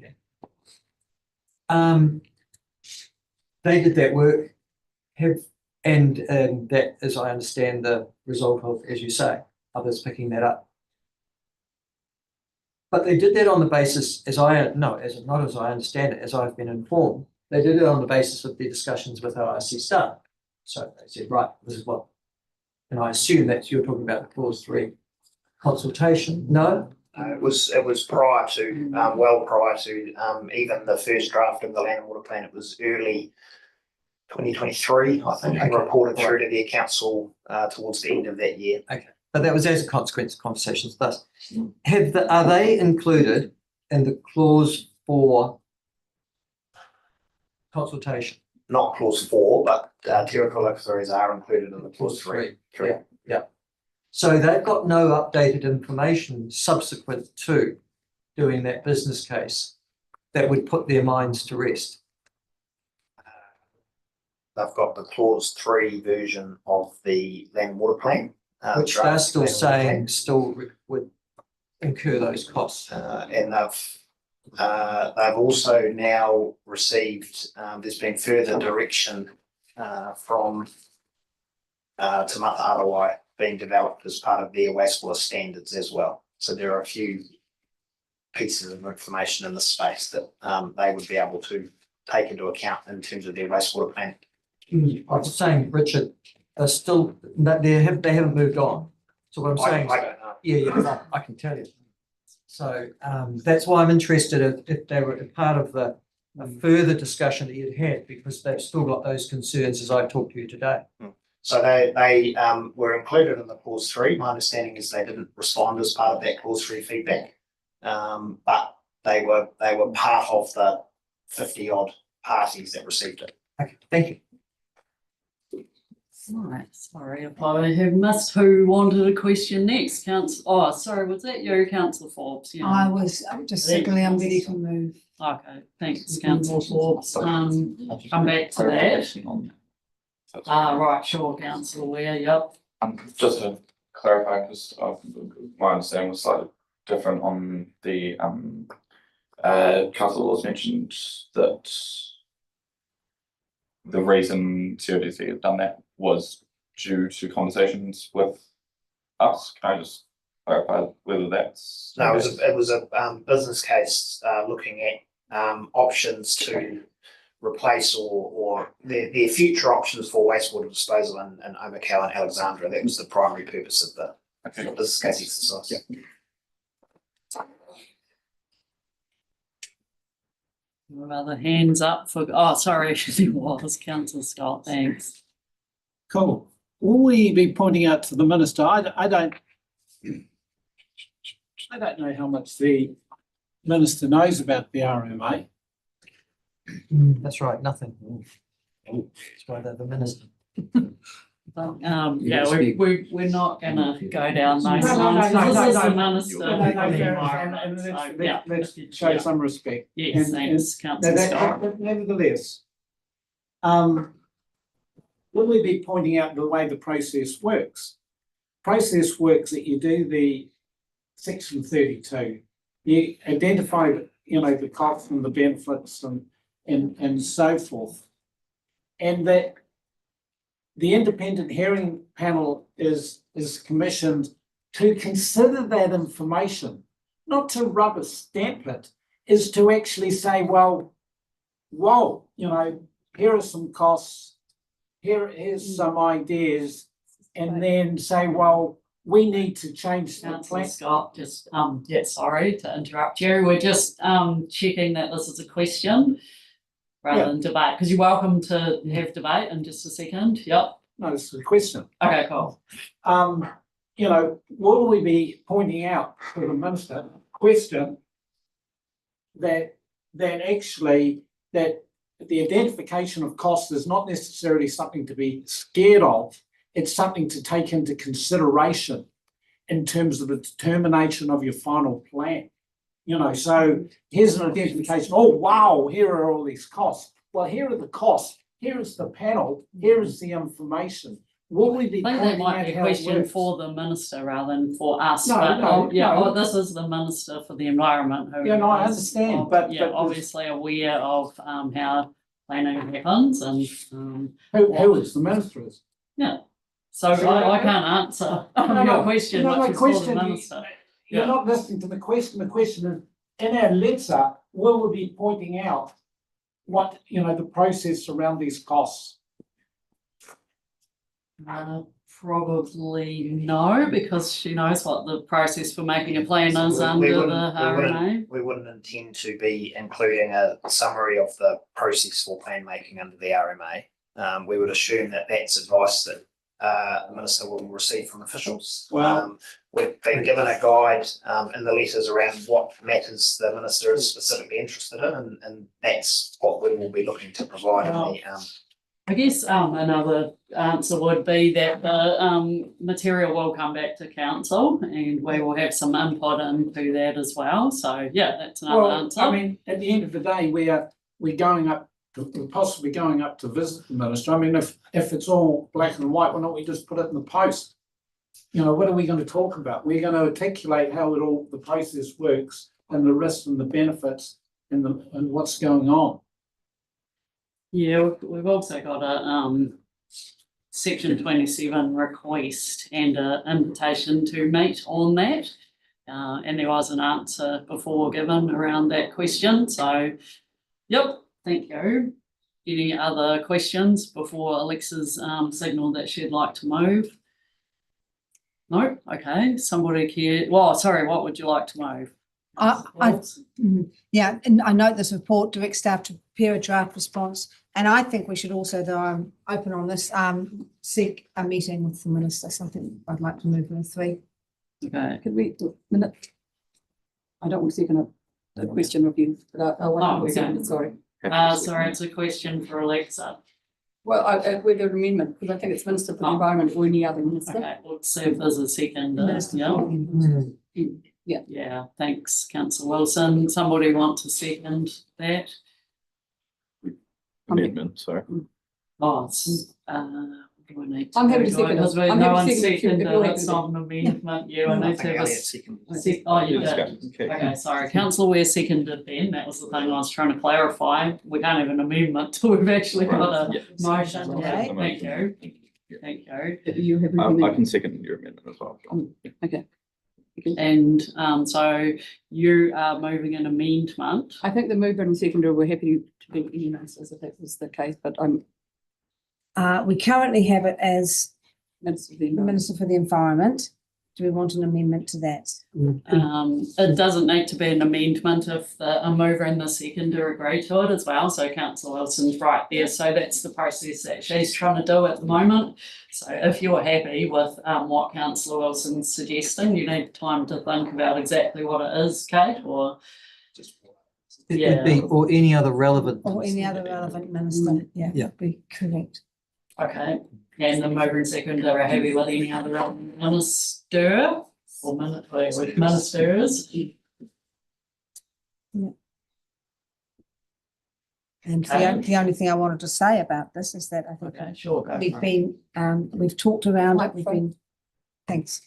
can. They did that work, and that, as I understand, the result of, as you say, others picking that up. But they did that on the basis, as I understand it, as I've been informed, they did it on the basis of their discussions with ORC staff. So they said, right, this is what, and I assume that you're talking about the clause 3 consultation. No? It was prior to, well prior to even the first draft of the Land and Water Plan. It was early 2023, I think, reported through to the council towards the end of that year. Okay. But that was as a consequence of conversations with us. Are they included in the clause 4 consultation? Not clause 4, but territorial authorities are included in the clause 3. Correct. Yeah. So they've got no updated information subsequent to doing that business case that would put their minds to rest. They've got the clause 3 version of the Land and Water Plan, which they're still saying would incur those costs. And they've also now received, there's been further direction from Te Mata Arawai being developed as part of their wastewater standards as well. So there are a few pieces of information in the space that they would be able to take into account in terms of their wastewater plan. I was saying, Richard, still that they haven't moved on. So what I'm saying, I don't know. Yeah, I can tell you. So that's why I'm interested if they were a part of the further discussion that you'd had, because they've still got those concerns as I talked to you today. So they were included in the clause 3. My understanding is they didn't respond as part of that clause 3 feedback, but they were part of the 50 odd parties that received it. Okay, thank you. Right, sorry if I have missed who wanted a question next. Sorry, was that you, Councillor Forbes? Yeah. I was just signalling I'm ready to move. Okay, thanks, Councillor Forbes. Come back to that. Right, sure, Councillor Ware, yep. Just to clarify, because my understanding was slightly different on the Councillor Laws mentioned that the reason CODC have done that was due to conversations with us. Can I just clarify whether that's... No, it was a business case looking at options to replace or their future options for wastewater disposal in Otago and Alexandra. That was the primary purpose of the business case exercise. Other hands up for, oh, sorry, there was Councillor Scott, thanks. Cool. Will we be pointing out to the minister? I don't know how much the minister knows about the RMA. That's right, nothing. That's why they're the minister. Yeah, we're not gonna go down those No, lines. no, This is the no, minister. fair enough. And let's show some respect. Yes, thanks, Councillor Scott. But nevertheless, will we be pointing out the way the process works? Process works that you do the section 32, you identify, the costs and the benefits and so forth, and that the independent hearing panel is commissioned to consider that information, not to rubber stamp it, is to actually say, well, whoa, here are some costs, here's some ideas, and then say, well, we need to change the Councillor plan. Scott, just, sorry to interrupt you. We're just, checking that this is a question rather than debate, because you're welcome to have debate in just a second. Yep. No, this is a question. Okay, cool. Will we be pointing out to the minister question that actually that the identification of costs is not necessarily something to be scared of, it's something to take into consideration in terms of the determination of your final plan. So here's an identification, oh wow, here are all these costs. Well, here are the costs, here is the panel, here is the information. Will we be I think that pointing might out be a how it question works? for the minister rather than for us. No, but, no. this is the minister for the environment who Yeah, no, I is, understand, but obviously aware of how planning happens and who is the minister is? Yeah. So I can't answer your question, my which is for the minister. You're not listening to the question. The question is, in our letter, will we be pointing out what, the process around these costs? Probably no, because she knows what the process for making a plan is under the RMA. We wouldn't intend to be including a summary of the process for plan making under the RMA. We would assume that that's advice that the minister will receive from officials. Well, we've been given a guide in the letters around what matters the minister is specifically interested in, and that's what we will be looking to provide in the I guess another answer would be that the material will come back to council and we will have some input into that as well. So yeah, that's another answer. I mean, at the end of the day, we're going up, possibly going up to visit the minister. I mean, if it's all black and white, why don't we just put it in the post? What are we going to talk about? We're going to articulate how the process works and the risks and the benefits and what's going on. Yeah, we've also got a section 27 request and an invitation to meet on that. And there was an answer before given around that question. So, yep, thank you. Any other questions before Alexa's signal that she'd like to move? No? Okay. Somebody care? Well, sorry, what would you like to move? Yeah, and I note this report directs staff to prepare a draft response, and I think we should also, though I'm open on this, seek a meeting with the minister. Something I'd like to move in 3. Okay. Could we minute? I don't want to second a question of you, but I want to second it. Sorry. Sorry, it's a question for Alexa. Well, with an amendment, because I think it's Minister for the Environment or any other minister. Okay, we'll see if there's a second. Yeah, thanks, Councillor Wilson. Somebody want to second that? Amendment, sorry. Oh, it's, do I need to? I'm happy to second it. Because I'm no happy one to second it. seconded If you're it, happy it's to. not an amendment. You, I need to have a Oh, you did. Okay, sorry. Councillor Ware seconded then. That was the thing I was trying to clarify. We can't have an amendment till we've actually got a motion. Yeah, thank you. Thank you. I can second your amendment as well. Okay. And so you are moving an amendment. I think the mover and seconder were happy to be any ministers if that was the case, but We currently have it as Minister for the Environment. Minister for the Environment. Do we want an amendment to that? It doesn't need to be an amendment if the mover and the seconder agree to it as well. So Councillor Wilson's right there. So that's the process that she's trying to do at the moment. So if you're happy with what Councillor Wilson's suggesting, you need time to think about exactly what it is, Kate, or It would be, or any other relevant. Or any other relevant minister, yeah, would be correct. Okay, and the mover and seconder are happy with any other relevant minister or ministers. And Okay. the only thing I wanted to say about this is that I think Okay, sure, go we've for it. been, we've talked around it, we've been, thanks.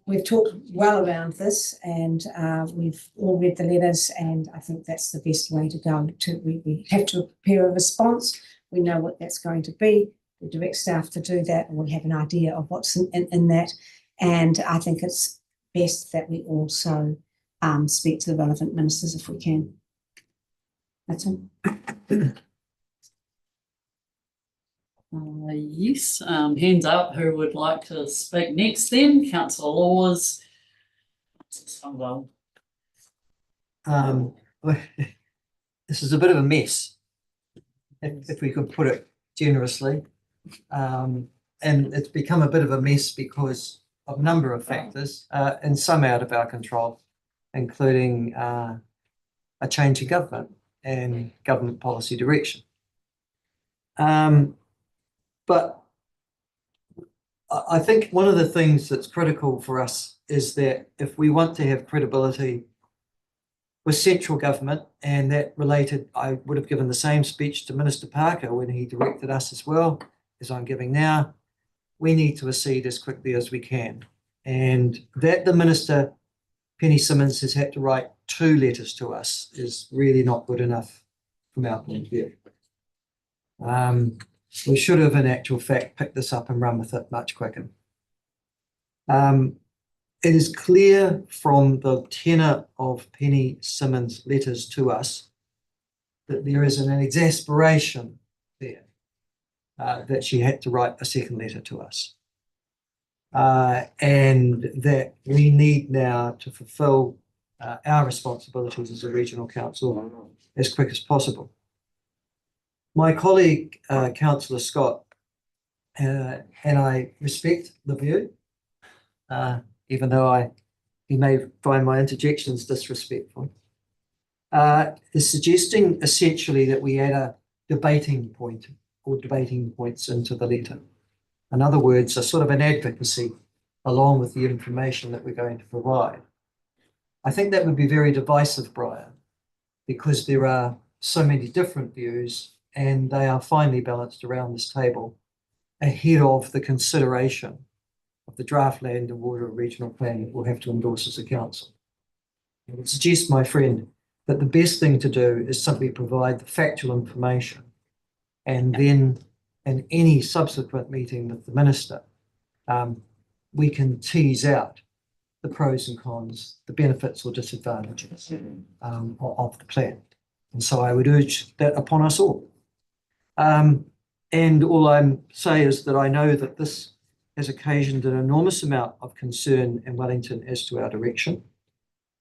We've talked well around this and we've all read the letters and I think that's the best way to go. We have to prepare a response. We know what that's going to be. We direct staff to do that and we have an idea of what's in that. And I think it's best that we also speak to the relevant ministers if we can. That's all. Yes, hands up, who would like to speak next then? Councillor Laws. This is a bit of a mess, if we could put it generously. And it's become a bit of a mess because of a number of factors, and some out of our control, including a change in government and government policy direction. But I think one of the things that's critical for us is that if we want to have credibility with central government, and that related, I would have given the same speech to Minister Parker when he directed us as well as I'm giving now, we need to accede as quickly as we can. And that the Minister, Penny Simmons, has had to write 2 letters to us is really not good enough from our point of view. We should have, in actual fact, picked this up and run with it much quicker. It is clear from the tenor of Penny Simmons' letters to us that there is an exasperation there, that she had to write a second letter to us. And that we need now to fulfil our responsibilities as a regional council as quick as possible. My colleague, Councillor Scott, and I respect the view, even though he may find my interjections disrespectful, is suggesting essentially that we add a debating point or debating points into the letter. In other words, a sort of an advocacy along with the information that we're going to provide. I think that would be very divisive, Brian, because there are so many different views and they are finely balanced around this table ahead of the consideration of the draft land and water regional plan that we'll have to endorse as a council. I would suggest, my friend, that the best thing to do is simply provide the factual information and then in any subsequent meeting with the minister, we can tease out the pros and cons, the benefits or disadvantages of the plan. And so I would urge that upon us all. And all I'm saying is that I know that this has occasioned an enormous amount of concern in Wellington as to our direction.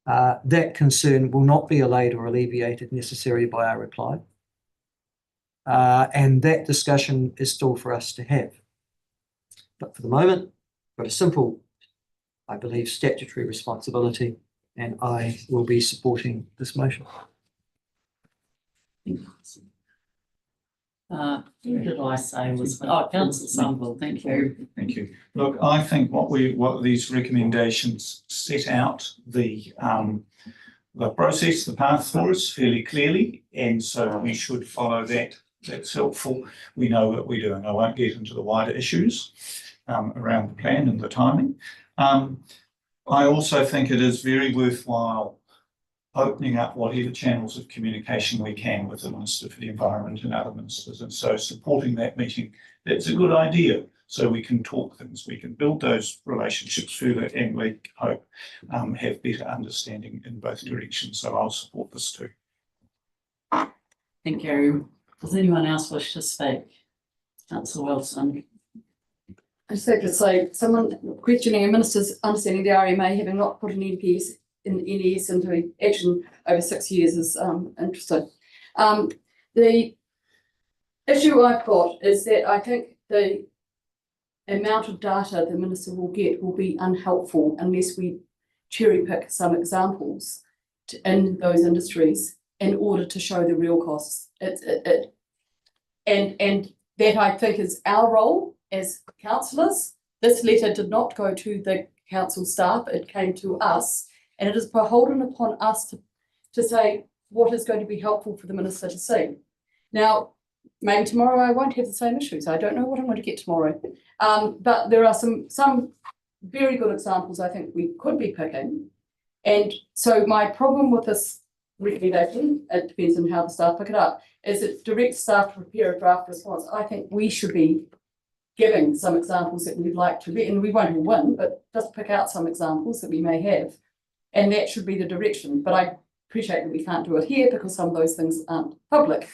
That concern will not be allayed or alleviated necessarily by our reply. And that discussion is still for us to have. But for the moment, we've got a simple, I believe, statutory responsibility, and I will be supporting this motion. Who did I say was, Councillor Sunville, thank you. Thank you. Look, I think what these recommendations set out the process, the path for us fairly clearly, and so we should follow that. That's helpful. We know what we're doing. I won't get into the wider issues around the plan and the timing. I also think it is very worthwhile opening up whatever channels of communication we can with the Minister for the Environment and other ministers. And so supporting that meeting, that's a good idea. So we can talk things, we can build those relationships further, and we hope have better understanding in both directions. So I'll support this too. Thank you. Does anyone else wish to speak? Councillor Wilson. I just have to say, someone questioning a minister's understanding the RMA having not put an NPS into action over 6 years is interesting. The issue I've got is that I think the amount of data the minister will get will be unhelpful unless we cherry pick some examples in those industries in order to show the real costs. And that I think is our role as councillors. This letter did not go to the council staff, it came to us, and it is beholden upon us to say what is going to be helpful for the minister to see. Now, maybe tomorrow I won't have the same issues. I don't know what I'm going to get tomorrow. But there are some very good examples I think we could be picking. And so my problem with this recommendation, it depends on how the staff pick it up, is it directs staff to prepare a draft response. I think we should be giving some examples that we'd like to be, and we won't all win, but just pick out some examples that we may have. And that should be the direction. But I appreciate that we can't do it here because some of those things aren't public.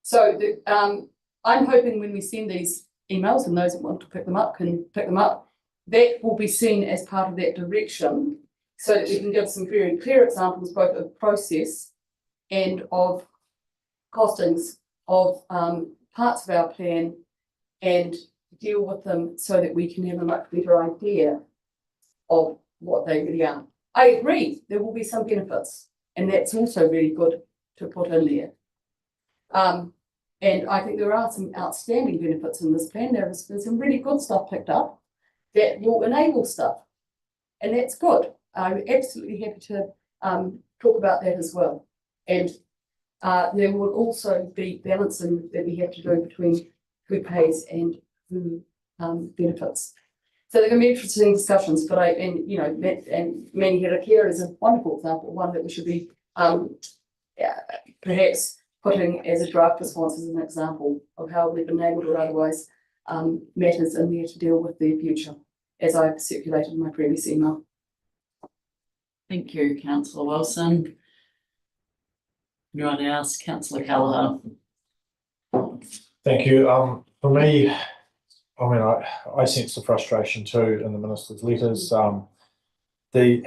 So I'm hoping when we send these emails, and those that want to pick them up can pick them up, that will be seen as part of that direction so that we can give some very clear examples both of process and of costings of parts of our plan and deal with them so that we can have a much better idea of what they really are. I agree, there will be some benefits, and that's also really good to put in there. And I think there are some outstanding benefits in this plan. There's some really good stuff picked up that will enable stuff, and that's good. I'm absolutely happy to talk about that as well. And there will also be balancing that we have to do between who pays and who benefits. So they're going to be interesting discussions, but Manny Hirakia is a wonderful example, one that we should be perhaps putting as a draft response as an example of how we've enabled or otherwise matters in there to deal with their future, as I've circulated in my previous email. Thank you, Councillor Wilson. Anyone else? Councillor Callagher. Thank you. For me, I mean, I sense the frustration too in the minister's letters. The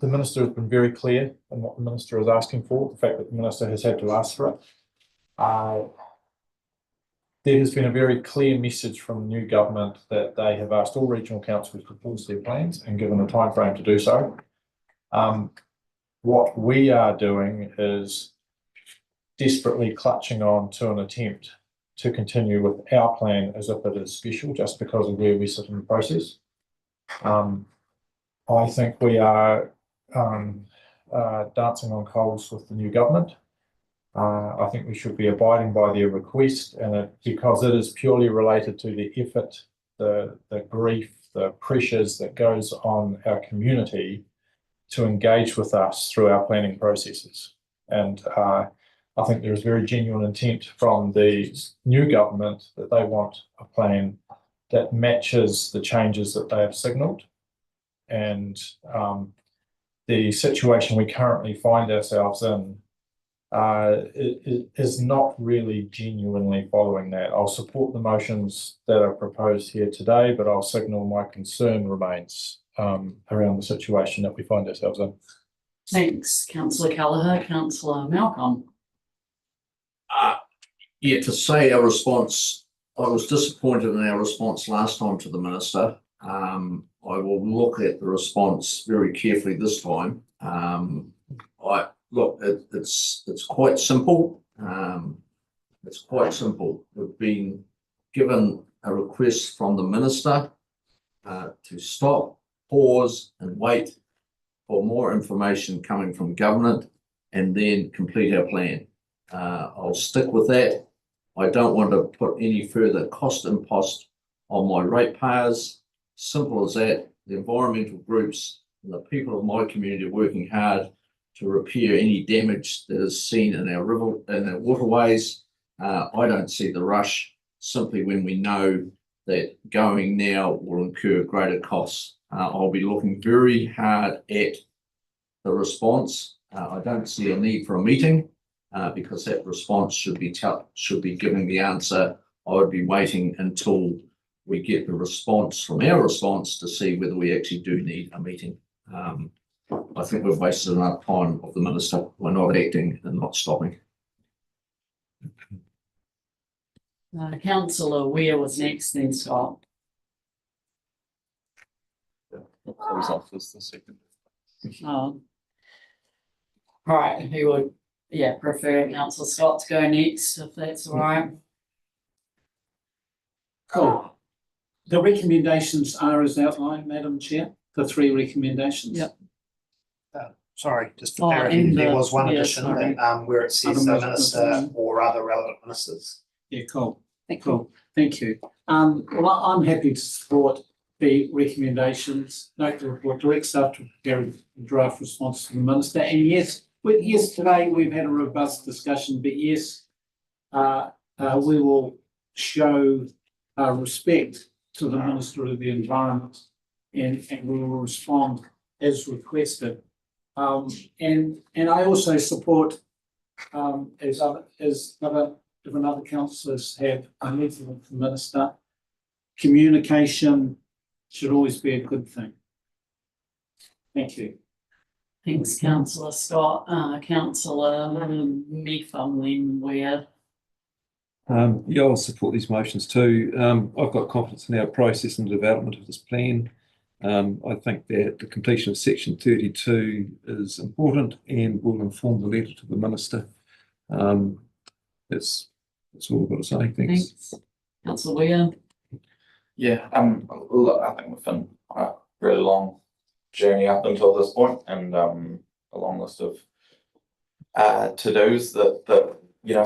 minister has been very clear in what the minister is asking for, the fact that the minister has had to ask for it. There has been a very clear message from the new government that they have asked all regional councils to propose their plans and given a time frame to do so. What we are doing is desperately clutching on to an attempt to continue with our plan as if it is special just because of where we sit in the process. I think we are dancing on coals with the new government. I think we should be abiding by their request, and because it is purely related to the effort, the grief, the pressures that goes on our community to engage with us through our planning processes. And I think there is very genuine intent from the new government that they want a plan that matches the changes that they have signalled. And the situation we currently find ourselves in is not really genuinely following that. I'll support the motions that are proposed here today, but I'll signal my concern remains around the situation that we find ourselves in. Thanks, Councillor Callagher. Councillor Malcolm. Yeah, to say our response, I was disappointed in our response last time to the minister. I will look at the response very carefully this time. It's quite simple. It's quite simple. We've been given a request from the minister to stop, pause, and wait for more information coming from government, and then complete our plan. I'll stick with that. I don't want to put any further cost impost on my ratepayers. Simple as that. The environmental groups and the people of my community are working hard to repair any damage that is seen in our river and our waterways. I don't see the rush, simply when we know that going now will incur greater costs. I'll be looking very hard at the response. I don't see a need for a meeting. because that response should be giving the answer. I would be waiting until we get the response from our response to see whether we actually do need a meeting. I think we've wasted enough time of the minister. We're not acting and not stopping. Councillor Weir was next, then Scott. Close off as the second. All right, who would, prefer Councillor Scott to go next, if that's all right? Cool. The recommendations are as outlined, Madam Chair, the 3 recommendations. Yep. Sorry, just Oh, for clarity, and there the- was one yeah, addition sorry. where it says the minister or other relevant ministers. Yeah, cool. Cool. Thank you. Well, I'm happy to support the recommendations. Note the report directs staff to prepare a draft response to the minister. And yes, today we've had a robust discussion, but yes, we will show respect to the Minister of the Environment and we will respond as requested. And I also support, as different other councillors have, a meeting with the Minister. Communication should always be a good thing. Thank you. Thanks, Councillor Scott. Councillor Mefam Weir. Yeah, I'll support these motions too. I've got confidence in our process and development of this plan. I think that the completion of section 32 is important and will inform the letter to the minister. That's all I've got to say. Thanks. Councillor Weir. Yeah, look, I think we've been on a really long journey up until this point, and a long list of to-dos that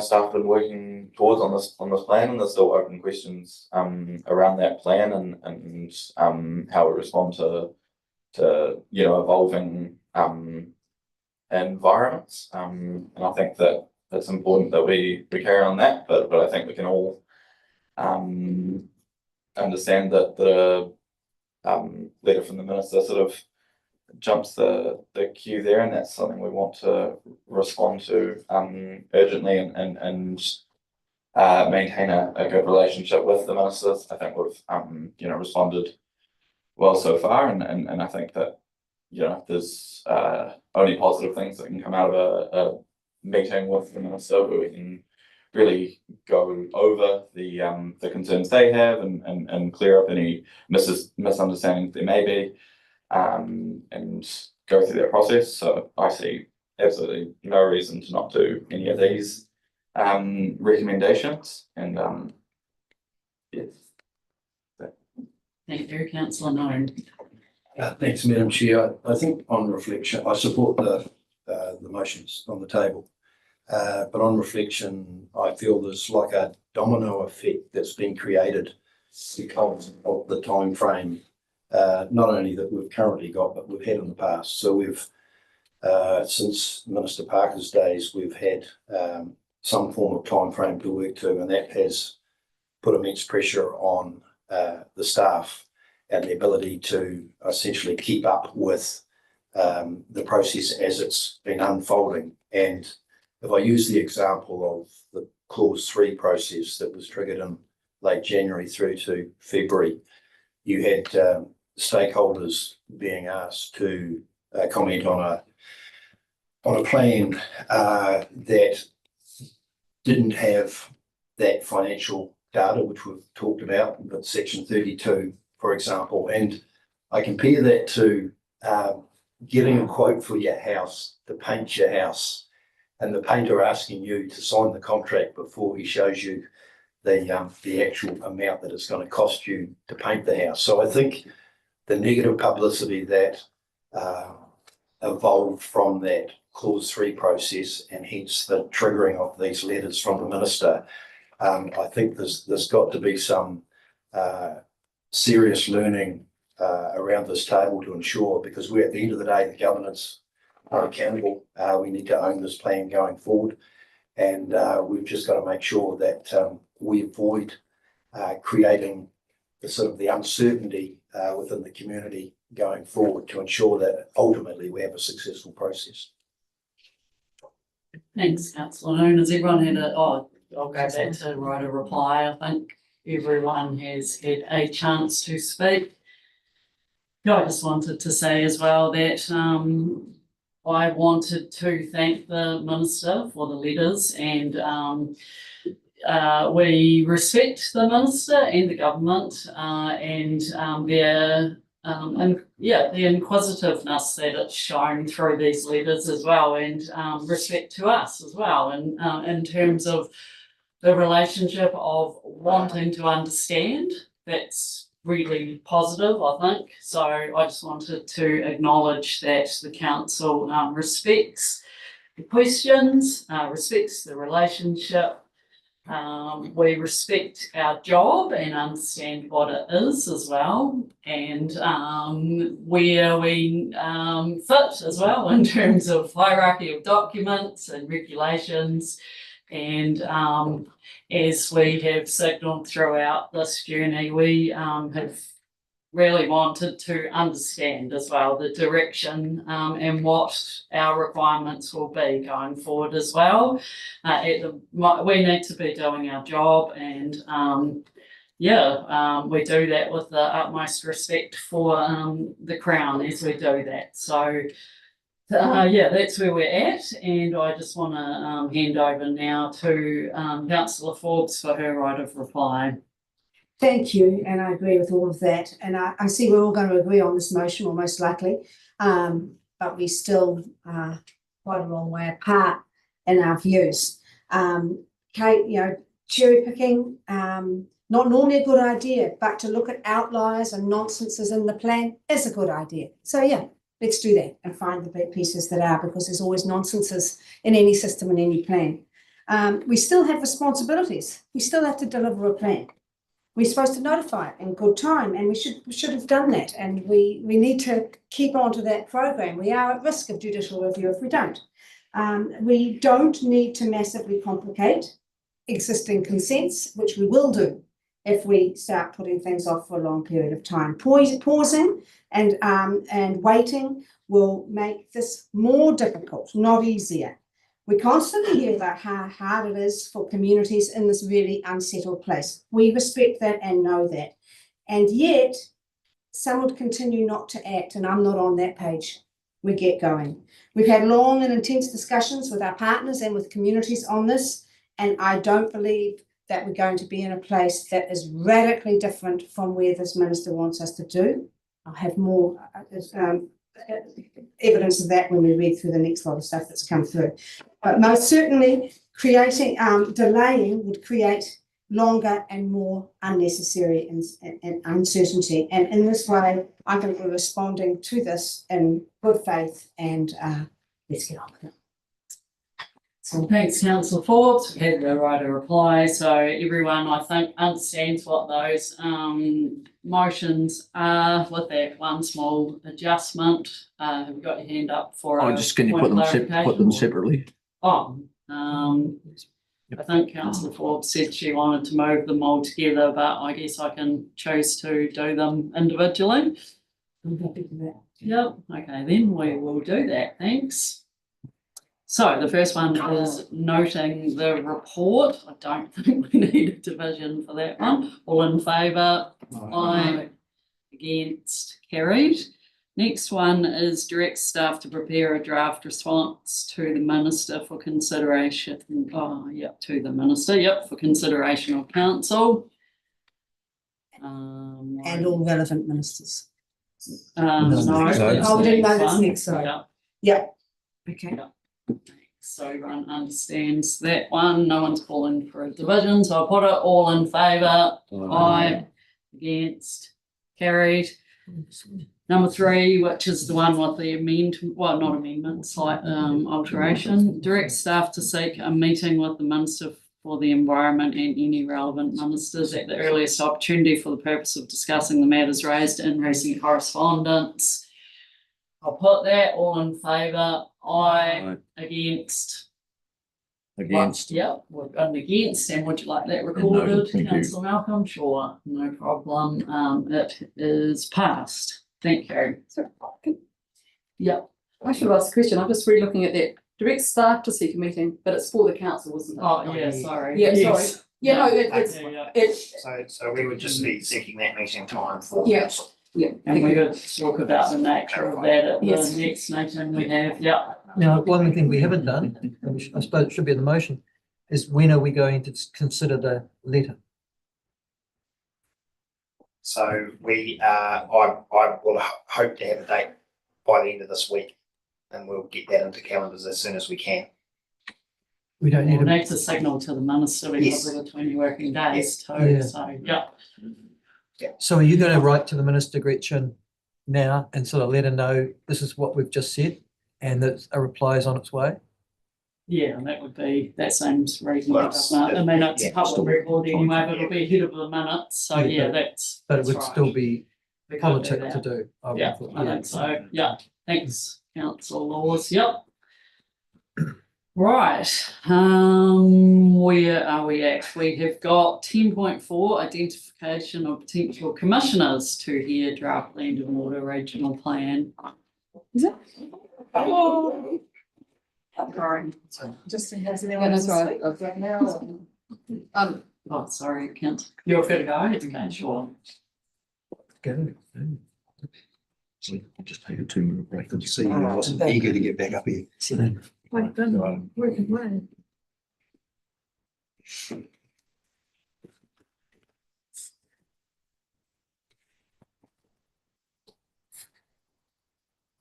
staff have been working towards on this plan, and there's still open questions around that plan and how we respond to evolving environments. And I think that it's important that we carry on that, but I think we can all understand that the letter from the minister sort of jumps the queue there, and that's something we want to respond to urgently and maintain a good relationship with the ministers. I think we've responded well so far, and I think that there's only positive things that can come out of a meeting with the minister where we can really go over the concerns they have and clear up any misunderstandings there may be, and go through that process. So I see absolutely no reason to not do any of these recommendations. And yes. Thank you, Councillor None. Thanks, Madam Chair. I think on reflection, I support the motions on the table. But on reflection, I feel there's like a domino effect that's been created because of the time frame, not only that we've currently got, but we've had in the past. So we've, since Minister Parker's days, we've had some form of time frame to work to, and that has put immense pressure on the staff and the ability to essentially keep up with the process as it's been unfolding. And if I use the example of the clause 3 process that was triggered in late January through to February, you had stakeholders being asked to comment on a plan that didn't have that financial data, which we've talked about, but section 32, for example. And I compare that to getting a quote for your house, to paint your house, and the painter asking you to sign the contract before he shows you the actual amount that it's going to cost you to paint the house. So I think the negative publicity that evolved from that clause 3 process, and hence the triggering of these letters from the minister, I think there's got to be some serious learning around this table to ensure, because we're at the end of the day, the governance are accountable. We need to own this plan going forward, and we've just got to make sure that we avoid creating the uncertainty within the community going forward to ensure that ultimately we have a successful process. Thanks, councillor Noon. Has everyone had I'll go back to write a reply. I think everyone has had a chance to speak. I just wanted to say as well that I wanted to thank the Minister for the letters, and we respect the Minister and the government and their the inquisitiveness that it's shown through these letters as well, and respect to us as well, and in terms of the relationship of wanting to understand. That's really positive, I think. So I just wanted to acknowledge that the council respects the questions, respects the relationship. We respect our job and understand what it is as well, and where we fit as well in terms of hierarchy of documents and regulations. And as we have signalled throughout this journey, we have really wanted to understand as well the direction and what our requirements will be going forward as well. We need to be doing our job, and we do that with the utmost respect for the Crown as we do that. So that's where we're at, and I just want to hand over now to Councillor Forbes for her right of reply. Thank you, and I agree with all of that. And I see we're all going to agree on this motion, or most likely, but we still are quite a long way apart in our views. Kate, cherry picking, not normally a good idea, but to look at outliers and nonsenses in the plan is a good idea. So let's do that and find the big pieces that are, because there's always nonsenses in any system and any plan. We still have responsibilities. We still have to deliver a plan. We're supposed to notify it in good time, and we should have done that. And we need to keep on to that program. We are at risk of judicial review if we don't. We don't need to massively complicate existing consents, which we will do if we start putting things off for a long period of time. Pausing and waiting will make this more difficult, not easier. We constantly hear about how hard it is for communities in this really unsettled place. We respect that and know that. And yet, some would continue not to act, and I'm not on that page. We get going. We've had long and intense discussions with our partners and with communities on this, and I don't believe that we're going to be in a place that is radically different from where this minister wants us to do. I'll have more evidence of that when we read through the next lot of stuff that's come through. But most certainly, delaying would create longer and more unnecessary and uncertainty. And in this way, I think we're responding to this in good faith, and let's get on with it. So thanks, Councillor Forbes. We had the right of reply. So everyone, I think, understands what those motions are, with that one small adjustment. Have you got your hand up for? Can you put them separately? I think Councillor Forbes said she wanted to move them all together, but I guess I can choose to do them individually. I'm happy for that. Yep. Okay, then we will do that. Thanks. So the first one is noting the report. I don't think we need a division for that one. All in favour? Aye. Against? Carried. Next one is direct staff to prepare a draft response to the Minister for consideration. To the Minister, for consideration of council. And all relevant ministers. No. Oh, didn't know that's next, sorry. Yeah. Okay. So everyone understands that one. No one's calling for a division, so I'll put it all in favour. Aye. Against? Carried. Number 3, which is the one with the slight alteration. Direct staff to seek a meeting with the Minister for the Environment and any relevant ministers at the earliest opportunity for the purpose of discussing the matters raised in recent correspondence. I'll put that all in favour. Aye. Against? Against. Yep, we're going against. And would you like that recorded, Councillor Malcolm? Sure, no problem. It is passed. Thank you. Yep. I should have asked a question. I'm just re-looking at that direct staff to seek a meeting, but it's for the council, isn't it? Oh, yeah, sorry. Yeah, Yes. sorry. Yeah, no, Yeah. it's, So we would just be seeking that meeting time for. yeah, yeah. And we could talk about the nature of that at the Yes. next meeting we have, yeah. Now, one thing we haven't done, and I suppose it should be in the motion, is when are we going to consider the letter? So I will hope to have a date by the end of this week, and we'll get that into calendars as soon as we can. We don't need We'll to, need to signal to the minister because of the 20 working days too, Yeah. so, yeah. so are you going to write to the Minister, Gretchen, now and sort of let her know this is what we've just said and that a reply is on its way? Yeah, that seems reasonable, Well, doesn't it? I mean, it's a yeah, public still- record anyway, but it'll be ahead of the minutes, so Yeah, yeah, that's. But it would that's still right. be We could politic that. to do. I would Yeah, have thought, I think so, yeah, thanks, council laws, yep. Right, where are we at? We have got 10.4, identification of potential commissioners to hear draft land and water regional plan. Is it? Oh. Sorry. Just in case anyone Yeah, that's wants to right. speak. I've got now. Oh, sorry, Kent, you're fair to go, okay, sure. Go. So just take a 2-minute break. Did you see, I wasn't eager to get back up here. I've done work and plan.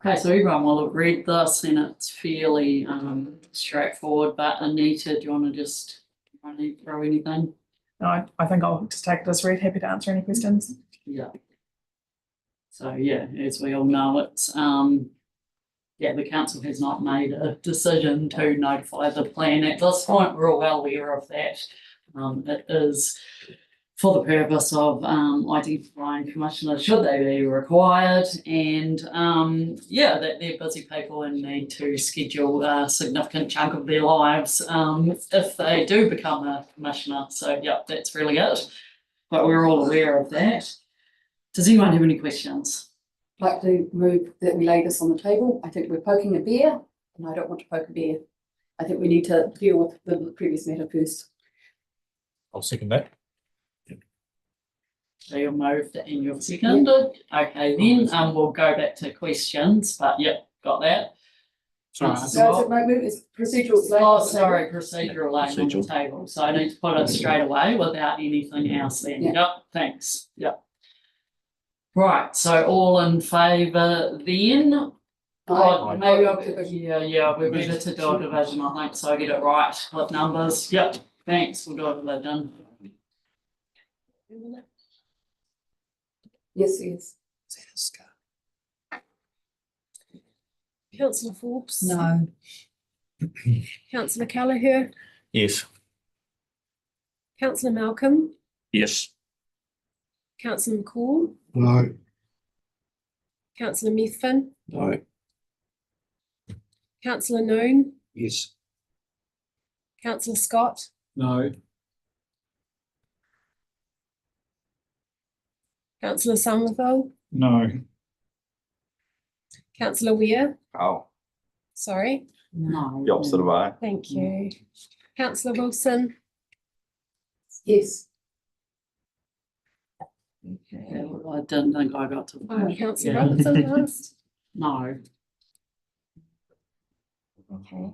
Okay, so everyone will have read this and it's fairly straightforward, but Anita, do you want to just throw anything? No, I think I'll just take it as read. Happy to answer any questions. Yeah. So yeah, as we all know, it's the council has not made a decision to notify the plan at this point. We're all well aware of that. It is for the purpose of identifying commissioners should they be required, and that they're busy people and need to schedule a significant chunk of their lives if they do become a commissioner. So yeah, that's really it. But we're all aware of that. Does anyone have any questions? I'd like to move that we lay this on the table. I think we're poking a bear, and I don't want to poke a bear. I think we need to deal with the previous matter first. I'll second that. So you're moved and you're seconded. Okay, then we'll go back to questions, but yep, got that. Sorry. So it's procedural. Oh, sorry, procedural laying on the table. So I need to put it straight away without anything else then. Yeah. Yep, thanks. Yep. Right, so all in favour then? Oh, maybe we're better to do a division, I think, so I get it right with numbers. Yep, thanks, we'll do a division. Yes. Councillor Forbes. No. Councillor Callagher. Yes. Councillor Malcolm. Yes. Councillor McCall. No. Councillor Methven. No. Councillor Noon. Yes. Councillor Scott. No. Councillor Somerville. No. Councillor Weir. Oh, Sorry. No. the opposite of I. Thank you. Councillor Wilson. Yes. Yeah, I didn't think I got to. Councillor Yeah. Robertson last. No. Okay.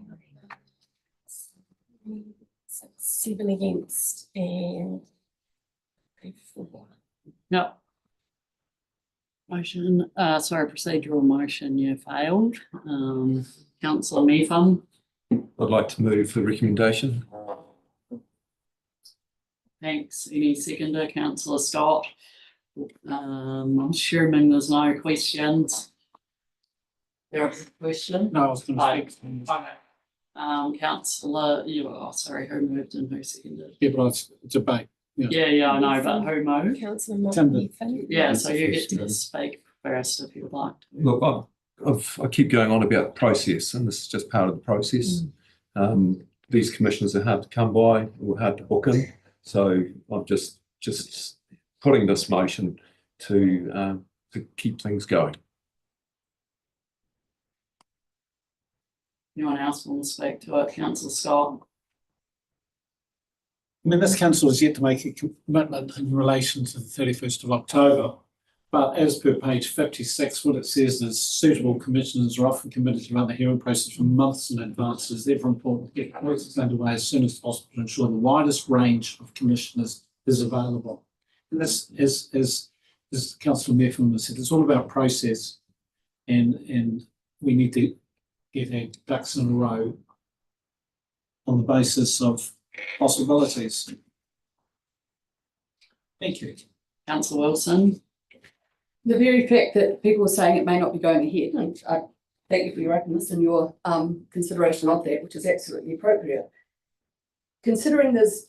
7 against and 4. Yep. Motion, procedural motion, you failed. Councillor Methven. I'd like to move the recommendation. Thanks. Any seconder, councillor Scott? I'm assuming there's no questions. There's a question? No, I was going to speak. Okay. Councillor, who moved and who seconded? Yeah, but it's a debate. Yeah, I know, but who moved? Councillor Methven. Yeah, so you get to speak first if you would like to. Look, I keep going on about the process, and this is just part of the process. These commissioners are hard to come by or hard to book in, so I'm just putting this motion to keep things going. Anyone else want to speak to it? Councillor Scott? I mean, this council is yet to make a commitment in relation to the 31st of October. But as per page 56, what it says is suitable commissioners are often committed to run the hearing process for months in advance. It is therefore important to get the process underway as soon as possible to ensure the widest range of commissioners is available. And this, as Councillor Murphy said, it's all about process, and we need to get our ducks in a row on the basis of possibilities. Thank you. Councillor Wilson? The very fact that people are saying it may not be going ahead, and I thank you for your openness and your consideration of that, which is absolutely appropriate. Considering there's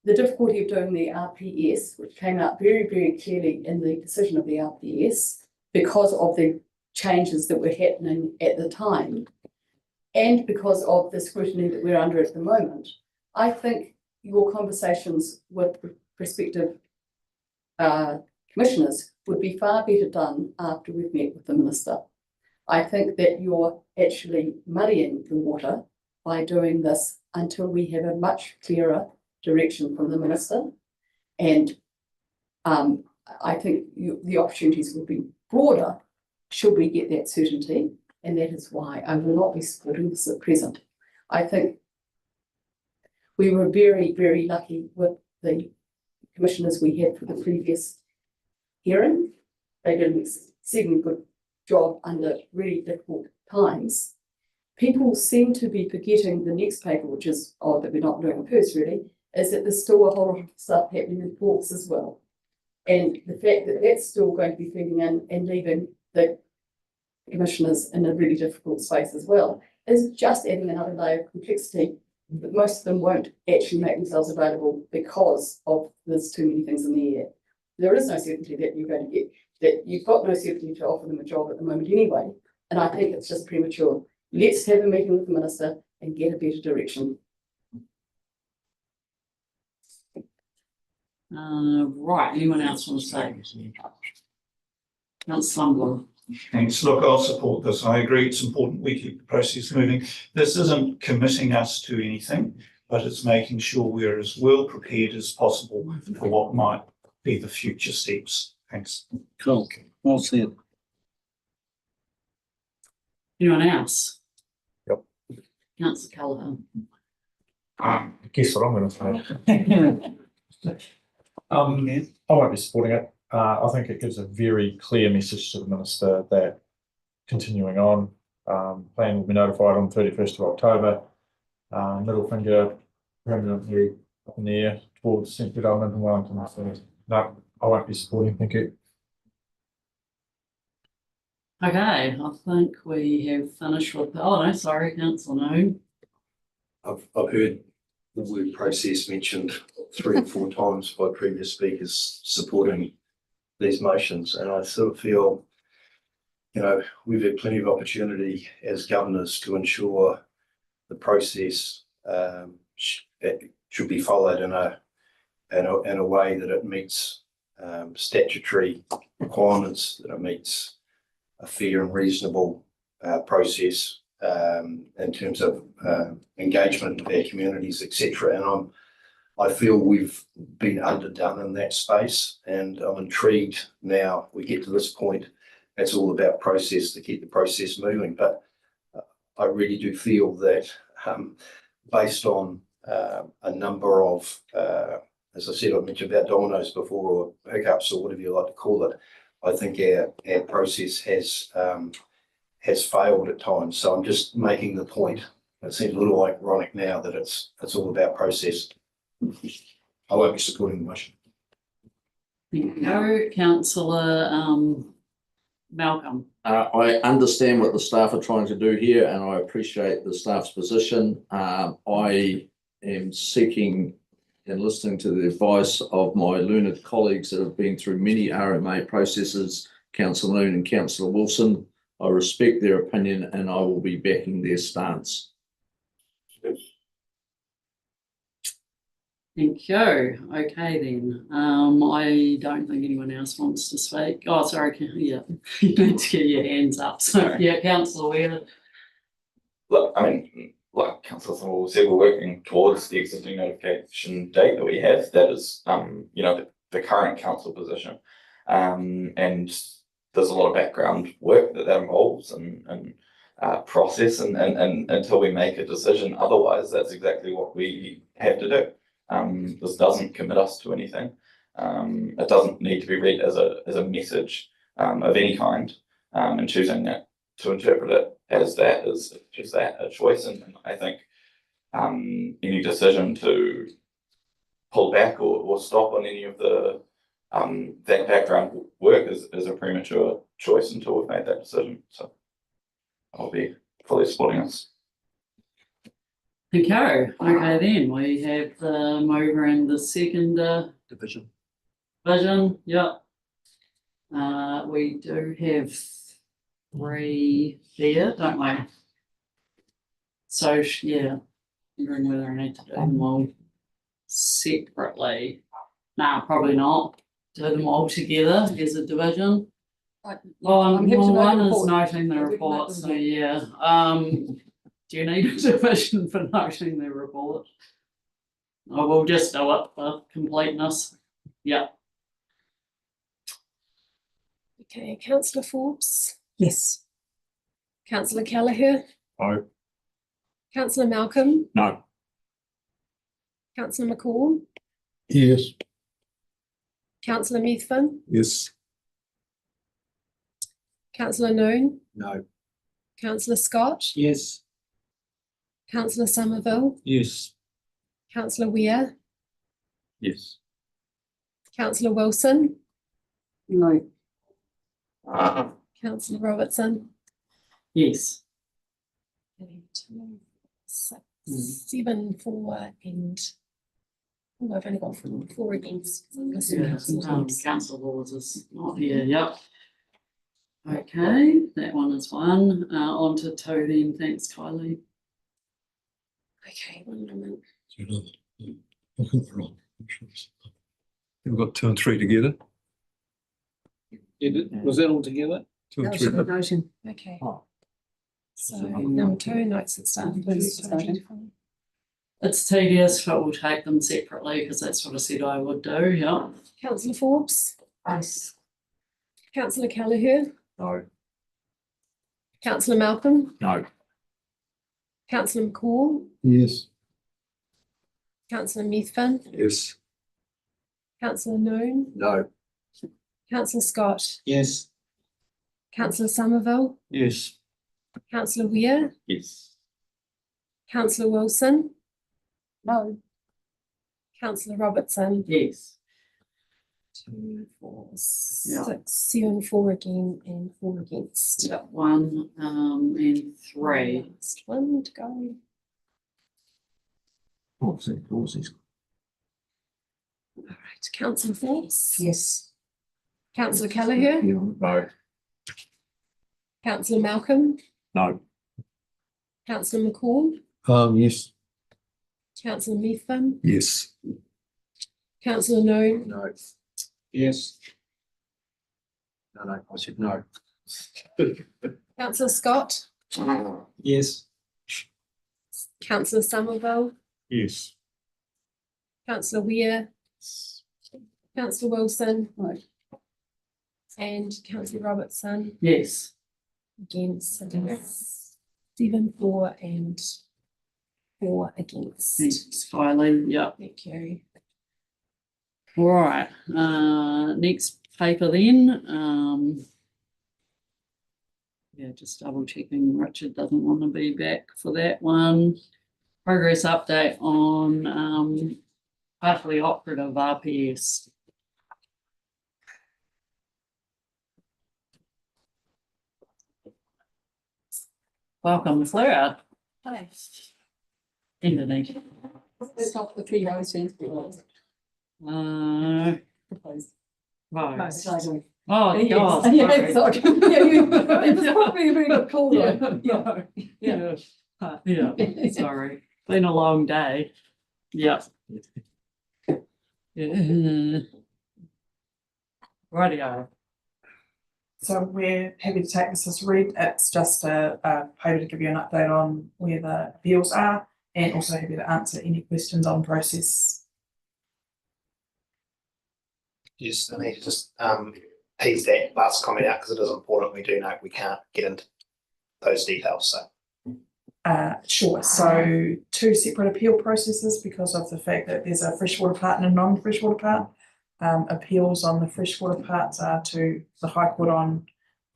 the difficulty of doing the RPS, which came out very, very clearly in the decision of the RPS, because of the changes that were happening at the time, and because of the scrutiny that we're under at the moment, I think your conversations with prospective commissioners would be far better done after we've met with the minister. I think that you're actually muddying the water by doing this until we have a much clearer direction from the minister. And I think the opportunities will be broader should we get that certainty. And that is why I will not be supporting this at present. I think we were very, very lucky with the commissioners we had for the previous hearing. They did an exceedingly good job under really difficult times. People seem to be forgetting the next paper, which is odd that we're not doing it first really, is that there's still a whole lot of stuff happening in ports as well. And the fact that that's still going to be feeding in and leaving the commissioners in a really difficult space as well is just adding another layer of complexity that most of them won't actually make themselves available because of there's too many things in the air. There is no certainty that you're going to get, that you've got no certainty to offer them a job at the moment anyway. And I think it's just premature. Let's have a meeting with the minister and get a better direction. Right, anyone else want to say? Councillor. Thanks. Look, I'll support this. I agree it's important we keep the process moving. This isn't committing us to anything, but it's making sure we're as well prepared as possible for what might be the future steps. Thanks. Cool. Well said. Anyone else? Yep. Councillor Callaghan. Guess what I'm going to say. I won't be supporting it. I think it gives a very clear message to the minister that continuing on, plan will be notified on 31st of October. Middle finger permanently up in the air towards central government and Wellington. So no, I won't be supporting. Thank you. Okay, I think we have finished with, oh no, sorry, Councillor No. I've heard the word process mentioned 3 or 4 times by previous speakers supporting these motions, and I sort of feel, you know, we've had plenty of opportunity as governors to ensure the process should be followed in a way that it meets statutory requirements, that it meets a fair and reasonable process in terms of engagement with our communities, etc. And I feel we've been underdone in that space, and I'm intrigued now we get to this point. It's all about process to keep the process moving. But I really do feel that based on a number of, as I said, I mentioned about dominoes before, or hiccups, or whatever you like to call it, I think our process has failed at times. So I'm just making the point. It seems a little ironic now that it's all about process. I won't be supporting the motion. Thank you, Councillor Malcolm. I understand what the staff are trying to do here, and I appreciate the staff's position. I am seeking and listening to the advice of my learned colleagues that have been through many RMA processes, Councillor Noon and Councillor Wilson. I respect their opinion, and I will be backing their stance. Thank you. Okay then. I don't think anyone else wants to speak. Oh, sorry. Yeah, you need to get your hands up. Sorry. Yeah, Councillor Wheeler. look, I mean, like Councillor Small said, we're working towards the existing notification date that we have. That is, you know, the current council position. And there's a lot of background work that involves and process and until we make a decision. Otherwise, that's exactly what we have to do. This doesn't commit us to anything. It doesn't need to be read as a message of any kind. And choosing that to interpret it as that is just that, a choice. And I think any decision to pull back or stop on any of the that background work is a premature choice until we've made that decision. So I'll be fully supporting us. Okay, okay then, we have the mover and the second Division. yeah. We do have 3 there, don't we? So, yeah, wondering whether I need to do them all separately. Nah, probably not. Do them all together as a division. Well, I'm happy to note one the is report. noting the Yeah, we can note report, them so here. yeah. Do you need a division for noting the report? I will just do it for completeness. Yeah. Okay, councillor Forbes, Yes. councillor Kelleher, No. councillor Malcolm, No. councillor McCall, Yes. councillor Methven, Yes. councillor Noon, No. councillor Scott, Yes. councillor Somerville, Yes. councillor Weir, Yes. councillor Wilson, No. councillor Robertson. Yes. Okay, 2, 6, 7 for and oh, I've only got 4 against. I'm missing Yeah, councillor Forbes. council laws is not here, yep. Okay, that one is one. On to 2 then, thanks Kylie. Okay, 1 moment. We've got 2 and 3 together. Was that all together? 2 and 3. Notion. Okay. Oh. So number 2 notes at start. It's tedious, but we'll take them separately because that's what I said I would do, yeah. Councillor Forbes, Yes. councillor Kelleher, No. councillor Malcolm, No. councillor McCall, Yes. councillor Methven, Yes. councillor Noon, No. councillor Scott, Yes. councillor Somerville, Yes. councillor Weir, Yes. councillor Wilson, No. councillor Robertson. Yes. 2, 4, Yeah. 6, 7, 4 again and 4 against. Yeah, 1 and 3. Last one to go. All right, councillor Forbes. Yes. Councillor Kelleher, No. councillor Malcolm, No. councillor McCall, Yes. councillor Methven, Yes. councillor Noon, No. Yes. No, I said no. councillor Scott, Yes. councillor Somerville, Yes. councillor Weir, councillor Wilson, and councillor Robertson. Yes. Against, so that's 7, 4 and 4 against. Thanks Kylie, yeah. Thank you. All right, next paper then. Yeah, just double checking Richard doesn't want to be back for that one. Progress update on partially operative RPS. Welcome, Flora. Hi. Indonesia. Let's help the 3 hours change. Right. No, Oh, yes. God. Yeah, sorry. sorry. Yeah, it was probably a very good call. Yeah. Yeah, sorry. Been a long day. Yeah. Yeah. Rightio. So we're happy to take this as read. It's just a paper to give you an update on where the appeals are, and also happy to answer any questions on process. Yes, I need to just tease that last comment out because it is important. We do note we can't get into those details, so. Sure. So 2 separate appeal processes because of the fact that there's a freshwater part and a non-freshwater part. Appeals on the freshwater parts are to the High Court on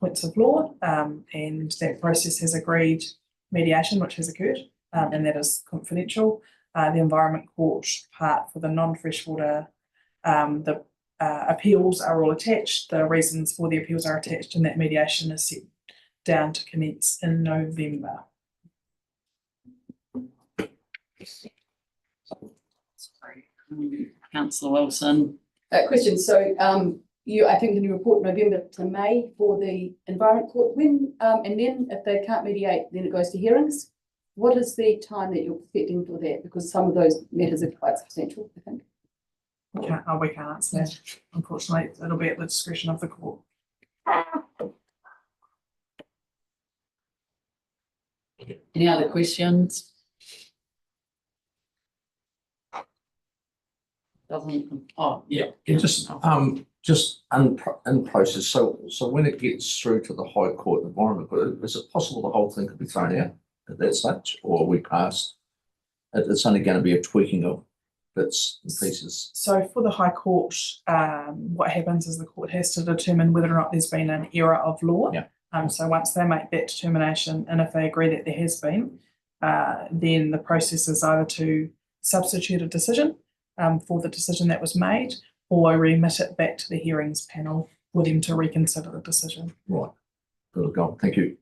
points of law, and that process has agreed mediation, which has occurred, and that is confidential. The Environment Court part for the non-freshwater, the appeals are all attached. The reasons for the appeals are attached, and that mediation is set down to commence in November. Sorry, Councillor Wilson. Question, so I think in your report November to May for the Environment Court, when and then if they can't mediate, then it goes to hearings. What is the time that you're expecting for that? Because some of those matters are quite substantial, I think. We can't answer that. Unfortunately, it'll be at the discretion of the court. Any other questions? Doesn't, oh, yeah. Just in process, so when it gets through to the High Court Environment Court, is it possible the whole thing could be thrown out at that stage, or are we past? It's only going to be a tweaking of bits and pieces. So for the High Court, what happens is the court has to determine whether or not there's been an error of law. Yeah. So once they make that determination, and if they agree that there has been, then the process is either to substitute a decision for the decision that was made, or remit it back to the hearings panel for them to reconsider the decision. Right. Good go. Thank you.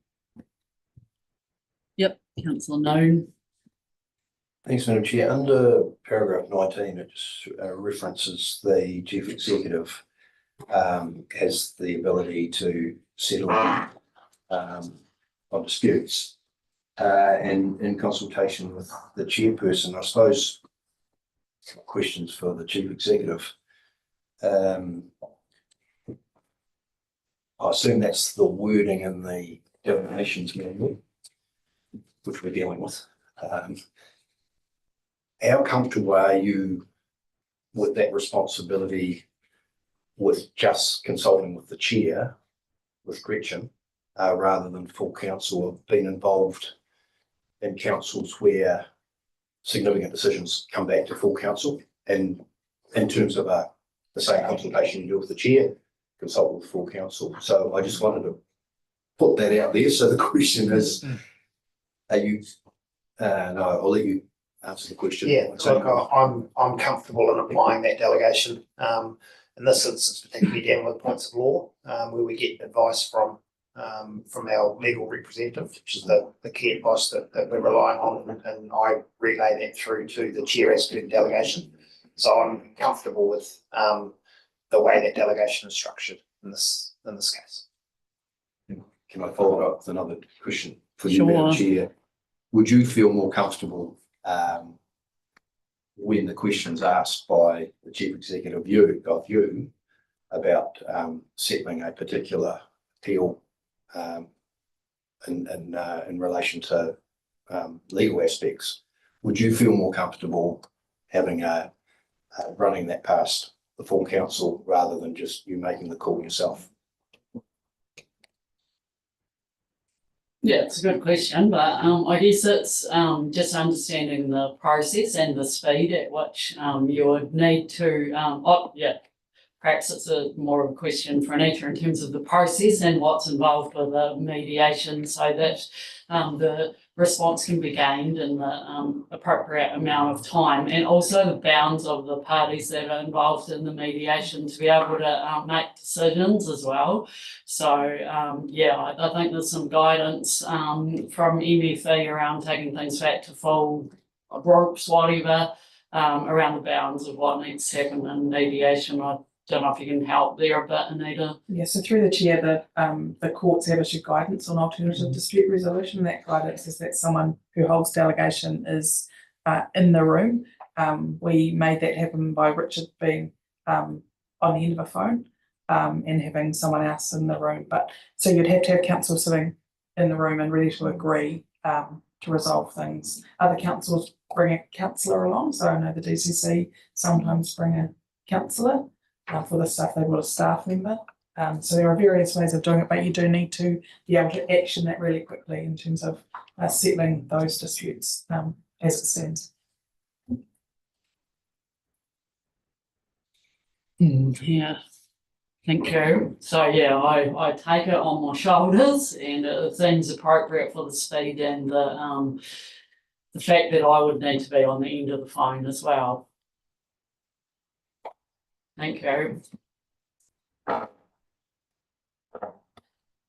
Yep, Councillor Noon. Thanks, Madam Chair. Under paragraph 19, it just references the chief executive has the ability to settle on disputes and in consultation with the chairperson. I suppose questions for the chief executive. I assume that's the wording in the delegations manual, which we're dealing with. How comfortable are you with that responsibility with just consulting with the chair, with Gretchen, rather than full council? Have been involved in councils where significant decisions come back to full council, and in terms of the same consultation you do with the chair, consult with full council. So I just wanted to put that out there. So the question is, are you, no, I'll let you answer the question. Yeah, look, I'm comfortable in applying that delegation. In this instance, particularly dealing with points of law, where we get advice from our legal representative, which is the key advice that we're relying on, and I relay that through to the chair as per delegation. So I'm comfortable with the way that delegation is structured in this case. Can I follow it up with another question for you, Madam Chair? Would you feel more comfortable when the question's asked by the chief executive of you about settling a particular appeal in relation to legal aspects? Would you feel more comfortable having running that past the full council rather than just you making the call yourself? Yeah, it's a good question, but I guess it's just understanding the process and the speed at which you would need to, perhaps it's more of a question for Anita in terms of the process and what's involved with the mediation, so that the response can be gained in the appropriate amount of time, and also the bounds of the parties that are involved in the mediation to be able to make decisions as well. So I think there's some guidance from MFE around taking things back to full groups, whatever, around the bounds of what needs to happen in mediation. I don't know if you can help there a bit, Anita. Yeah, so through the chair, the courts have issued guidance on alternative dispute resolution. That guidance is that someone who holds delegation is in the room. We made that happen by Richard being on the end of a phone. and having someone else in the room. But so you'd have to have council sitting in the room and ready to agree to resolve things. Other councils bring a councillor along, so I know the DCC sometimes bring a councillor for the stuff they want a staff member. So there are various ways of doing it, but you do need to be able to action that really quickly in terms of settling those disputes as it stands. Yeah, thank you. So yeah, I take it on my shoulders, and it seems appropriate for the speed and the fact that I would need to be on the end of the phone as well. Thank you.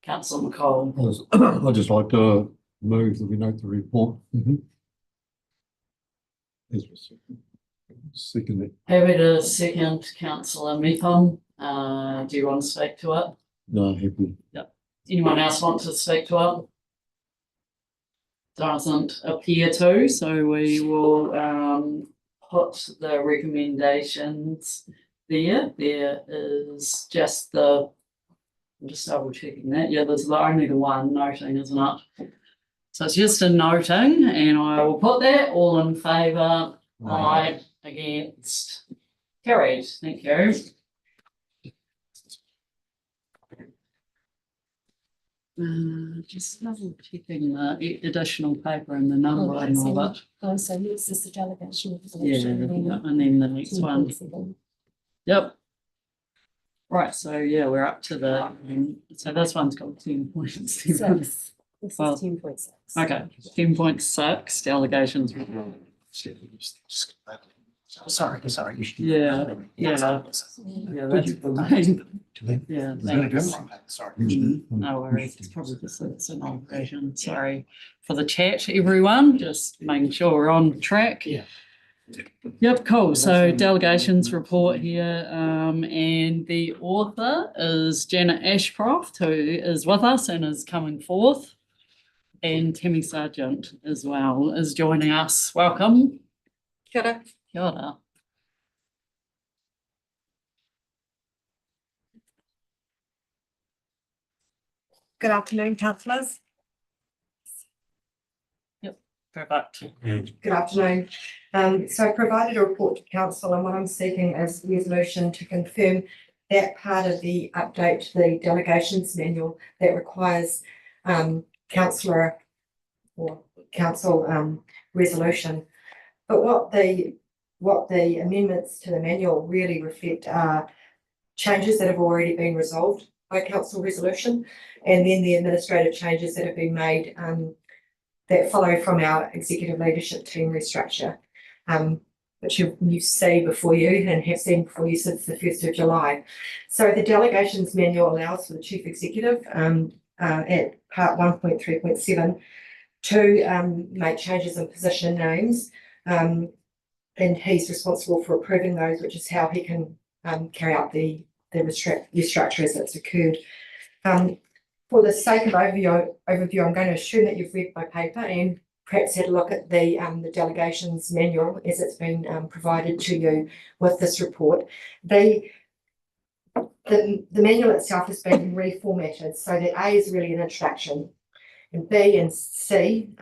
Councillor McCall. I'd just like to move that we note the report. Second it. Happy to second councillor Metham. Do you want to speak to it? No, happy. Yep. Anyone else want to speak to it? Doesn't appear to, so we will put the recommendations there. There is just the, I'm just double checking that. Yeah, there's only the one noting, isn't it? So it's just a noting, and I will put that all in favour. Aye. Against. Carried. Thank you. Just double checking the additional paper and the number and all that. Oh, so this is the delegation. Yeah, and then the next one. Yep. Right, so yeah, we're up to the, so this one's got 10 points. This is 10.6. Okay, 10.6 delegations. Sorry. Yeah, yeah, that's the main. Yeah, thanks. Sorry. No worries, it's probably just it's an old version. Sorry for the chat, everyone. Just making sure we're on track. Yeah. Yep, cool. So delegations report here, and the author is Janet Ashcroft, who is with us and is coming forth, and Tammy Sargent as well is joining us. Welcome. Kia ora. Kia ora. Good afternoon, councillors. Yep, perfect. Good afternoon. So I provided a report to council, and what I'm seeking is resolution to confirm that part of the update to the delegations manual that requires councillor or council resolution. But what the amendments to the manual really reflect are changes that have already been resolved by council resolution, and then the administrative changes that have been made that follow from our executive leadership team restructure, which you see before you and have seen before you since the 1st of July. So the delegations manual allows for the chief executive at part 1.3.7 to make changes in position names, and he's responsible for approving those, which is how he can carry out the restructure as it's occurred. For the sake of overview, I'm going to assume that you've read my paper and perhaps had a look at the delegations manual as it's been provided to you with this report. The manual itself has been reformatted so that A is really an introduction, and B and C,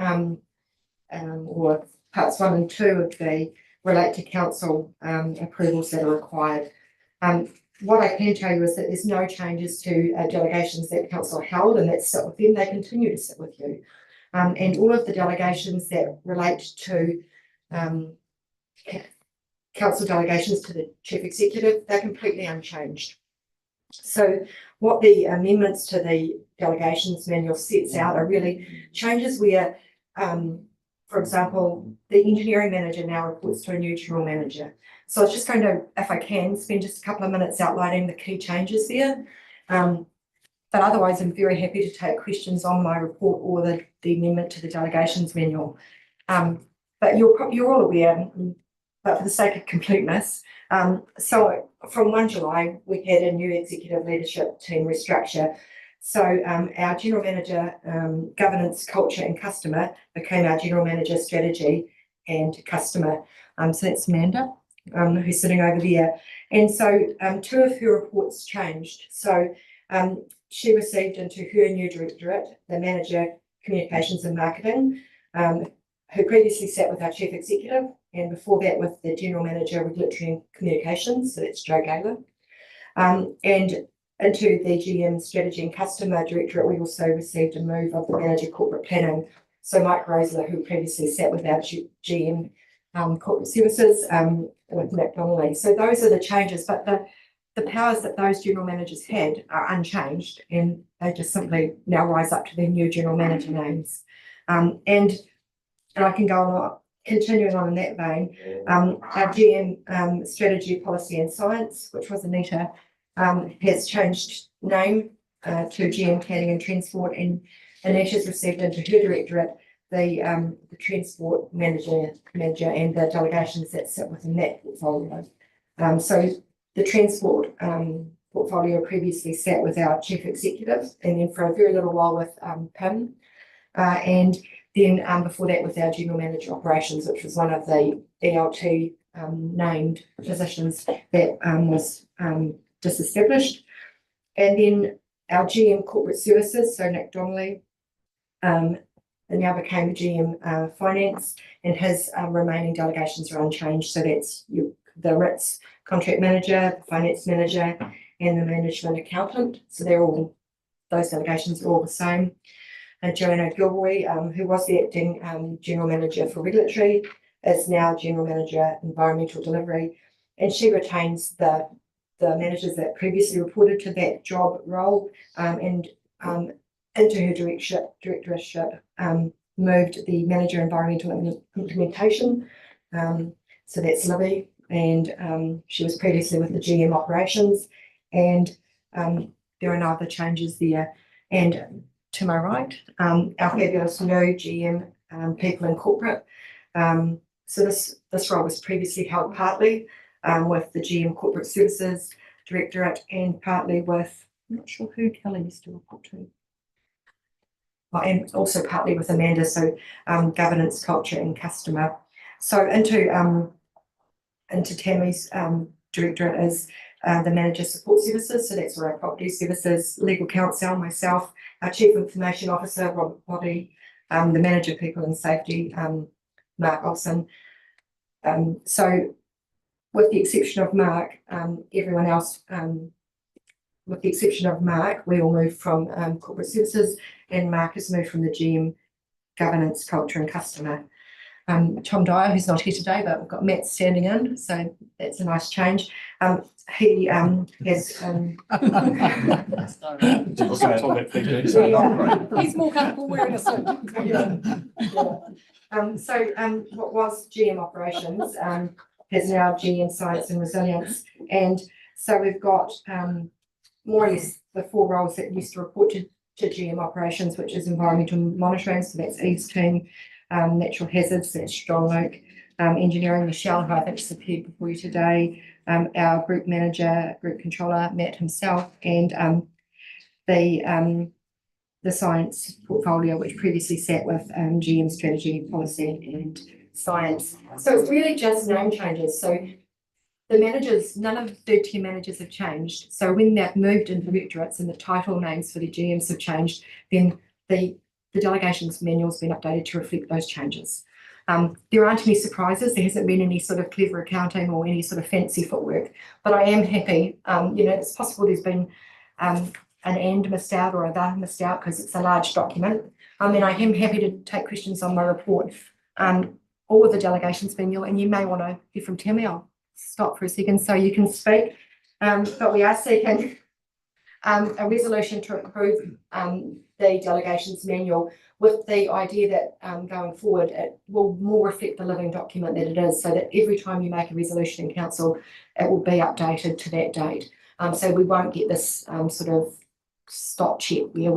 or parts 1 and 2 of B, relate to council approvals that are required. What I can tell you is that there's no changes to delegations that council held and that sit with them. They continue to sit with you. And all of the delegations that relate to council delegations to the chief executive, they're completely unchanged. So what the amendments to the delegations manual sets out are really changes where, for example, the engineering manager now reports to a new general manager. So I was just going to, if I can, spend just a couple of minutes outlining the key changes there. But otherwise, I'm very happy to take questions on my report or the amendment to the delegations manual. But you're all aware, but for the sake of completeness, so from 1 July, we had a new executive leadership team restructure. So our general manager, governance, culture and customer became our general manager, strategy and customer. So that's Amanda, who's sitting over there. And so two of her reports changed. So she received into her new directorate the manager communications and marketing, who previously sat with our chief executive, and before that with the general manager regulatory and communications, so that's Joe Gaylor. And into the GM strategy and customer directorate, we also received a move of the manager corporate planning. So Mike Rosler, who previously sat with our GM corporate services, with Nick Donnelly. So those are the changes, but the powers that those general managers had are unchanged, and they just simply now rise up to their new general manager names. And I can go on, continuing on in that vein, our GM strategy, policy and science, which was Anita, has changed name to GM planning and transport, and Anita's received into her directorate the transport manager and the delegations that sit within that portfolio. So the transport portfolio previously sat with our chief executive, and then for a very little while with Pim, and then before that with our general manager operations, which was one of the ELT named positions that was disestablished. And then our GM corporate services, so Nick Donnelly, now became GM finance, and his remaining delegations are unchanged. So that's the RITS contract manager, the finance manager, and the management accountant. So those delegations are all the same. Joanna Gilroy, who was the acting general manager for regulatory, is now general manager environmental delivery, and she retains the managers that previously reported to that job role, and into her directorship moved the manager environmental implementation. So that's Libby, and she was previously with the GM operations, and there are no other changes there. And to my right, our fabulous new GM people in corporate. So this role was previously held partly with the GM corporate services directorate, and partly with, I'm not sure who Kelly used to report to. And also partly with Amanda, so governance, culture, and customer. So into Tammy's directorate is the manager support services, so that's where our property services, legal counsel, myself, our chief information officer, Robert Body, the manager people and safety, Mark Olson. So with the exception of Mark, everyone else, with the exception of Mark, we all moved from corporate services, and Mark has moved from the GM governance, culture, and customer. Tom Dyer, who's not here today, but we've got Matt standing in, so that's a nice change. He has He's more comfortable wearing a suit. What was GM operations is now GM science and resilience, and so we've got more or less the four roles that used to report to GM operations, which is environmental monitoring, so that's Eve's team, natural hazards, that's John Luke, engineering, Michelle, who I think has appeared before you today, our group manager, group controller, Matt himself, and the science portfolio, which previously sat with GM strategy, policy, and science. So it's really just name changes. So the managers, none of the 13 managers have changed. So when they've moved into directorates and the title names for the GMs have changed, then the delegations manual's been updated to reflect those changes. There aren't any surprises. There hasn't been any sort of clever accounting or any sort of fancy footwork, but I am happy. It's possible there's been an and missed out or a the missed out because it's a large document. I am happy to take questions on my report. All of the delegations manual, and you may want to hear from Tammy. I'll stop for a second so you can speak. But we are seeking a resolution to approve the delegations manual with the idea that going forward it will more reflect the living document that it is, so that every time you make a resolution in council it will be updated to that date. So we won't get this sort of stop check where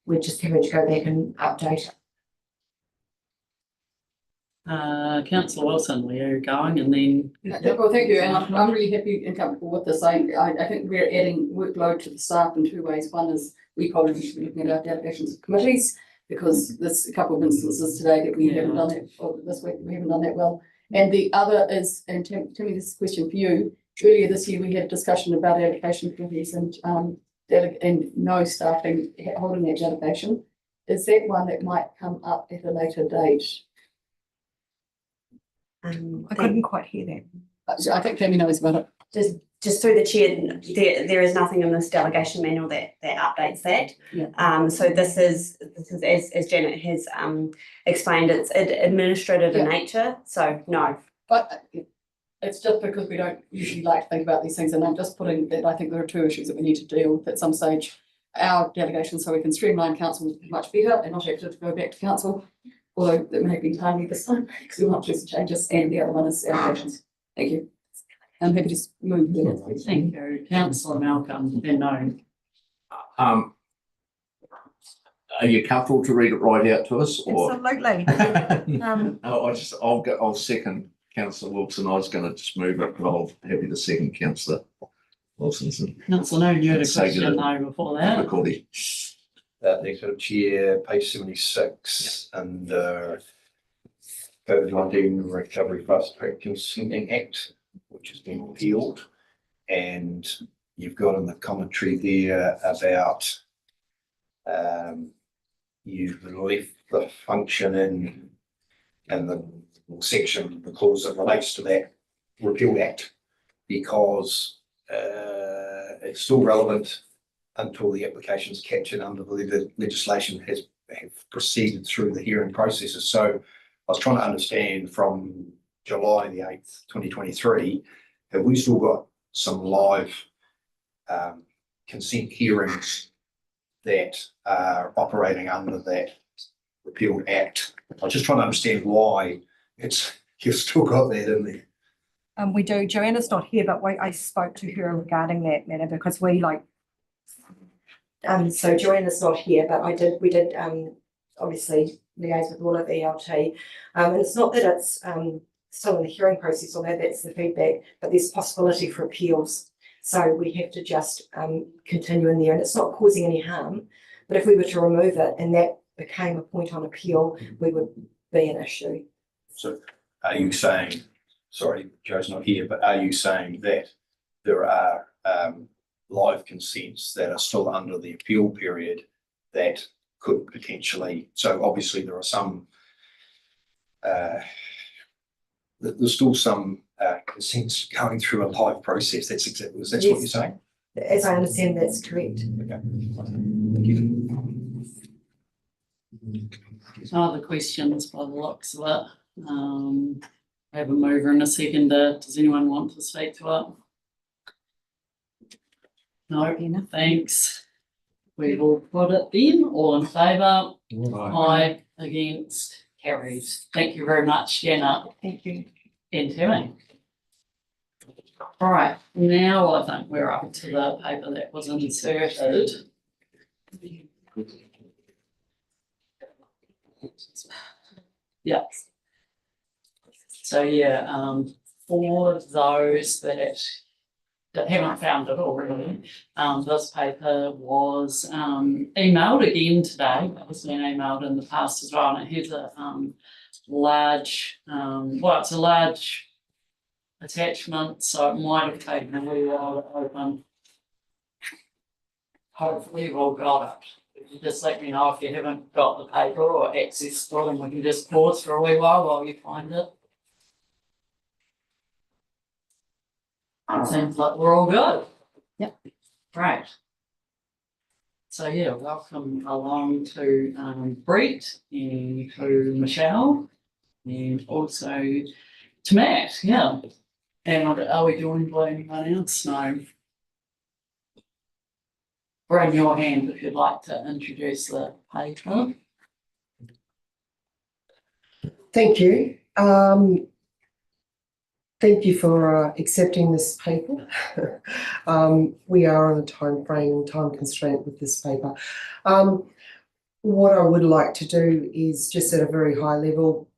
we're just having to go back and update it. Councillor Wilson, where are you going? And then Well, thank you, and I'm really happy and comfortable with this. I think we're adding workload to the staff in two ways. One is we probably should be looking at our delegations of committees, because there's a couple of instances today that we haven't done it, or this week we haven't done that well. And the other is, and Timmy, this is a question for you. Earlier this year, we had a discussion about allocation committees and no staffing holding that delegation. Is that one that might come up at a later date? I couldn't quite hear that. I think Tammy knows about it. Just through the chair, there is nothing in this delegation manual that updates that. Yeah. So this is as Janet has explained, it's administrative in nature. So no. But it's just because we don't usually like to think about these things, and I'm just putting that I think there are two issues that we need to deal with at some stage. Our delegation, so we can streamline council much better and not have to go back to council, although that may be timely this time because we want to do some changes, and the other one is allocations. Thank you. I'm happy to just move. Thank you, Councillor Malcolm. Then no. Are you comfortable to read it right out to us? Or? Absolutely. I'll second Councillor Wilson. I was going to just move it, but I'll happy to second Councillor Wilson's. Councillor, no, you had a question though before that. Difficulty. Thanks, Madam Chair, page 76 and COVID-19 Recovery Fast Track Consenting Act, which has been repealed, and you've got in the commentary there about you've left the function in and the section, the clause that relates to that repealed act, because it's still relevant until the applications captured under the legislation have proceeded through the hearing processes. So I was trying to understand from July the 8th, 2023, have we still got some live consent hearings that are operating under that repealed act? I'm just trying to understand why you've still got that in there. We do. Joanna's not here, but I spoke to her regarding that matter because we so Joanna's not here, but we did obviously liaise with all of ELT. And it's not that it's still in the hearing process, although that's the feedback, but there's possibility for appeals. So we have to just continue in there, and it's not causing any harm. But if we were to remove it and that became a point on appeal, we would be an issue. So are you saying, sorry, Joe's not here, but are you saying that there are live consents that are still under the appeal period that could potentially, so obviously there are some, there's still some consents going through a live process. That's exactly, that's what you're saying? As I understand, that's correct. Okay. Thank you. Other questions by the looks of it. I have a mover and a seconder. Does anyone want to speak to it? No, thanks. We will put it then. All in favour? Aye. Against? Carried. Thank you very much, Janet. Thank you. And Tammy. All right, now I think we're up to the paper that was inserted. Yeah. So yeah, for those that haven't found it already, this paper was emailed again today. It was been emailed in the past as well, and it has a large, well, it's a large attachment, so it might have taken a wee while to open. Hopefully you've all got it. Just let me know if you haven't got the paper or access to it, and we can just pause for a wee while you find it. Seems like we're all good. Yep. Great. So yeah, welcome along to Brett and to Michelle and also to Matt. Yeah. And are we joined by anyone else? No. Bring your hand if you'd like to introduce the paper. Thank you. Thank you for accepting this paper. We are on a time frame, time constraint with this paper. What I would like to do is just at a very high level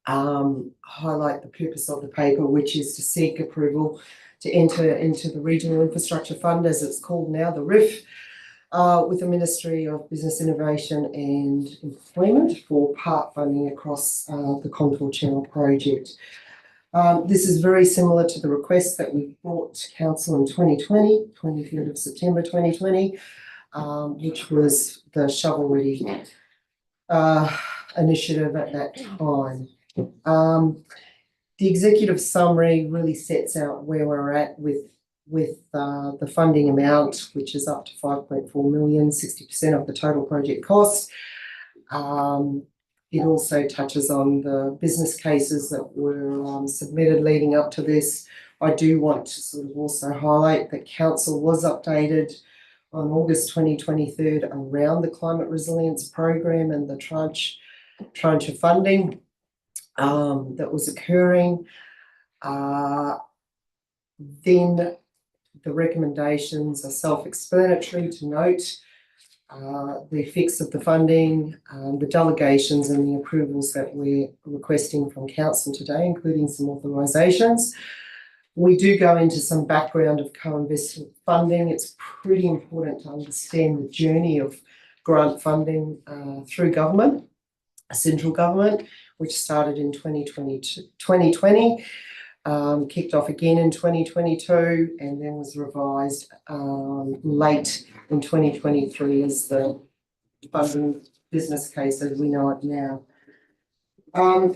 highlight the purpose of the paper, which is to seek approval to enter into the Regional Infrastructure Fund, as it's called now, the RIF, with the Ministry of Business Innovation and Employment for part funding across the Contour Channel project. This is very similar to the request that we brought to Council in 2020, 23rd of September 2020, which was the shovel ready initiative at that time. The executive summary really sets out where we're at with the funding amount, which is up to 5.4 million, 60% of the total project cost. It also touches on the business cases that were submitted leading up to this. I do want to sort of also highlight that Council was updated on August 2023 around the climate resilience program and the tranche of funding that was occurring. Then the recommendations are self-explanatory to note. The effects of the funding, the delegations and the approvals that we're requesting from Council today, including some authorisations. We do go into some background of co-investment funding. It's pretty important to understand the journey of grant funding through government, central government, which started in 2020, kicked off again in 2022, and then was revised late in 2023 as the funding business case as we know it now. I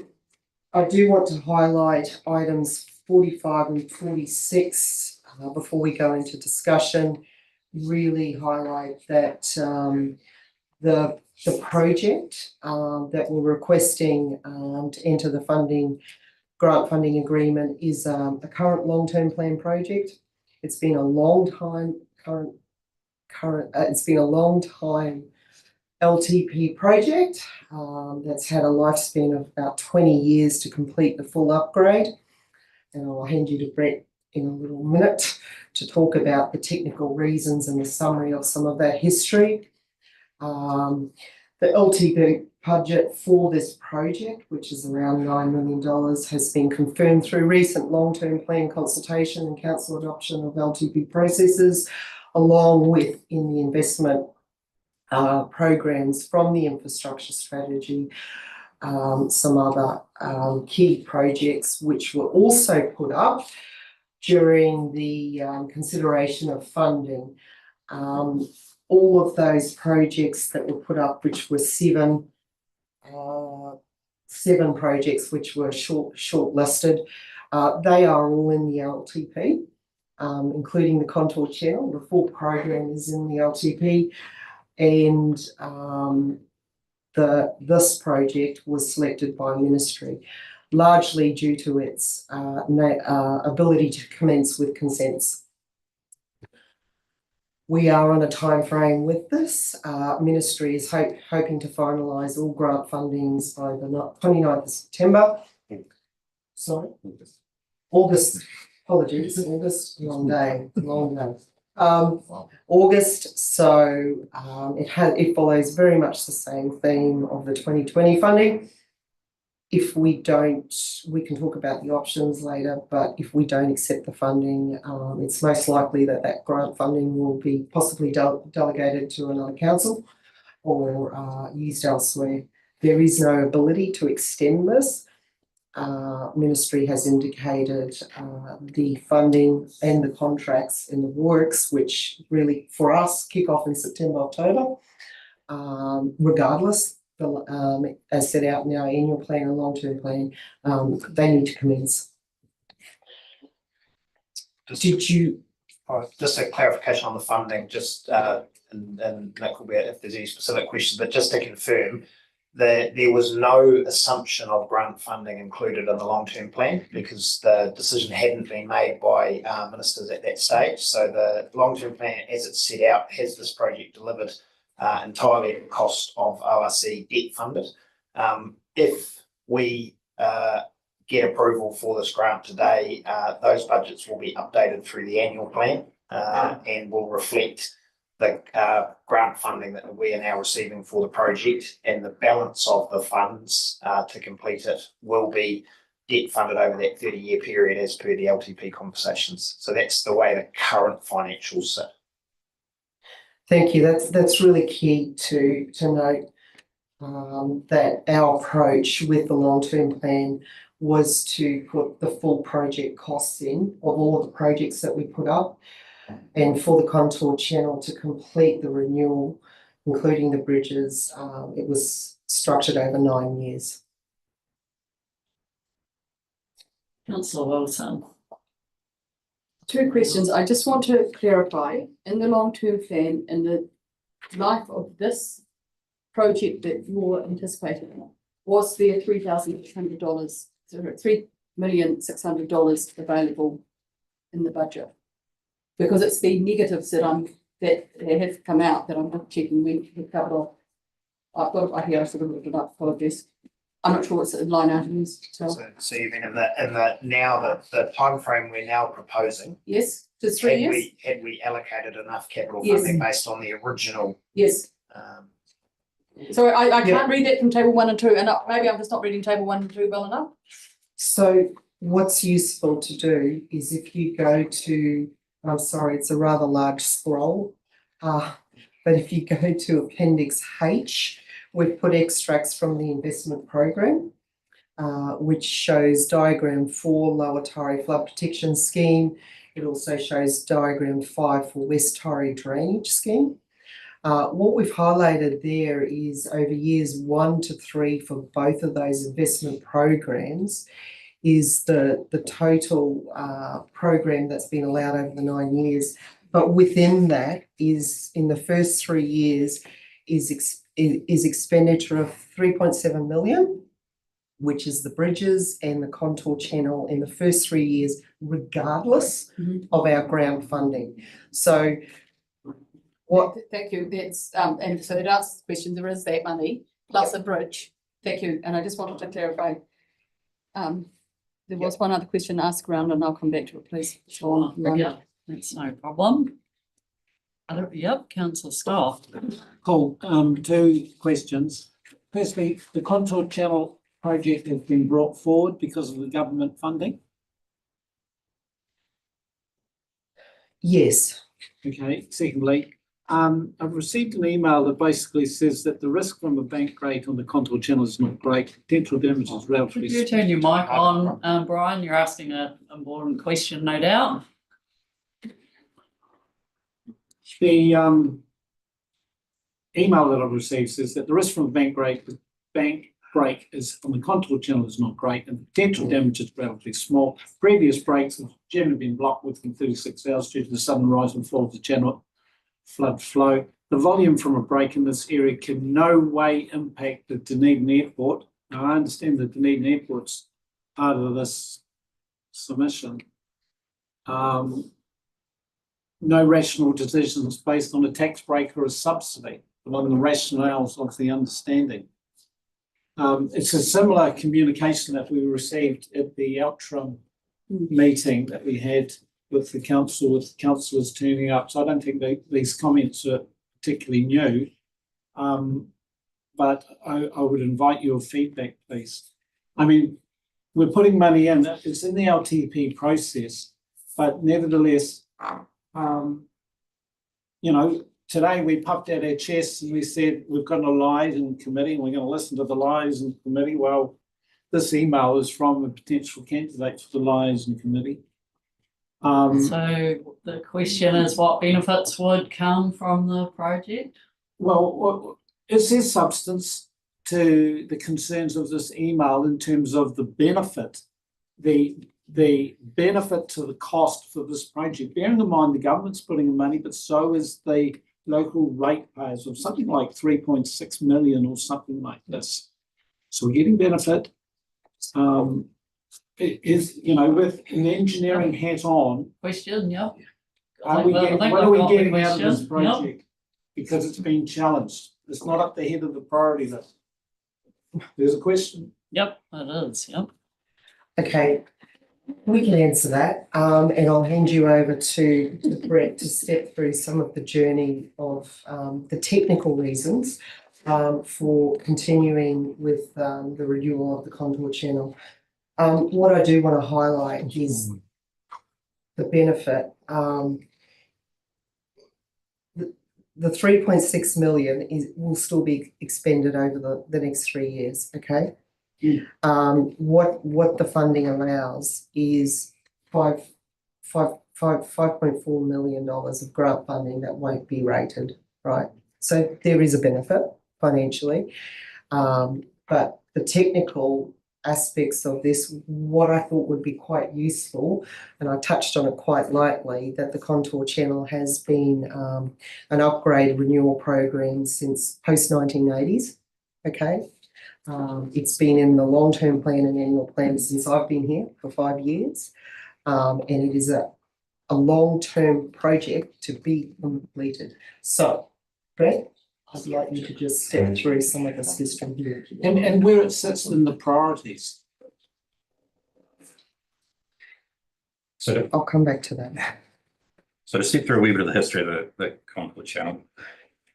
do want to highlight items 45 and 46 before we go into discussion. Really highlight that the project that we're requesting to enter the grant funding agreement is a current long-term plan project. It's been a long time it's been a long time LTP project that's had a lifespan of about 20 years to complete the full upgrade. And I'll hand you to Brett in a little minute to talk about the technical reasons and the summary of some of that history. The LTP budget for this project, which is around $9 million, has been confirmed through recent long-term plan consultation and council adoption of LTP processes, along with in the investment programs from the infrastructure strategy, some other key projects which were also put up during the consideration of funding. All of those projects that were put up, which were seven projects which were shortlisted, they are all in the LTP, including the Contour Channel. The full program is in the LTP, and this project was selected by Ministry, largely due to its ability to commence with consents. We are on a time frame with this. Ministry is hoping to finalise all grant fundings by the 29th of September. Sorry, August. Apologies, August. Long day. August. So it follows very much the same theme of the 2020 funding. If we don't, we can talk about the options later, but if we don't accept the funding, it's most likely that grant funding will be possibly delegated to another council or used elsewhere. There is no ability to extend this. Ministry has indicated the funding and the contracts in the works, which really for us kick off in September, October, regardless. As set out in our annual plan and long-term plan, they need to commence. Just a clarification on the funding, and Nick will be if there's any specific questions, but just to confirm that there was no assumption of grant funding included in the long-term plan because the decision hadn't been made by ministers at that stage. So the long-term plan, as it's set out, has this project delivered entirely at the cost of ORC debt funded. If we get approval for this grant today, those budgets will be updated through the annual plan and will reflect the grant funding that we are now receiving for the project, and the balance of the funds to complete it will be debt funded over that 30-year period as per the LTP conversations. So that's the way the current financials sit. Thank you. That's really key to note that our approach with the long-term plan was to put the full project costs in of all of the projects that we put up, and for the contour channel to complete the renewal, including the bridges, it was structured over 9 years. Councillor Wilson. 2 questions. I just want to clarify, in the long-term plan, in the life of this project that you're anticipating, was there $3,600, $3,600,000 available in the budget? Because it's the negatives that have come out that I'm not checking when we covered off. I've got it right here, I sort of looked it up, apologies. I'm not sure what's in line items. So you mean in the now the timeframe we're now proposing? yes, to 3 years. Had we allocated enough capital Yes. funding based on the original? Yes. So I can't read that from table 1 and 2, and maybe I'm just not reading table 1 and 2 well enough. So what's useful to do is if you go to, I'm sorry, it's a rather large scroll, but if you go to Appendix H, we've put extracts from the investment program, which shows diagram 4, Lower Torrey Flood Protection Scheme. It also shows diagram 5 for West Torrey Drainage Scheme. What we've highlighted there is over years 1 to 3 for both of those investment programs is the total program that's been allowed over the 9 years. But within that is, in the first 3 years, is expenditure of 3.7 million, which is the bridges and the contour channel in the first 3 years, regardless of our grant funding. So Thank you. That's and so that answers the question. There is that money plus a bridge. Thank you. And I just wanted to clarify. There was one other question asked around, and I'll come back to it, please. Sure. Yeah, that's no problem. Yep, Councillor Scott. Cool. 2 questions. Firstly, the contour channel project has been brought forward because of the government funding. yes. Okay. Secondly, I've received an email that basically says that the risk from a bank rate on the contour channel is not great. Potential damage is relatively Could you turn your mic on, Brian? You're asking an important question, no doubt. The email that I've received says that the risk from a bank break is on the contour channel is not great, and the potential damage is relatively small. Previous breaks have generally been blocked within 36 hours due to the sudden rise and fall of the channel flood flow. The volume from a break in this area can no way impact the Dunedin Airport. Now, I understand that Dunedin Airport's part of this submission. No rational decisions based on a tax break or a subsidy along the rationales of the understanding. It's a similar communication that we received at the Outram meeting that we had with the council, with councillors turning up. So I don't think these comments are particularly new, but I would invite your feedback, please. I mean, we're putting money in, it's in the LTP process, but nevertheless, you know, today we puffed out our chests and we said we've got a lies in committee and we're going to listen to the lies in committee. Well, this email is from a potential candidate for the lies in committee. So the question is, what benefits would come from the project? Well, is there substance to the concerns of this email in terms of the benefit, the benefit to the cost for this project? Bearing in mind the government's putting in money, but so is the local ratepayers of something like 3.6 million or something like this. So we're getting benefit. It is, you know, with an engineering hat on. Question, yeah. What are we getting out of this project? Yep. Because it's been challenged. It's not up the head of the priority list. There's a question. Yep, it is. Yep. Okay, we can answer that, and I'll hand you over to Brett to step through some of the journey of the technical reasons for continuing with the renewal of the contour channel. What I do want to highlight is the benefit. the 3.6 million will still be expended over the next 3 years, okay? What the funding allows is $5.4 million of grant funding that won't be rated, right? So there is a benefit financially, but the technical aspects of this, what I thought would be quite useful, and I touched on it quite lightly, that the contour channel has been an upgrade renewal program since post-1980s, okay? It's been in the long-term plan and annual plan since I've been here for 5 years, and it is a long-term project to be completed. So, Brett, I'd like you to just step through some of this history here. And where it sits in the priorities. So I'll come back to that. So to step through a wee bit of the history of the contour channel.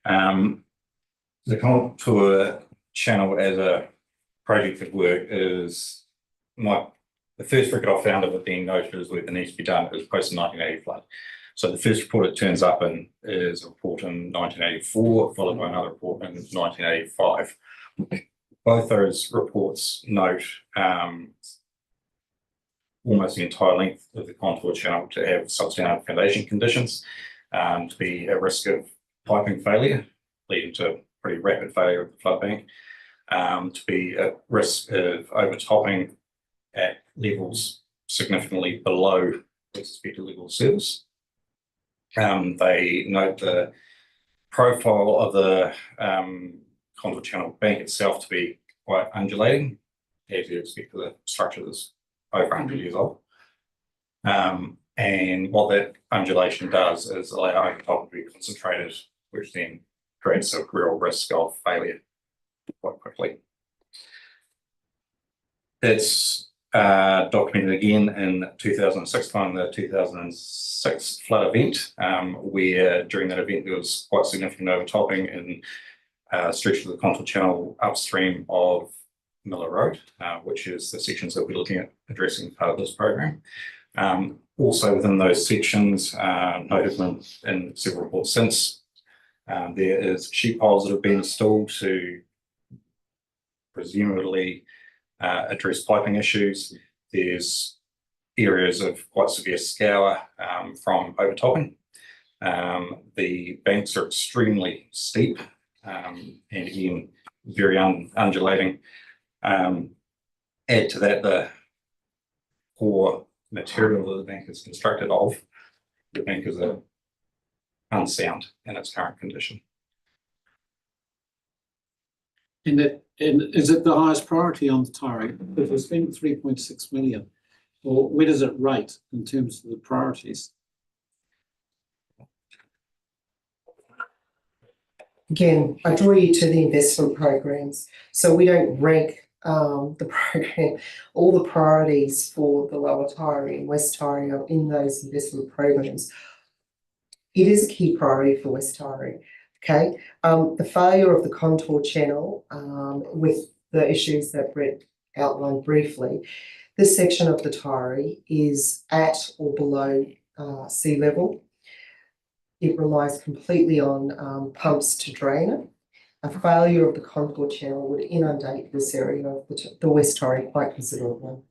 The contour channel as a project of work is the first record I found of it being noted as work that needs to be done is post 1980 flood. So the first report it turns up in is a report in 1984, followed by another report in 1985. Both those reports note almost the entire length of the contour channel to have substandard foundation conditions, to be at risk of piping failure, leading to pretty rapid failure of the flood bank, to be at risk of overtopping at levels significantly below the suspected level of service. They note the profile of the contour channel bank itself to be quite undulating, as you expect for the structure that's over 100 years old. And what that undulation does is allow overtop to be concentrated, which then creates a real risk of failure quite quickly. It's documented again in 2006 following the 2006 flood event, where during that event there was quite significant overtopping in stretch of the contour channel upstream of Miller Road, which is the sections that we're looking at addressing as part of this program. Also within those sections, noted in several reports since, there is sheet piles that have been installed to presumably address piping issues. There's areas of quite severe scour from overtopping. The banks are extremely steep and again very undulating. Add to that the poor material that the bank is constructed of. The bank is unsound in its current condition. And is it the highest priority on the Tari? If it's been 3.6 million, or where does it rate in terms of the priorities? Again, I draw you to the investment programs. So we don't rank the program, all the priorities for the Lower Tari and West Tari are in those investment programs. It is a key priority for West Tari. Okay, the failure of the contour channel with the issues that Brett outlined briefly, this section of the Tari is at or below sea level. It relies completely on pumps to drain it. A failure of the contour channel would inundate this area of the West Tari quite considerably.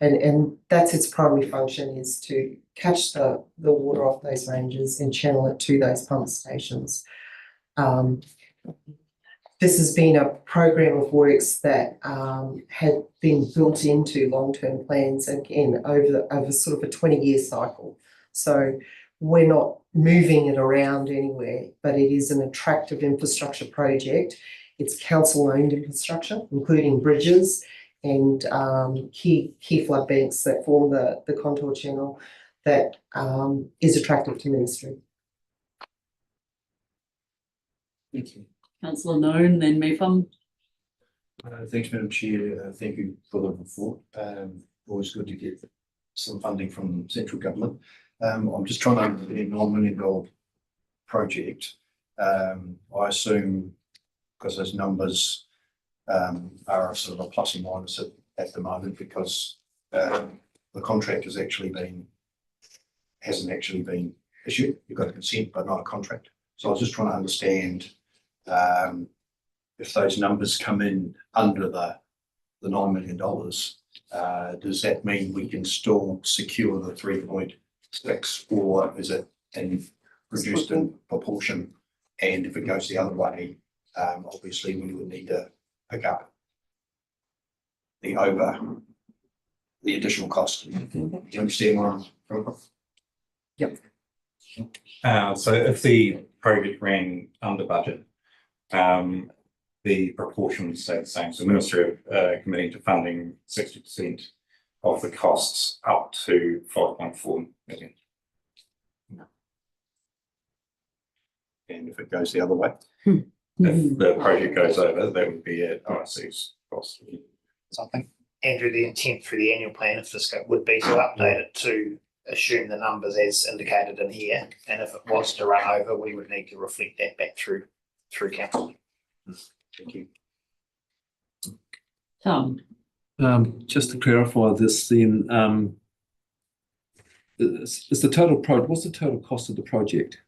And that's its primary function, is to catch the water off those ranges and channel it to those pump stations. This has been a program of works that had been built into long-term plans again over sort of a 20-year cycle. So we're not moving it around anywhere, but it is an attractive infrastructure project. It's council-owned infrastructure, including bridges and key flood banks that form the contour channel that is attractive to ministry. Thank you. Councillor Noon, then Mefam. Thanks, Madam Chair. Thank you for the report. Always good to get some funding from central government. I'm just trying to understand a $9 million project. I assume, because those numbers are sort of a plus and minus at the moment, because the contract hasn't actually been issued. You've got a consent, but not a contract. So I was just trying to understand if those numbers come in under the $9 million, does that mean we can still secure the 3.6, or is it reduced in proportion? And if it goes the other way, obviously we would need to pick up the additional cost. Do you understand what I'm? Yep. So if the project ran under budget, the proportion would stay the same. So Ministry of committing to funding 60% of the costs up to 5.4 million. And if it goes the other way? If the project goes over, that would be at RSC's cost. So I think, Andrew, the intent for the annual plan, if this would be to update it to assume the numbers as indicated in here. And if it was to run over, we would need to reflect that back through council. Thank you. Tom. Just to clarify this then, is the total what's the total cost of the project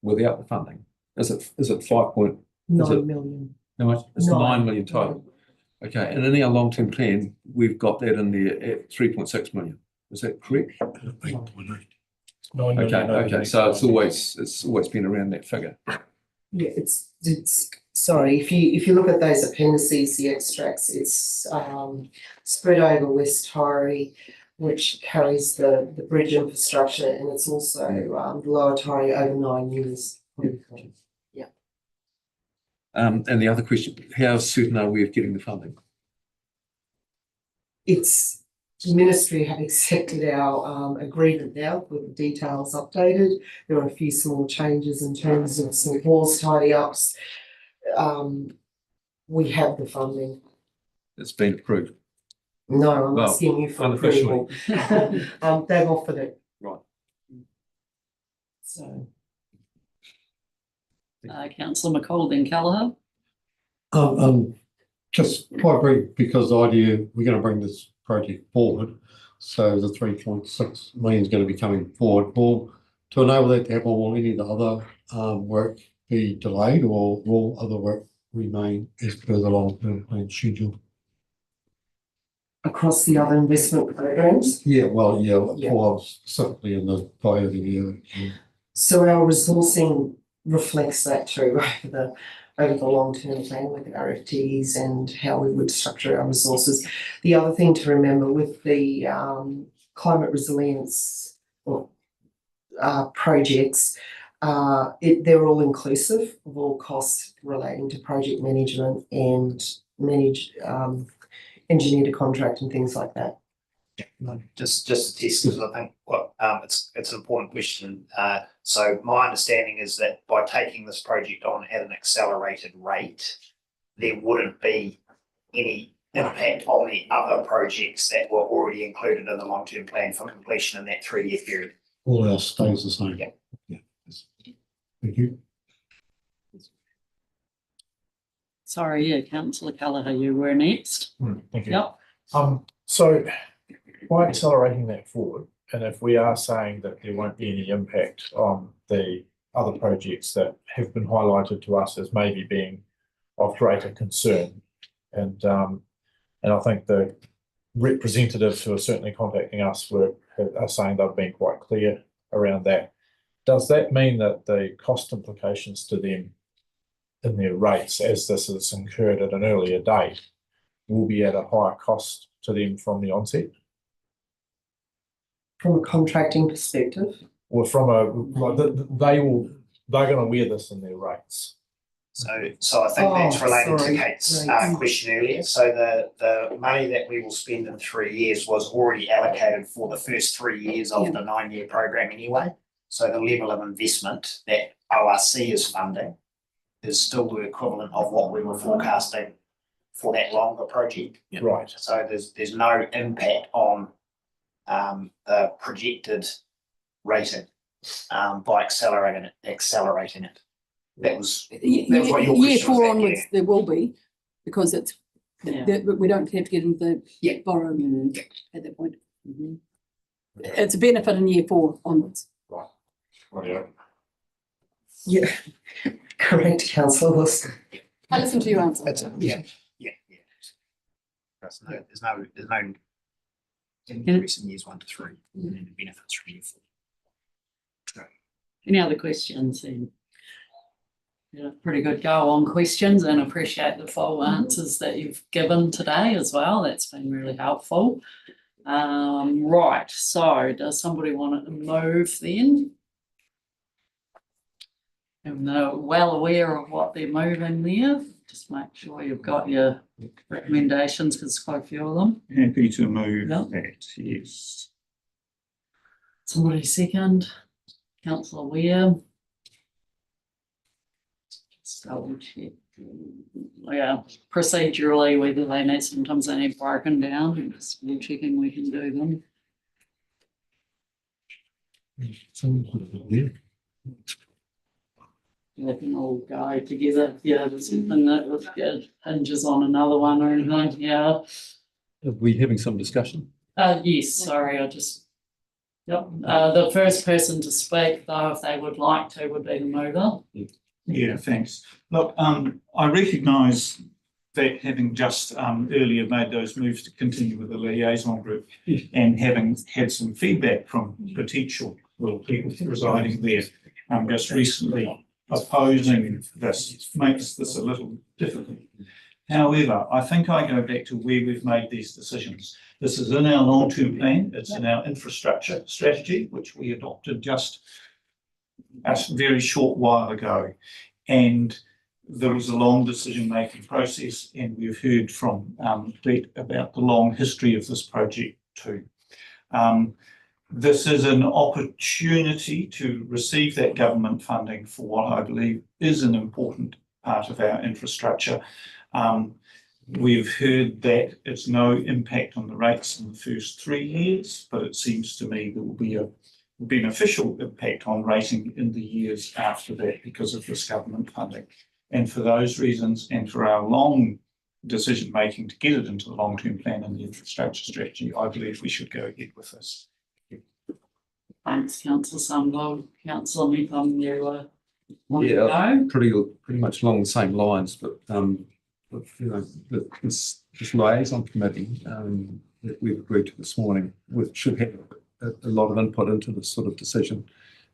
without the funding? Is it 5.9 million? How much? It's 9 million total. Okay, and in our long-term plan, we've got that in there at 3.6 million. Is that correct? Okay, so it's always been around that figure. Yeah, it's sorry, if you look at those appendices, the extracts, it's spread over West Torrey, which carries the bridge infrastructure, and it's also the Lower Torrey over 9 years. Yeah. And the other question, how certain are we of getting the funding? It's the ministry have accepted our agreement now with the details updated. There are a few small changes in terms of some clause tidy ups. We have the funding. It's been approved. No, I'm asking you for approval. They've offered it. Right. So. Councillor McCall, then Callaghan. Just quite brief, because the idea we're going to bring this project forward, so the 3.6 million is going to be coming forward. To enable that to happen, will any of the other work be delayed, or will other work remain as per the long-term plan schedule? Across the other investment programs? Yeah, specifically in the priority year. So our resourcing reflects that too over the long-term plan with RFTs and how we would structure our resources. The other thing to remember with the climate resilience projects, they're all inclusive of all costs relating to project management and engineer to contract and things like that. Just to test, because I think it's an important question. So my understanding is that by taking this project on at an accelerated rate, there wouldn't be any impact on the other projects that were already included in the long-term plan for completion in that 3-year period. All else stays the same. Yeah. Thank you. Sorry, Councillor Callaghan, you were next. Thank you. Yep. So by accelerating that forward, and if we are saying that there won't be any impact on the other projects that have been highlighted to us as maybe being of greater concern, and I think the representatives who are certainly contacting us are saying they've been quite clear around that. Does that mean that the cost implications to them in their rates, as this is incurred at an earlier date, will be at a higher cost to them from the onset? From a contracting perspective? Or from they're going to wear this in their rates. So I think that's related to Kate's question earlier. So the money that we will spend in 3 years was already allocated for the first 3 years of the 9-year program anyway. So the level of investment that ORC is funding is still the equivalent of what we were forecasting for that longer project. Right. So there's no impact on the projected rating by accelerating it. That was what your question Year was. 4 onwards, there will be, because it's we don't have to get into borrowing at that point. It's a benefit in year 4 onwards. Right. Yeah, correct, councillor Wilson. I listen to your answer. Yeah. There's no increase in years 1 to 3 and then benefits from year 4. Any other questions? Yeah, pretty good go on questions, and appreciate the full answers that you've given today as well. That's been really helpful. Right, so does somebody want to move then? And they're well aware of what they're moving there. Just make sure you've got your recommendations, because quite a few of them. Happy to move Yep. that, yes. Somebody second, councillor Weir. Just double check. Yeah, procedurally, whether they need, sometimes they need broken down, just checking we can do them. They can all go together. Yeah, there's something that hinges on another one or anything. Yeah. Are we having some discussion? Yes, sorry, yep. The first person to speak, though, if they would like to, would be the mover. Yeah, thanks. Look, I recognise that having just earlier made those moves to continue with the liaison group and having had some feedback from potential people residing there just recently, opposing this makes this a little difficult. However, I think I go back to where we've made these decisions. This is in our long-term plan, it's in our infrastructure strategy, which we adopted just a very short while ago. And there was a long decision-making process, and we've heard from Brett about the long history of this project too. This is an opportunity to receive that government funding for what I believe is an important part of our infrastructure. We've heard that it's no impact on the rates in the first 3 years, but it seems to me there will be a beneficial impact on rating in the years after that because of this government funding. And for those reasons, and for our long decision making to get it into the long-term plan and the infrastructure strategy, I believe we should go ahead with this. Thanks, councillor Sumlow. Councillor Mepham, you want to go? Pretty much along the same lines, but you know, this liaison committee that we've agreed to this morning, which should have a lot of input into this sort of decision.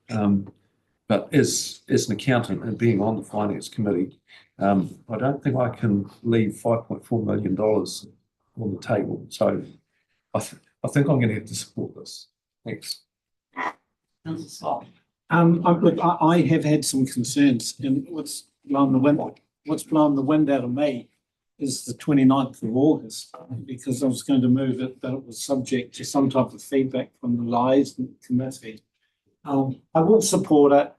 But as an accountant and being on the finance committee, I don't think I can leave $5.4 million on the table. So I think I'm going to have to support this. Thanks. Councillor Scott. Look, I have had some concerns, and what's blown the wind out of me is the 29th of August, because I was going to move it, but it was subject to some type of feedback from the liaison committee. I will support it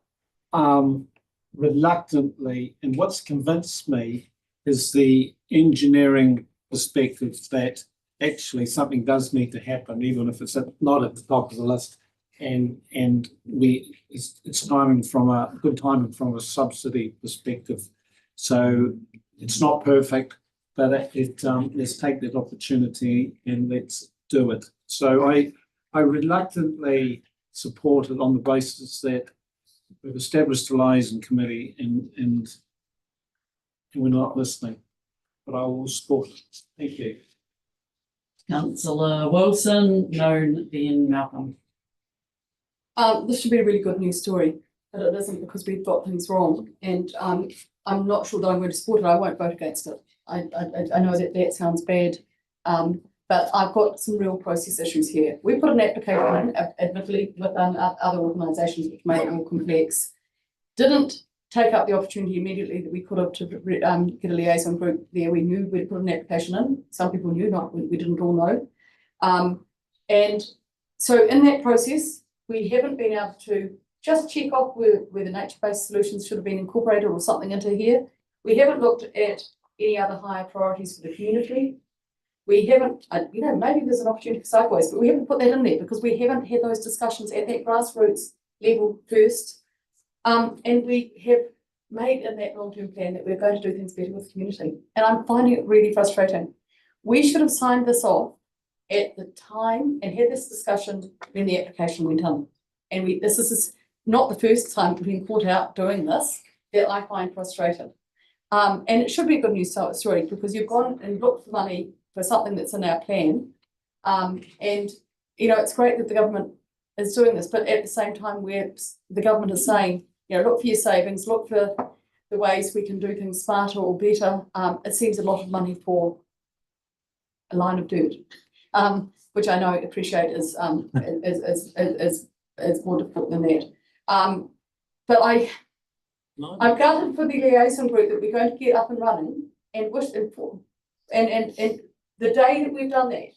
reluctantly, and what's convinced me is the engineering perspective that actually something does need to happen, even if it's not at the top of the list. And it's timing from a good timing from a subsidy perspective. So it's not perfect, but let's take that opportunity and let's do it. So I reluctantly support it on the basis that we've established a liaison committee and we're not listening. But I will support it. Thank you. Councillor Wilson, no, then Malcolm. This should be a really good news story, but it isn't, because we've got things wrong, and I'm not sure that I'm going to support it. I won't vote against it. I know that sounds bad, but I've got some real process issues here. We put an application in, admittedly, with other organisations, which made it more complex. Didn't take up the opportunity immediately that we could have to get a liaison group there. We knew we'd put an application in. Some people knew, not we didn't all know. And so in that process, we haven't been able to just check off where the nature-based solutions should have been incorporated or something into here. We haven't looked at any other higher priorities for the community. We haven't, maybe there's an opportunity for sideways, but we haven't put that in there because we haven't had those discussions at that grassroots level first. And we have made in that long-term plan that we're going to do things better with the community. And I'm finding it really frustrating. We should have signed this off at the time and had this discussion when the application went in. And this is not the first time we've been caught out doing this, that I find frustrating. And it should be a good news story because you've gone and looked for money for something that's in our plan. And, you know, it's great that the government is doing this, but at the same time, where the government is saying, you know, look for your savings, look for the ways we can do things smarter or better. It seems a lot of money for a line of dirt, which I know appreciate is more difficult than that. But I'm gutted for the liaison group that we're going to get up and running and wish and the day that we've done that,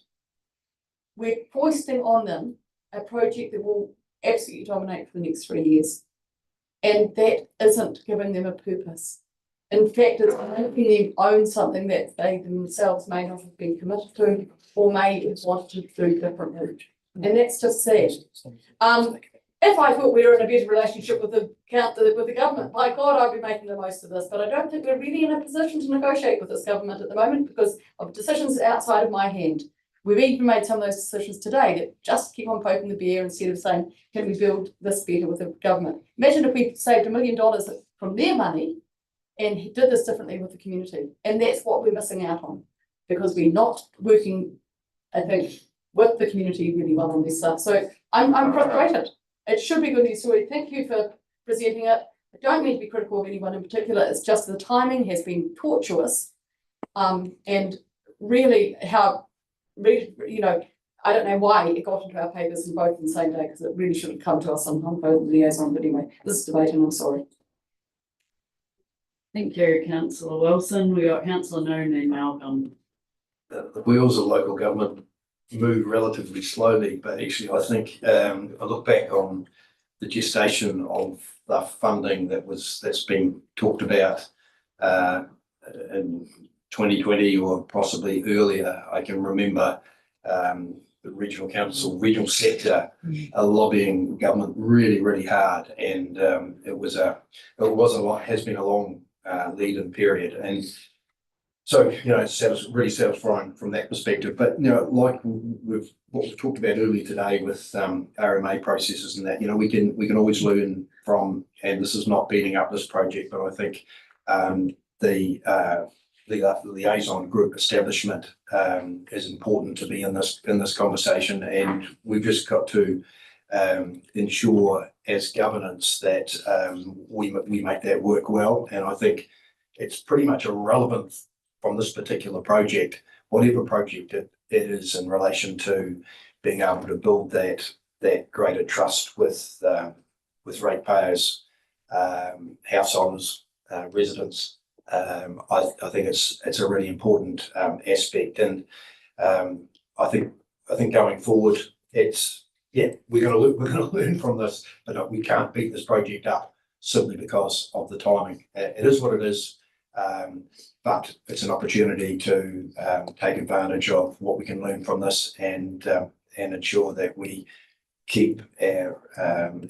we're foisting on them a project that will absolutely dominate for the next 3 years. And that isn't giving them a purpose. In fact, it's making them own something that they themselves may not have been committed to or may have wanted to do differently. And that's just sad. If I thought we were in a better relationship with the government, by God, I'd be making the most of this. But I don't think we're really in a position to negotiate with this government at the moment because of decisions outside of my hand. We've even made some of those decisions today that just keep on poking the bear instead of saying, can we build this better with the government? Imagine if we saved $1 million from their money and did this differently with the community. And that's what we're missing out on because we're not working, I think, with the community really well on this stuff. So I'm frustrated. It should be a good news story. Thank you for presenting it. I don't mean to be critical of anyone in particular. It's just the timing has been tortuous. And really how, you know, I don't know why it got into our papers in both in the same day because it really should have come to us on both the liaison. But anyway, this is debate and I'm sorry. Thank you, Councillor Wilson. We got Councillor Noon and Malcolm. The wheels of local government move relatively slowly, but actually I think I look back on the gestation of the funding that's been talked about in 2020 or possibly earlier. I can remember the regional council, regional sector lobbying government really hard, and has been a long lead-in period, and so you know it's really satisfying from that perspective. But you know, like what we've talked about earlier today with RMA processes and that, you know, we can always learn from, and this is not beating up this project, but I think the liaison group establishment is important to be in this conversation, and we've just got to ensure as governance that we make that work well. And I think it's pretty much irrelevant from this particular project, whatever project it is, in relation to being able to build that greater trust with ratepayers, householders, residents. I think it's a really important aspect, and I think going forward, we're going to learn from this, but we can't beat this project up simply because of the timing. It is what it is, but it's an opportunity to take advantage of what we can learn from this and ensure that we keep our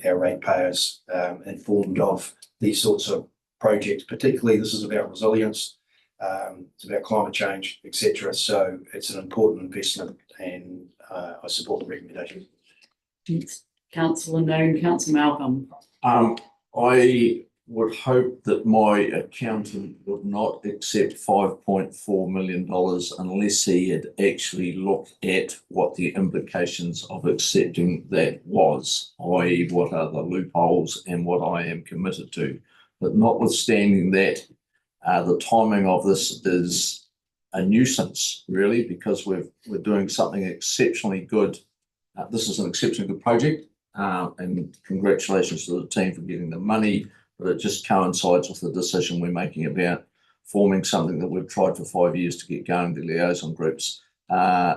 ratepayers informed of these sorts of projects. Particularly, this is about resilience, it's about climate change, etc. So it's an important investment, and I support the recommendation. Thanks, Councillor Noon. Councillor Malcolm. I would hope that my accountant would not accept $5.4 million unless he had actually looked at what the implications of accepting that was, i.e. what are the loopholes and what I am committed to. But notwithstanding that, the timing of this is a nuisance, really, because we're doing something exceptionally good. This is an exceptionally good project, and congratulations to the team for getting the money, but it just coincides with the decision we're making about forming something that we've tried for 5 years to get going, the liaison groups.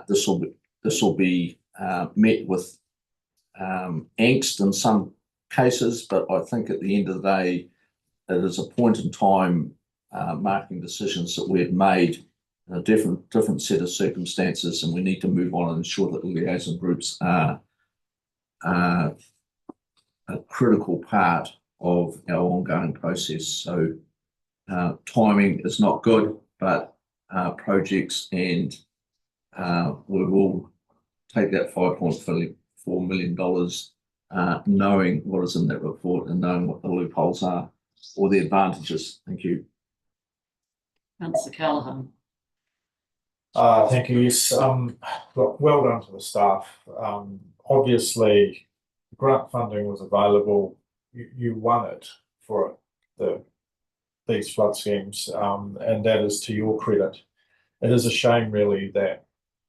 This will be met with angst in some cases, but I think at the end of the day, it is a point in time marking decisions that we've made in a different set of circumstances, and we need to move on and ensure that the liaison groups are a critical part of our ongoing process. So timing is not good, but projects, and we will take that $5.4 million knowing what is in that report and knowing what the loopholes are or the advantages. Thank you. Councillor Callaghan. Thank you. Yes, look, well done to the staff. Obviously, grant funding was available. You won it for these flood schemes, and that is to your credit. It is a shame, really, that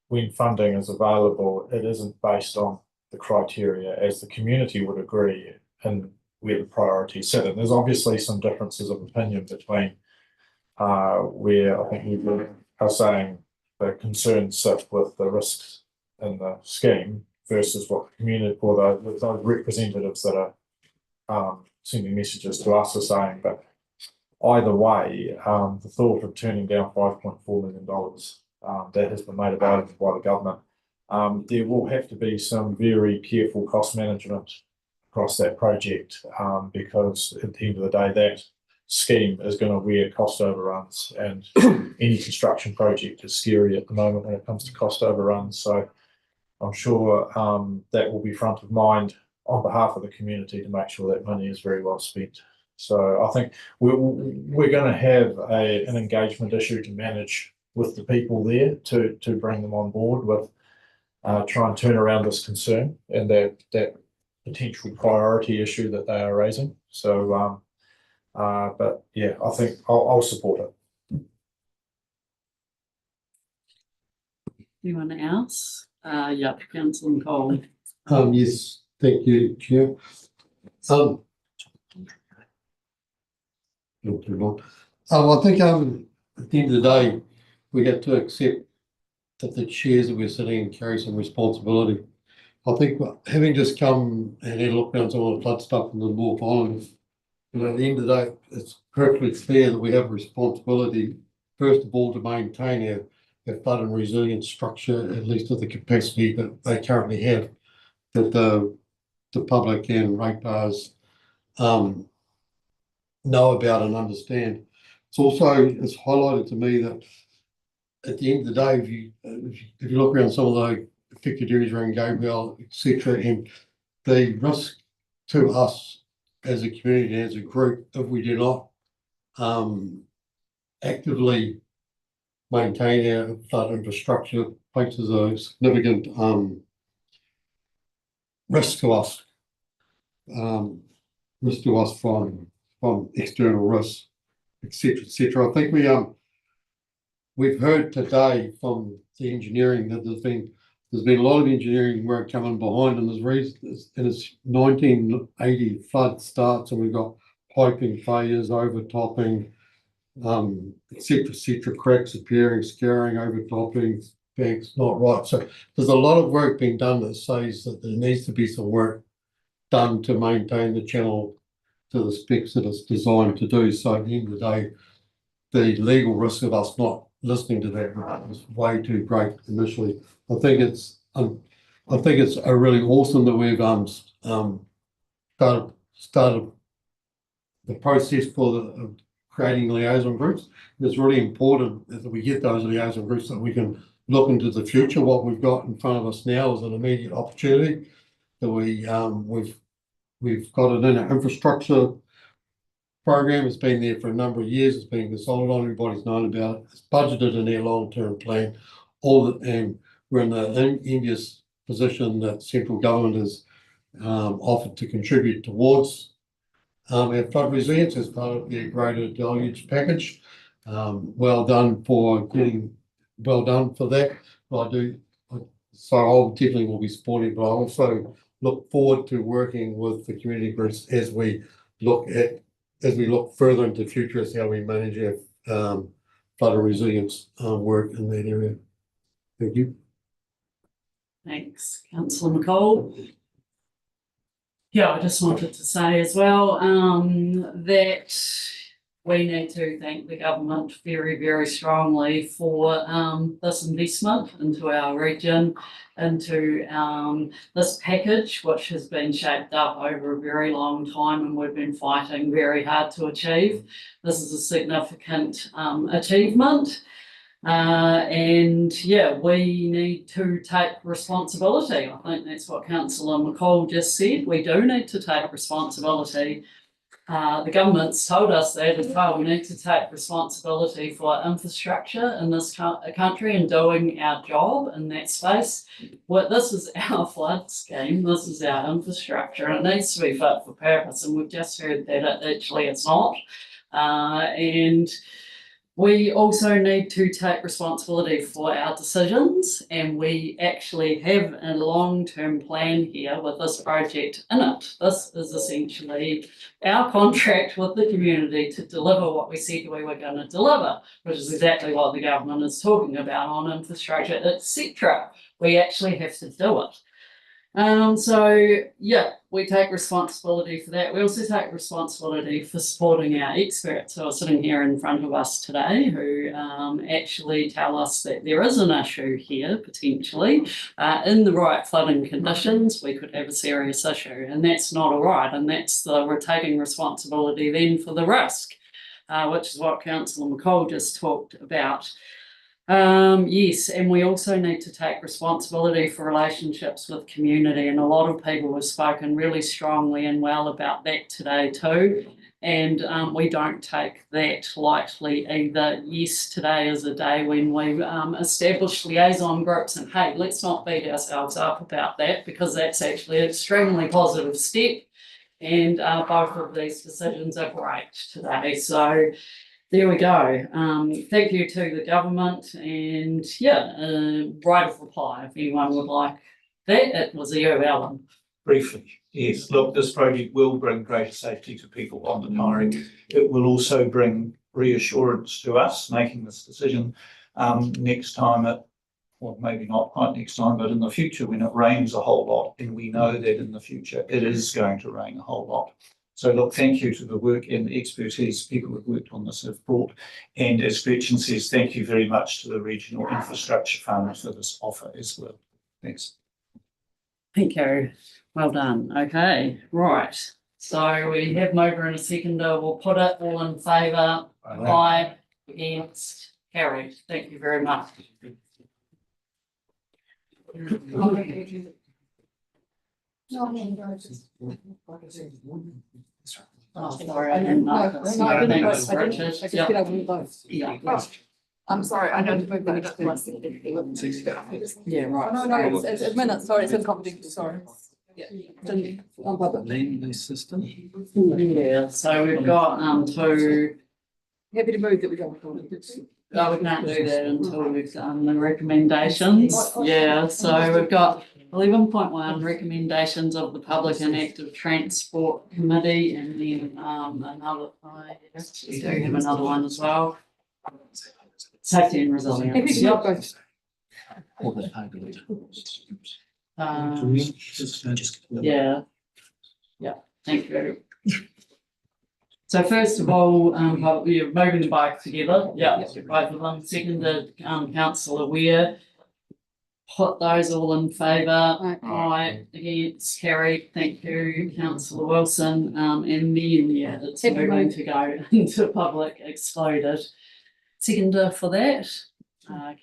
when funding is available, it isn't based on the criteria, as the community would agree, and where the priorities sit. And there's obviously some differences of opinion between where I think you are saying the concerns sit with the risks in the scheme versus what the community or those representatives that are sending messages to us are saying. But either way, the thought of turning down $5.4 million that has been made available by the government, there will have to be some very careful cost management across that project, because at the end of the day, that scheme is going to wear cost overruns, and any construction project is scary at the moment when it comes to cost overruns. So I'm sure that will be front of mind on behalf of the community to make sure that money is very well spent. So I think we're going to have an engagement issue to manage with the people there to bring them on board with try and turn around this concern and that potential priority issue that they are raising. So but yeah, I think I'll support it. Anyone else? Yeah, Councillor Cole. Yes, thank you, Chair. Not too long. I think at the end of the day, we get to accept that the chairs that we're sitting in carry some responsibility. I think having just come and had a look down some of the flood stuff in the North Island, at the end of the day, it's perfectly clear that we have a responsibility, first of all, to maintain our flood and resilience structure, at least to the capacity that they currently have, that the public and ratepayers know about and understand. It's highlighted to me that at the end of the day, if you look around some of the affected areas around Gabriel, etc., and the risk to us as a community, as a group, if we do not actively maintain our flood infrastructure, places a significant risk to us. Risk to us from external risks, etc., etc. I think we've heard today from the engineering that there's been a lot of engineering work coming behind, and it's 1980 flood starts, and we've got piping failures, overtopping, etc., etc., cracks appearing, scarring, overtopping, banks not right. So there's a lot of work being done that says that there needs to be some work done to maintain the channel to the specs that it's designed to do. So at the end of the day, the legal risk of us not listening to that is way too great initially. I think it's really awesome that we've started the process for creating liaison groups. And it's really important that we get those liaison groups so that we can look into the future. What we've got in front of us now is an immediate opportunity that we've got it in our infrastructure program. It's been there for a number of years. It's been consolidated. Everybody's known about it. It's budgeted in their long-term plan. And we're in the envious position that central government has offered to contribute towards our flood resilience as part of their greater deluge package. Well done for that. So I definitely will be supporting, but I also look forward to working with the community groups as we look further into the future as how we manage our flood and resilience work in that area. Thank you. Thanks, Councillor McCall. Yeah, I just wanted to say as well that we need to thank the government very, very strongly for this investment into our region, into this package, which has been shaped up over a very long time and we've been fighting very hard to achieve. This is a significant achievement. And yeah, we need to take responsibility. I think that's what Councillor McCall just said. We do need to take responsibility. The government's told us that as well. We need to take responsibility for infrastructure in this country and doing our job in that space. Well, this is our flood scheme. This is our infrastructure. And it needs to be fit for purpose. And we've just heard that actually it's not. And we also need to take responsibility for our decisions, and we actually have a long-term plan here with this project in it. This is essentially our contract with the community to deliver what we said we were going to deliver, which is exactly what the government is talking about on infrastructure, etc. We actually have to do it. So yeah, we take responsibility for that. We also take responsibility for supporting our experts who are sitting here in front of us today, who actually tell us that there is an issue here potentially. In the right flooding conditions, we could have a serious issue, and that's not all right. And we're taking responsibility then for the risk, which is what Councillor McCall just talked about. Yes, and we also need to take responsibility for relationships with community, and a lot of people have spoken really strongly and well about that today too, and we don't take that lightly either. Yes, today is a day when we establish liaison groups, and hey, let's not beat ourselves up about that, because that's actually an extremely positive step, and both of these decisions are great today. So there we go. Thank you to the government, and yeah, right of reply if anyone would like that. It was you, Alan. Briefly, yes. Look, this project will bring greater safety to people on the Maori. It will also bring reassurance to us making this decision next time well, maybe not quite next time, but in the future when it rains a whole lot, and we know that in the future it is going to rain a whole lot. So look, thank you to the work and the expertise people who've worked on this have brought. And as Gretchen says, thank you very much to the Regional Infrastructure Fund for this offer as well. Thanks. Thank you. Well done. Okay, right. So we have mover and a seconder. We'll put it all in favour. Aye. Against. Carried. Thank you very much. Oh, sorry, I didn't know. I'm sorry, I know to move that. Yeah, right. No, it's minutes, sorry, it's in confidential, sorry. Yeah. Name system. Yeah, so we've got two. Happy to move that we don't. No, we can't do that until we've done the recommendations. Yeah, so we've got 11.1 recommendations of the Public and Active Transport Committee, and then another. We do have another one as well. Safety and resilience. Yep. Yeah. Yeah. Thank you. So first of all, you're moving the bike together. Yeah, both of them. Seconded, Councillor Weir. Put those all in favour. Aye. Against. Carried. Thank you, Councillor Wilson. And then yeah, it's moving to go into public excluded. Seconder for that,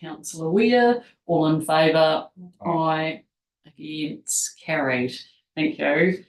Councillor Weir. All in favour. Aye. Against. Carried. Thank you.